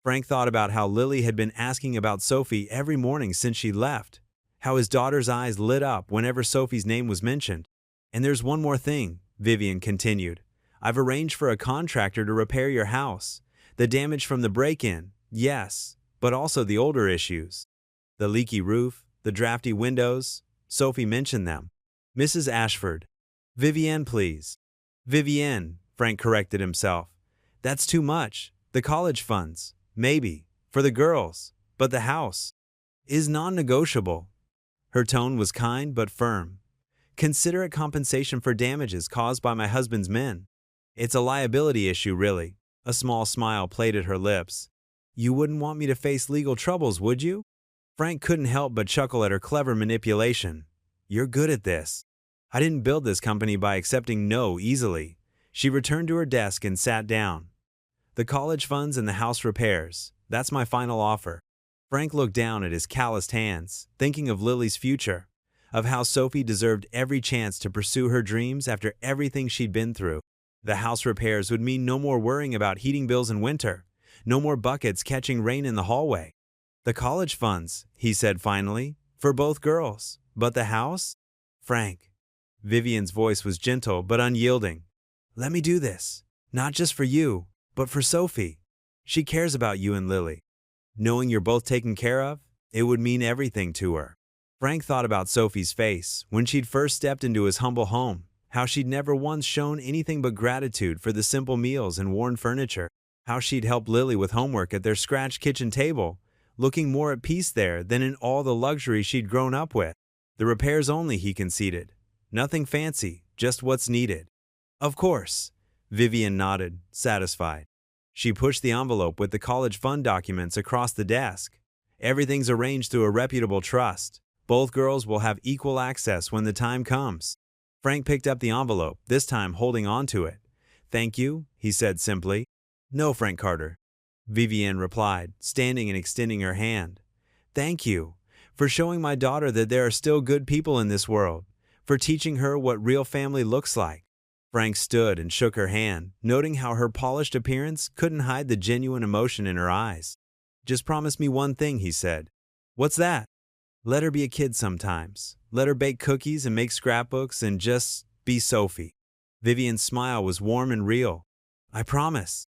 Frank thought about how Lily had been asking about Sophie every morning since she left, how his daughter's eyes lit up whenever Sophie's name was mentioned. "And there's one more thing," Vivian continued. "I've arranged for a contractor to repair your house. The damage from the break-in, yes, but also the older issues. The leaky roof, the drafty windows." Sophie mentioned them. "Mrs. Ashford." "Vivienne, please." "Vivienne," Frank corrected himself. "That's too much. The college funds, maybe, for the girls, but the house is non-negotiable." Her tone was kind but firm. "Consider it compensation for damages caused by my husband's men. It's a liability issue, really." A small smile played at her lips. "You wouldn't want me to face legal troubles, would you?" Frank couldn't help but chuckle at her clever manipulation. "You're good at this. I didn't build this company by accepting no easily." She returned to her desk and sat down. "The college funds and the house repairs. That's my final offer." Frank looked down at his calloused hands, thinking of Lily's future, of how Sophie deserved every chance to pursue her dreams after everything she'd been through. The house repairs would mean no more worrying about heating bills in winter, no more buckets catching rain in the hallway. "The college funds," he said finally, "for both girls. But the house?" "Frank." Vivian's voice was gentle but unyielding. "Let me do this. Not just for you, but for Sophie. She cares about you and Lily. Knowing you're both taken care of, it would mean everything to her." Frank thought about Sophie's face when she'd first stepped into his humble home, how she'd never once shown anything but gratitude for the simple meals and worn furniture, how she'd helped Lily with homework at their scratch kitchen table, looking more at peace there than in all the luxury she'd grown up with. The repairs only, he conceded. Nothing fancy, just what's needed. "Of course." Vivian nodded, satisfied. She pushed the envelope with the college fund documents across the desk. "Everything's arranged through a reputable trust. Both girls will have equal access when the time comes." Frank picked up the envelope, this time holding on to it. "Thank you," he said simply. "No, Frank Carter," Vivian replied, standing and extending her hand. "Thank you for showing my daughter that there are still good people in this world, for teaching her what real family looks like." Frank stood and shook her hand, noting how her polished appearance couldn't hide the genuine emotion in her eyes. "Just promise me one thing," he said. "What's that?" "Let her be a kid sometimes. Let her bake cookies and make scrapbooks and just be Sophie." Vivian's smile was warm and real. "I promise."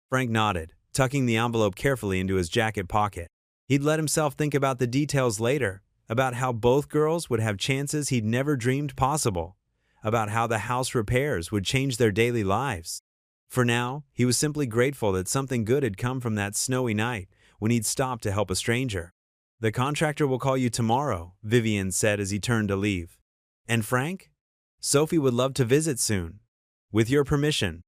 Frank nodded, tucking the envelope carefully into his jacket pocket. He'd let himself think about the details later, about how both girls would have chances he'd never dreamed possible, about how the house repairs would change their daily lives. For now, he was simply grateful that something good had come from that snowy night when he'd stopped to help a stranger. "The contractor will call you tomorrow," Vivian said as he turned to leave. "And Frank? Sophie would love to visit soon." "With your permission."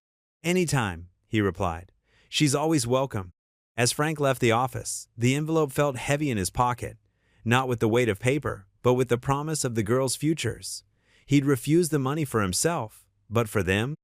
"Anytime," he replied. "She's always welcome." As Frank left the office, the envelope felt heavy in his pocket, not with the weight of paper, but with the promise of the girls' futures. He'd refuse the money for himself, but for them,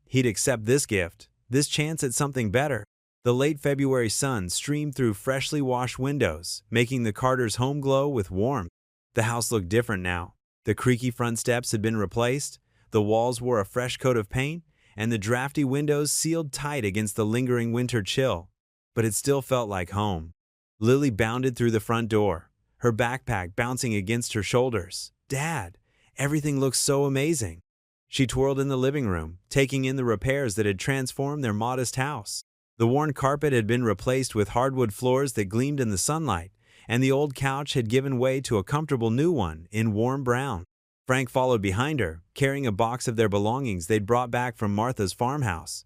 he'd accept this gift, this chance at something better. The late February sun streamed through freshly washed windows, making the Carters' home glow with warmth. The house looked different now. The creaky front steps had been replaced, the walls wore a fresh coat of paint, and the drafty windows sealed tight against the lingering winter chill. But it still felt like home. Lily bounded through the front door, her backpack bouncing against her shoulders. "Dad, everything looks so amazing." She twirled in the living room, taking in the repairs that had transformed their modest house. The worn carpet had been replaced with hardwood floors that gleamed in the sunlight, and the old couch had given way to a comfortable new one in warm brown. Frank followed behind her, carrying a box of their belongings they'd brought back from Martha's farmhouse.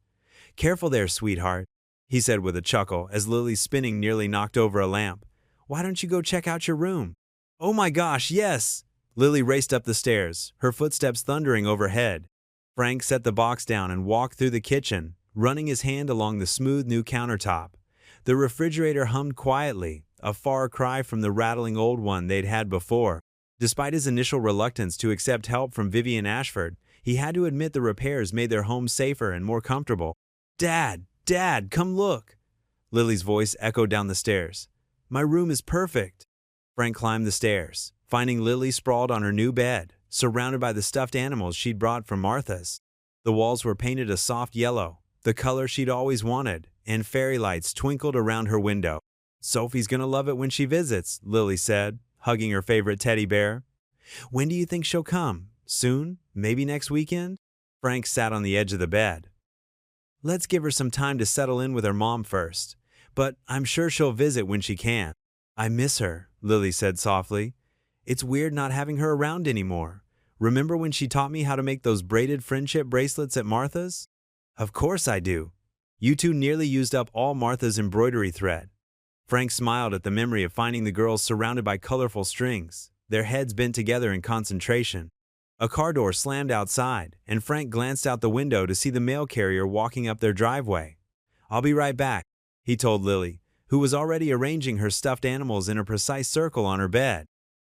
"Careful there, sweetheart," he said with a chuckle as Lily's spinning nearly knocked over a lamp. "Why don't you go check out your room?" "Oh my gosh, yes!" Lily raced up the stairs, her footsteps thundering overhead. Frank set the box down and walked through the kitchen, running his hand along the smooth new countertop. The refrigerator hummed quietly, a far cry from the rattling old one they'd had before. Despite his initial reluctance to accept help from Vivian Ashford, he had to admit the repairs made their home safer and more comfortable. "Dad, Dad, come look!" Lily's voice echoed down the stairs. "My room is perfect." Frank climbed the stairs, finding Lily sprawled on her new bed, surrounded by the stuffed animals she'd brought from Martha's. The walls were painted a soft yellow, the color she'd always wanted, and fairy lights twinkled around her window. "Sophie's gonna love it when she visits," Lily said, hugging her favorite teddy bear. "When do you think she'll come? Soon? Maybe next weekend?" Frank sat on the edge of the bed. "Let's give her some time to settle in with her mom first, but I'm sure she'll visit when she can." "I miss her," Lily said softly. "It's weird not having her around anymore. Remember when she taught me how to make those braided friendship bracelets at Martha's?" "Of course I do. You two nearly used up all Martha's embroidery thread." Frank smiled at the memory of finding the girls surrounded by colorful strings, their heads bent together in concentration. A car door slammed outside, and Frank glanced out the window to see the mail carrier walking up their driveway. "I'll be right back," he told Lily, who was already arranging her stuffed animals in a precise circle on her bed.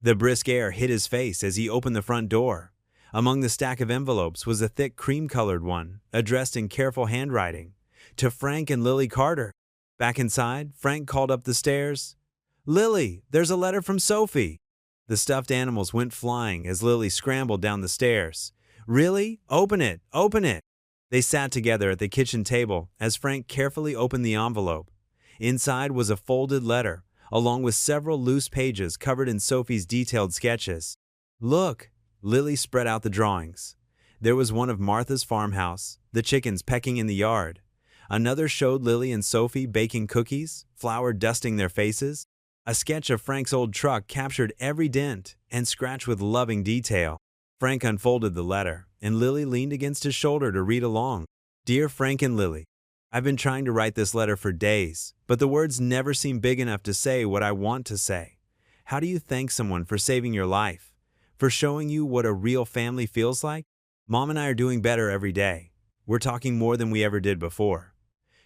The brisk air hit his face as he opened the front door. Among the stack of envelopes was a thick cream-colored one, addressed in careful handwriting, "To Frank and Lily Carter." Back inside, Frank called up the stairs, "Lily, there's a letter from Sophie." The stuffed animals went flying as Lily scrambled down the stairs. "Really? Open it! Open it!" They sat together at the kitchen table as Frank carefully opened the envelope. Inside was a folded letter, along with several loose pages covered in Sophie's detailed sketches. "Look!" Lily spread out the drawings. There was one of Martha's farmhouse, the chickens pecking in the yard. Another showed Lily and Sophie baking cookies, flour dusting their faces. A sketch of Frank's old truck captured every dent and scratch with loving detail. Frank unfolded the letter, and Lily leaned against his shoulder to read along. "Dear Frank and Lily, I've been trying to write this letter for days, but the words never seem big enough to say what I want to say. How do you thank someone for saving your life? For showing you what a real family feels like? Mom and I are doing better every day. We're talking more than we ever did before.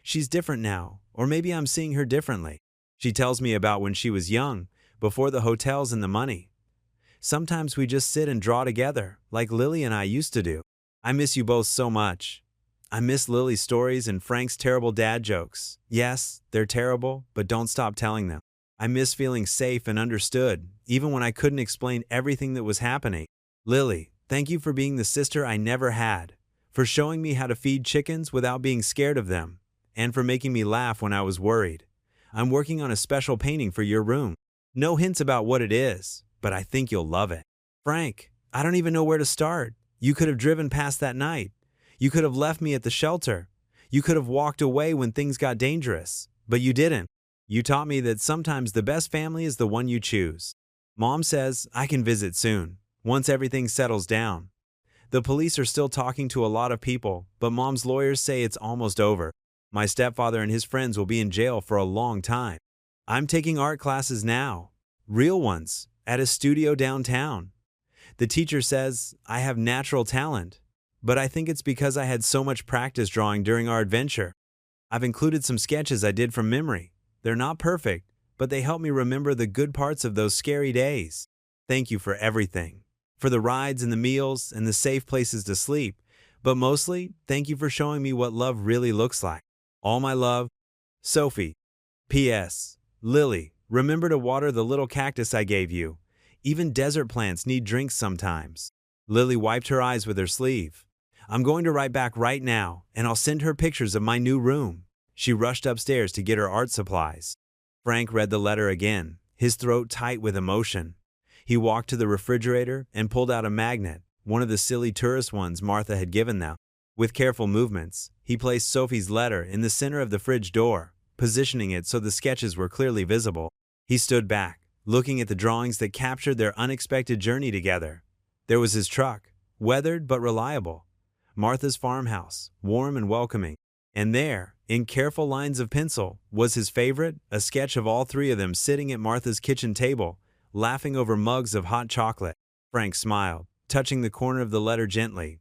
She's different now, or maybe I'm seeing her differently. She tells me about when she was young, before the hotels and the money. Sometimes we just sit and draw together, like Lily and I used to do. I miss you both so much. I miss Lily's stories and Frank's terrible dad jokes. Yes, they're terrible, but don't stop telling them. I miss feeling safe and understood, even when I couldn't explain everything that was happening. Lily, thank you for being the sister I never had, for showing me how to feed chickens without being scared of them, and for making me laugh when I was worried. I'm working on a special painting for your room. No hints about what it is, but I think you'll love it. Frank, I don't even know where to start. You could have driven past that night. You could have left me at the shelter. You could have walked away when things got dangerous, but you didn't. You taught me that sometimes the best family is the one you choose. Mom says I can visit soon, once everything settles down. The police are still talking to a lot of people, but Mom's lawyers say it's almost over. My stepfather and his friends will be in jail for a long time. I'm taking art classes now, real ones, at a studio downtown. The teacher says I have natural talent, but I think it's because I had so much practice drawing during our adventure. I've included some sketches I did from memory. They're not perfect, but they help me remember the good parts of those scary days. Thank you for everything, for the rides and the meals and the safe places to sleep, but mostly, thank you for showing me what love really looks like. All my love, Sophie. P.S. Lily, remember to water the little cactus I gave you. Even desert plants need drinks sometimes. Lily wiped her eyes with her sleeve. I'm going to write back right now, and I'll send her pictures of my new room. She rushed upstairs to get her art supplies. Frank read the letter again, his throat tight with emotion. He walked to the refrigerator and pulled out a magnet, one of the silly tourist ones Martha had given them. With careful movements, he placed Sophie's letter in the center of the fridge door, positioning it so the sketches were clearly visible. He stood back, looking at the drawings that captured their unexpected journey together. There was his truck, weathered but reliable. Martha's farmhouse, warm and welcoming. And there, in careful lines of pencil, was his favorite, a sketch of all three of them sitting at Martha's kitchen table, laughing over mugs of hot chocolate. Frank smiled, touching the corner of the letter gently.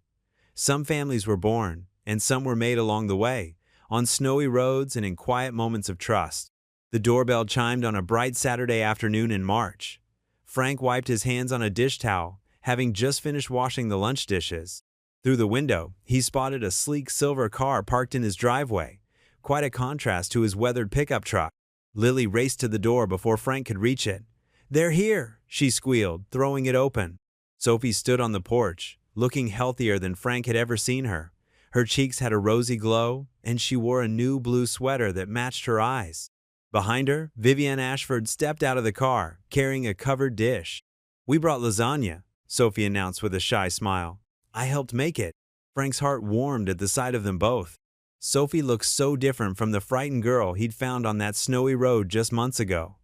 Some families were born, and some were made along the way, on snowy roads and in quiet moments of trust. The doorbell chimed on a bright Saturday afternoon in March. Frank wiped his hands on a dish towel, having just finished washing the lunch dishes. Through the window, he spotted a sleek silver car parked in his driveway, quite a contrast to his weathered pickup truck. Lily raced to the door before Frank could reach it. "They're here," she squealed, throwing it open. Sophie stood on the porch, looking healthier than Frank had ever seen her. Her cheeks had a rosy glow, and she wore a new blue sweater that matched her eyes. Behind her, Vivienne Ashford stepped out of the car, carrying a covered dish. "We brought lasagna," Sophie announced with a shy smile. "I helped make it." Frank's heart warmed at the sight of them both. Sophie looked so different from the frightened girl he'd found on that snowy road just months ago.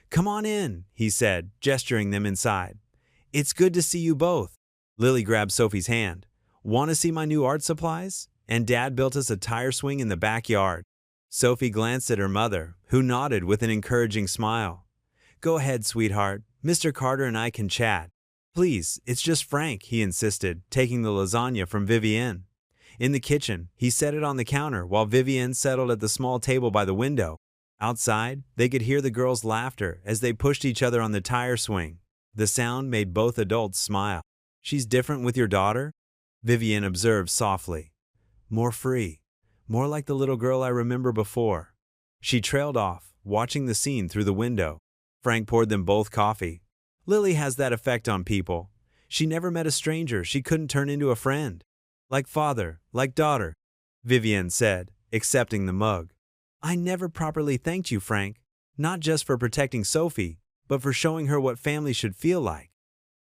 "Come on in," he said, gesturing them inside. "It's good to see you both." Lily grabbed Sophie's hand. "Want to see my new art supplies? And Dad built us a tire swing in the backyard." Sophie glanced at her mother, who nodded with an encouraging smile. "Go ahead, sweetheart. Mr. Carter and I can chat." "Please, it's just Frank," he insisted, taking the lasagna from Vivienne. In the kitchen, he set it on the counter while Vivienne settled at the small table by the window. Outside, they could hear the girls' laughter as they pushed each other on the tire swing. The sound made both adults smile. "She's different with your daughter?" Vivienne observed softly. "More free. More like the little girl I remember before." She trailed off, watching the scene through the window. Frank poured them both coffee. "Lily has that effect on people. She never met a stranger she couldn't turn into a friend. Like father, like daughter," Vivienne said, accepting the mug. "I never properly thanked you, Frank. Not just for protecting Sophie, but for showing her what family should feel like."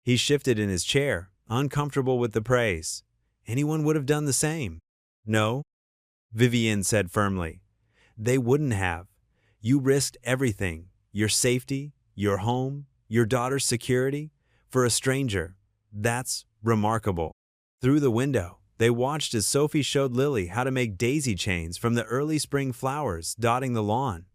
He shifted in his chair, uncomfortable with the praise. "Anyone would have done the same." "No," Vivienne said firmly. "They wouldn't have. You risked everything, your safety, your home, your daughter's security, for a stranger. That's remarkable." Through the window, they watched as Sophie showed Lily how to make daisy chains from the early spring flowers dotting the lawn.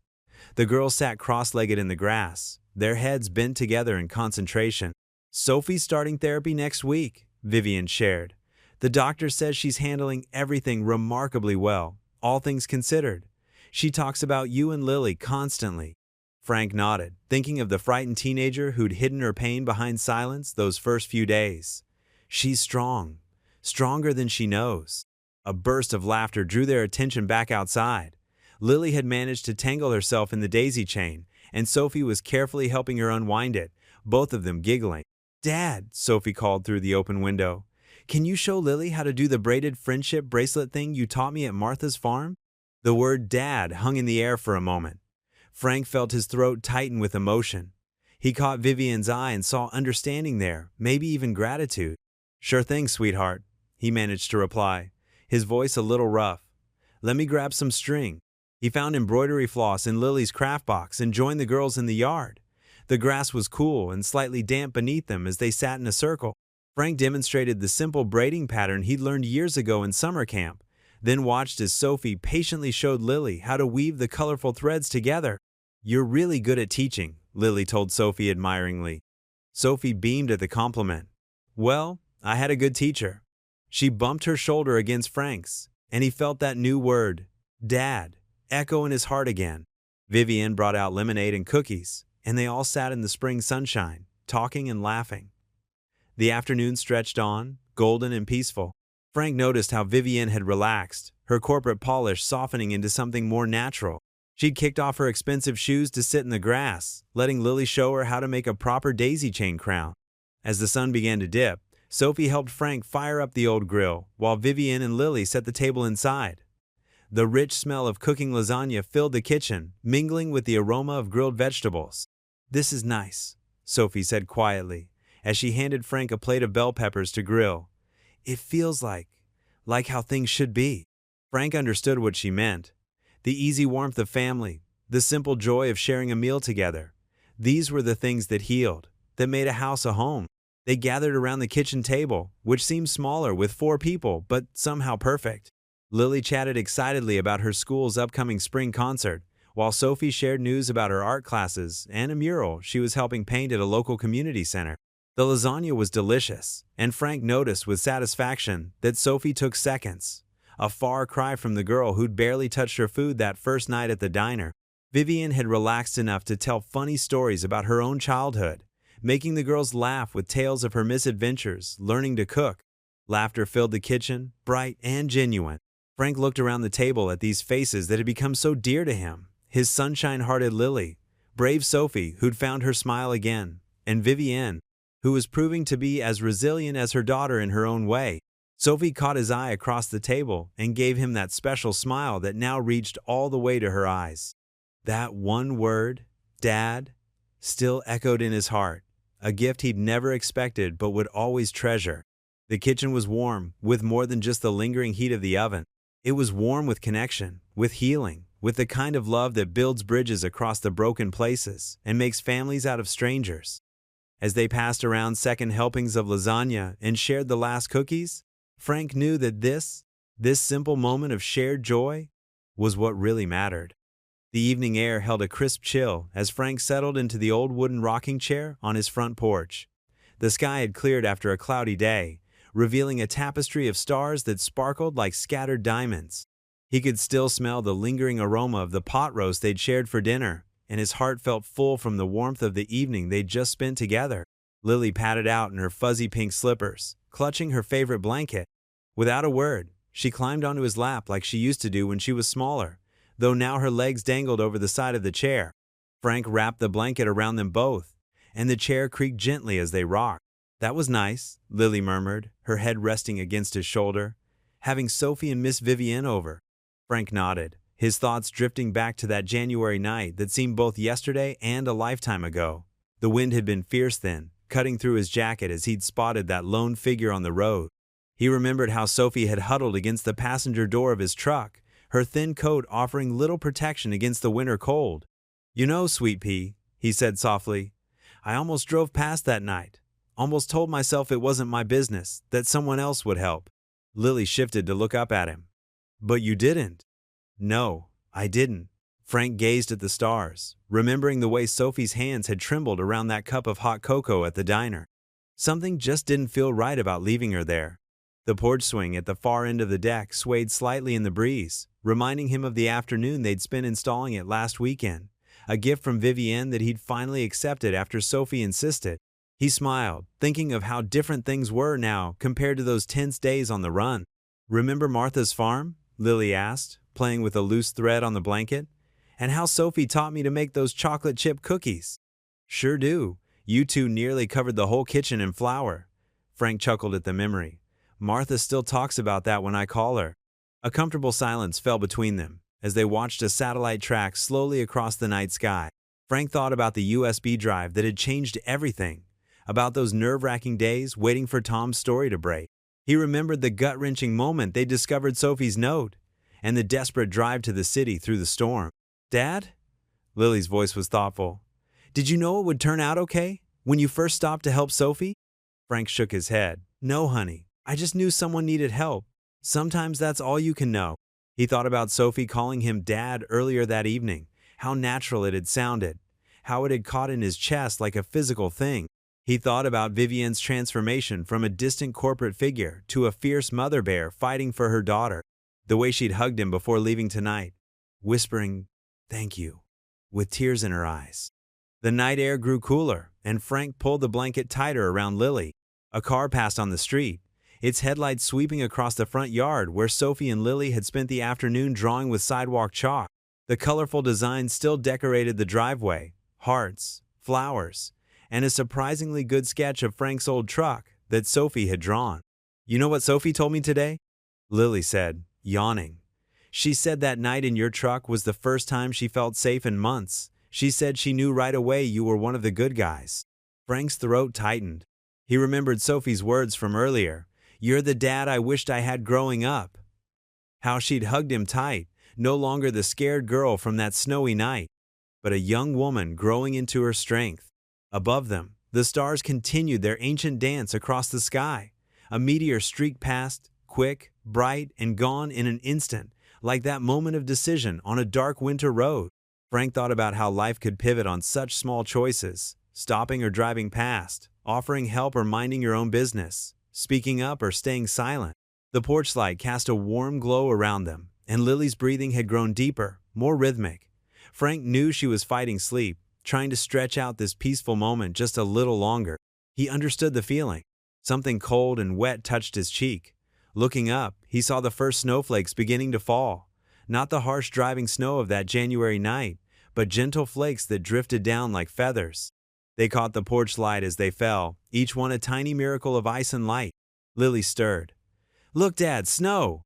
The girls sat cross-legged in the grass, their heads bent together in concentration. "Sophie's starting therapy next week," Vivienne shared. "The doctor says she's handling everything remarkably well, all things considered. She talks about you and Lily constantly." Frank nodded, thinking of the frightened teenager who'd hidden her pain behind silence those first few days. "She's strong. Stronger than she knows." A burst of laughter drew their attention back outside. Lily had managed to tangle herself in the daisy chain, and Sophie was carefully helping her unwind it, both of them giggling. "Dad," Sophie called through the open window, "can you show Lily how to do the braided friendship bracelet thing you taught me at Martha's farm?" The word "Dad" hung in the air for a moment. Frank felt his throat tighten with emotion. He caught Vivienne's eye and saw understanding there, maybe even gratitude. "Sure thing, sweetheart," he managed to reply, his voice a little rough. "Let me grab some string." He found embroidery floss in Lily's craft box and joined the girls in the yard. The grass was cool and slightly damp beneath them as they sat in a circle. Frank demonstrated the simple braiding pattern he'd learned years ago in summer camp, then watched as Sophie patiently showed Lily how to weave the colorful threads together. "You're really good at teaching," Lily told Sophie admiringly. Sophie beamed at the compliment. "Well, I had a good teacher." She bumped her shoulder against Frank's, and he felt that new word, "Dad," echo in his heart again. Vivienne brought out lemonade and cookies, and they all sat in the spring sunshine, talking and laughing. The afternoon stretched on, golden and peaceful. Frank noticed how Vivienne had relaxed, her corporate polish softening into something more natural. She'd kicked off her expensive shoes to sit in the grass, letting Lily show her how to make a proper daisy chain crown. As the sun began to dip, Sophie helped Frank fire up the old grill, while Vivian and Lily set the table inside. The rich smell of cooking lasagna filled the kitchen, mingling with the aroma of grilled vegetables. "This is nice," Sophie said quietly, as she handed Frank a plate of bell peppers to grill. "It feels like how things should be." Frank understood what she meant. The easy warmth of family, the simple joy of sharing a meal together. These were the things that healed, that made a house a home. They gathered around the kitchen table, which seemed smaller with 4 people, but somehow perfect. Lily chatted excitedly about her school's upcoming spring concert, while Sophie shared news about her art classes and a mural she was helping paint at a local community center. The lasagna was delicious, and Frank noticed with satisfaction that Sophie took seconds, a far cry from the girl who'd barely touched her food that first night at the diner. Vivian had relaxed enough to tell funny stories about her own childhood, making the girls laugh with tales of her misadventures learning to cook. Laughter filled the kitchen, bright and genuine. Frank looked around the table at these faces that had become so dear to him. His sunshine-hearted Lily, brave Sophie, who'd found her smile again, and Vivienne, who was proving to be as resilient as her daughter in her own way. Sophie caught his eye across the table and gave him that special smile that now reached all the way to her eyes. That one word, Dad, still echoed in his heart, a gift he'd never expected but would always treasure. The kitchen was warm, with more than just the lingering heat of the oven. It was warm with connection, with healing, with the kind of love that builds bridges across the broken places and makes families out of strangers. As they passed around second helpings of lasagna and shared the last cookies, Frank knew that this simple moment of shared joy was what really mattered. The evening air held a crisp chill as Frank settled into the old wooden rocking chair on his front porch. The sky had cleared after a cloudy day, revealing a tapestry of stars that sparkled like scattered diamonds. He could still smell the lingering aroma of the pot roast they'd shared for dinner, and his heart felt full from the warmth of the evening they'd just spent together. Lily padded out in her fuzzy pink slippers, clutching her favorite blanket. Without a word, she climbed onto his lap like she used to do when she was smaller, though now her legs dangled over the side of the chair. Frank wrapped the blanket around them both, and the chair creaked gently as they rocked. "That was nice," Lily murmured, her head resting against his shoulder. "Having Sophie and Miss Vivienne over." Frank nodded, his thoughts drifting back to that January night that seemed both yesterday and a lifetime ago. The wind had been fierce then, cutting through his jacket as he'd spotted that lone figure on the road. He remembered how Sophie had huddled against the passenger door of his truck, her thin coat offering little protection against the winter cold. "You know, Sweet Pea," he said softly, "I almost drove past that night. Almost told myself it wasn't my business, that someone else would help." Lily shifted to look up at him. "But you didn't." "No, I didn't." Frank gazed at the stars, remembering the way Sophie's hands had trembled around that cup of hot cocoa at the diner. Something just didn't feel right about leaving her there. The porch swing at the far end of the deck swayed slightly in the breeze, reminding him of the afternoon they'd spent installing it last weekend, a gift from Vivienne that he'd finally accepted after Sophie insisted. He smiled, thinking of how different things were now compared to those tense days on the run. "Remember Martha's farm?" Lily asked, playing with a loose thread on the blanket. "And how Sophie taught me to make those chocolate chip cookies?" "Sure do. You two nearly covered the whole kitchen in flour." Frank chuckled at the memory. "Martha still talks about that when I call her." A comfortable silence fell between them as they watched a satellite track slowly across the night sky. Frank thought about the USB drive that had changed everything, about those nerve-wracking days waiting for Tom's story to break. He remembered the gut-wrenching moment they discovered Sophie's note, and the desperate drive to the city through the storm. "Dad?" Lily's voice was thoughtful. "Did you know it would turn out okay when you first stopped to help Sophie?" Frank shook his head. "No, honey. I just knew someone needed help. Sometimes that's all you can know." He thought about Sophie calling him Dad earlier that evening, how natural it had sounded, how it had caught in his chest like a physical thing. He thought about Vivienne's transformation from a distant corporate figure to a fierce mother bear fighting for her daughter, the way she'd hugged him before leaving tonight, whispering, "Thank you," with tears in her eyes. The night air grew cooler, and Frank pulled the blanket tighter around Lily. A car passed on the street, its headlights sweeping across the front yard where Sophie and Lily had spent the afternoon drawing with sidewalk chalk. The colorful designs still decorated the driveway, hearts, flowers, and a surprisingly good sketch of Frank's old truck that Sophie had drawn. "You know what Sophie told me today?" Lily said, yawning. "She said that night in your truck was the first time she felt safe in months. She said she knew right away you were one of the good guys." Frank's throat tightened. He remembered Sophie's words from earlier. "You're the dad I wished I had growing up." How she'd hugged him tight, no longer the scared girl from that snowy night, but a young woman growing into her strength. Above them, the stars continued their ancient dance across the sky. A meteor streaked past, quick, bright, and gone in an instant, like that moment of decision on a dark winter road. Frank thought about how life could pivot on such small choices: stopping or driving past, offering help or minding your own business, speaking up or staying silent. The porch light cast a warm glow around them, and Lily's breathing had grown deeper, more rhythmic. Frank knew she was fighting sleep, trying to stretch out this peaceful moment just a little longer. He understood the feeling. Something cold and wet touched his cheek. Looking up, he saw the first snowflakes beginning to fall. Not the harsh driving snow of that January night, but gentle flakes that drifted down like feathers. They caught the porch light as they fell, each one a tiny miracle of ice and light. Lily stirred. "Look, Dad, snow!"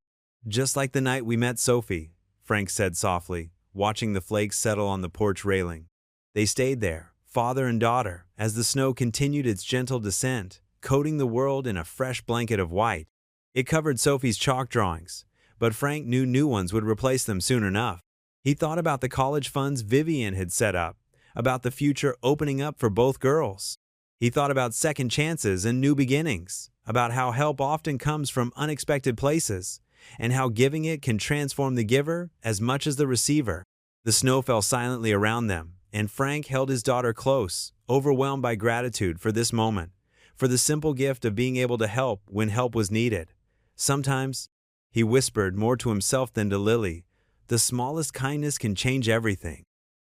"Just like the night we met Sophie," Frank said softly, watching the flakes settle on the porch railing. They stayed there, father and daughter, as the snow continued its gentle descent, coating the world in a fresh blanket of white. It covered Sophie's chalk drawings, but Frank knew new ones would replace them soon enough. He thought about the college funds Vivian had set up, about the future opening up for both girls. He thought about second chances and new beginnings, about how help often comes from unexpected places, and how giving it can transform the giver as much as the receiver. The snow fell silently around them, and Frank held his daughter close, overwhelmed by gratitude for this moment, for the simple gift of being able to help when help was needed. Sometimes, he whispered more to himself than to Lily, the smallest kindness can change everything.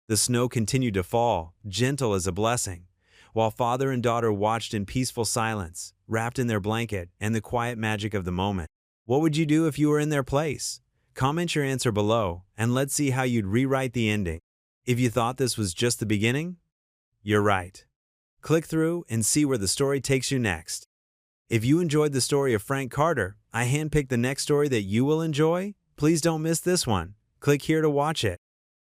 The snow continued to fall, gentle as a blessing, while father and daughter watched in peaceful silence, wrapped in their blanket and the quiet magic of the moment. What would you do if you were in their place? Comment your answer below, and let's see how you'd rewrite the ending. If you thought this was just the beginning, you're right. Click through and see where the story takes you next. If you enjoyed the story of Frank Carter, I handpicked the next story that you will enjoy. Please don't miss this one. Click here to watch it.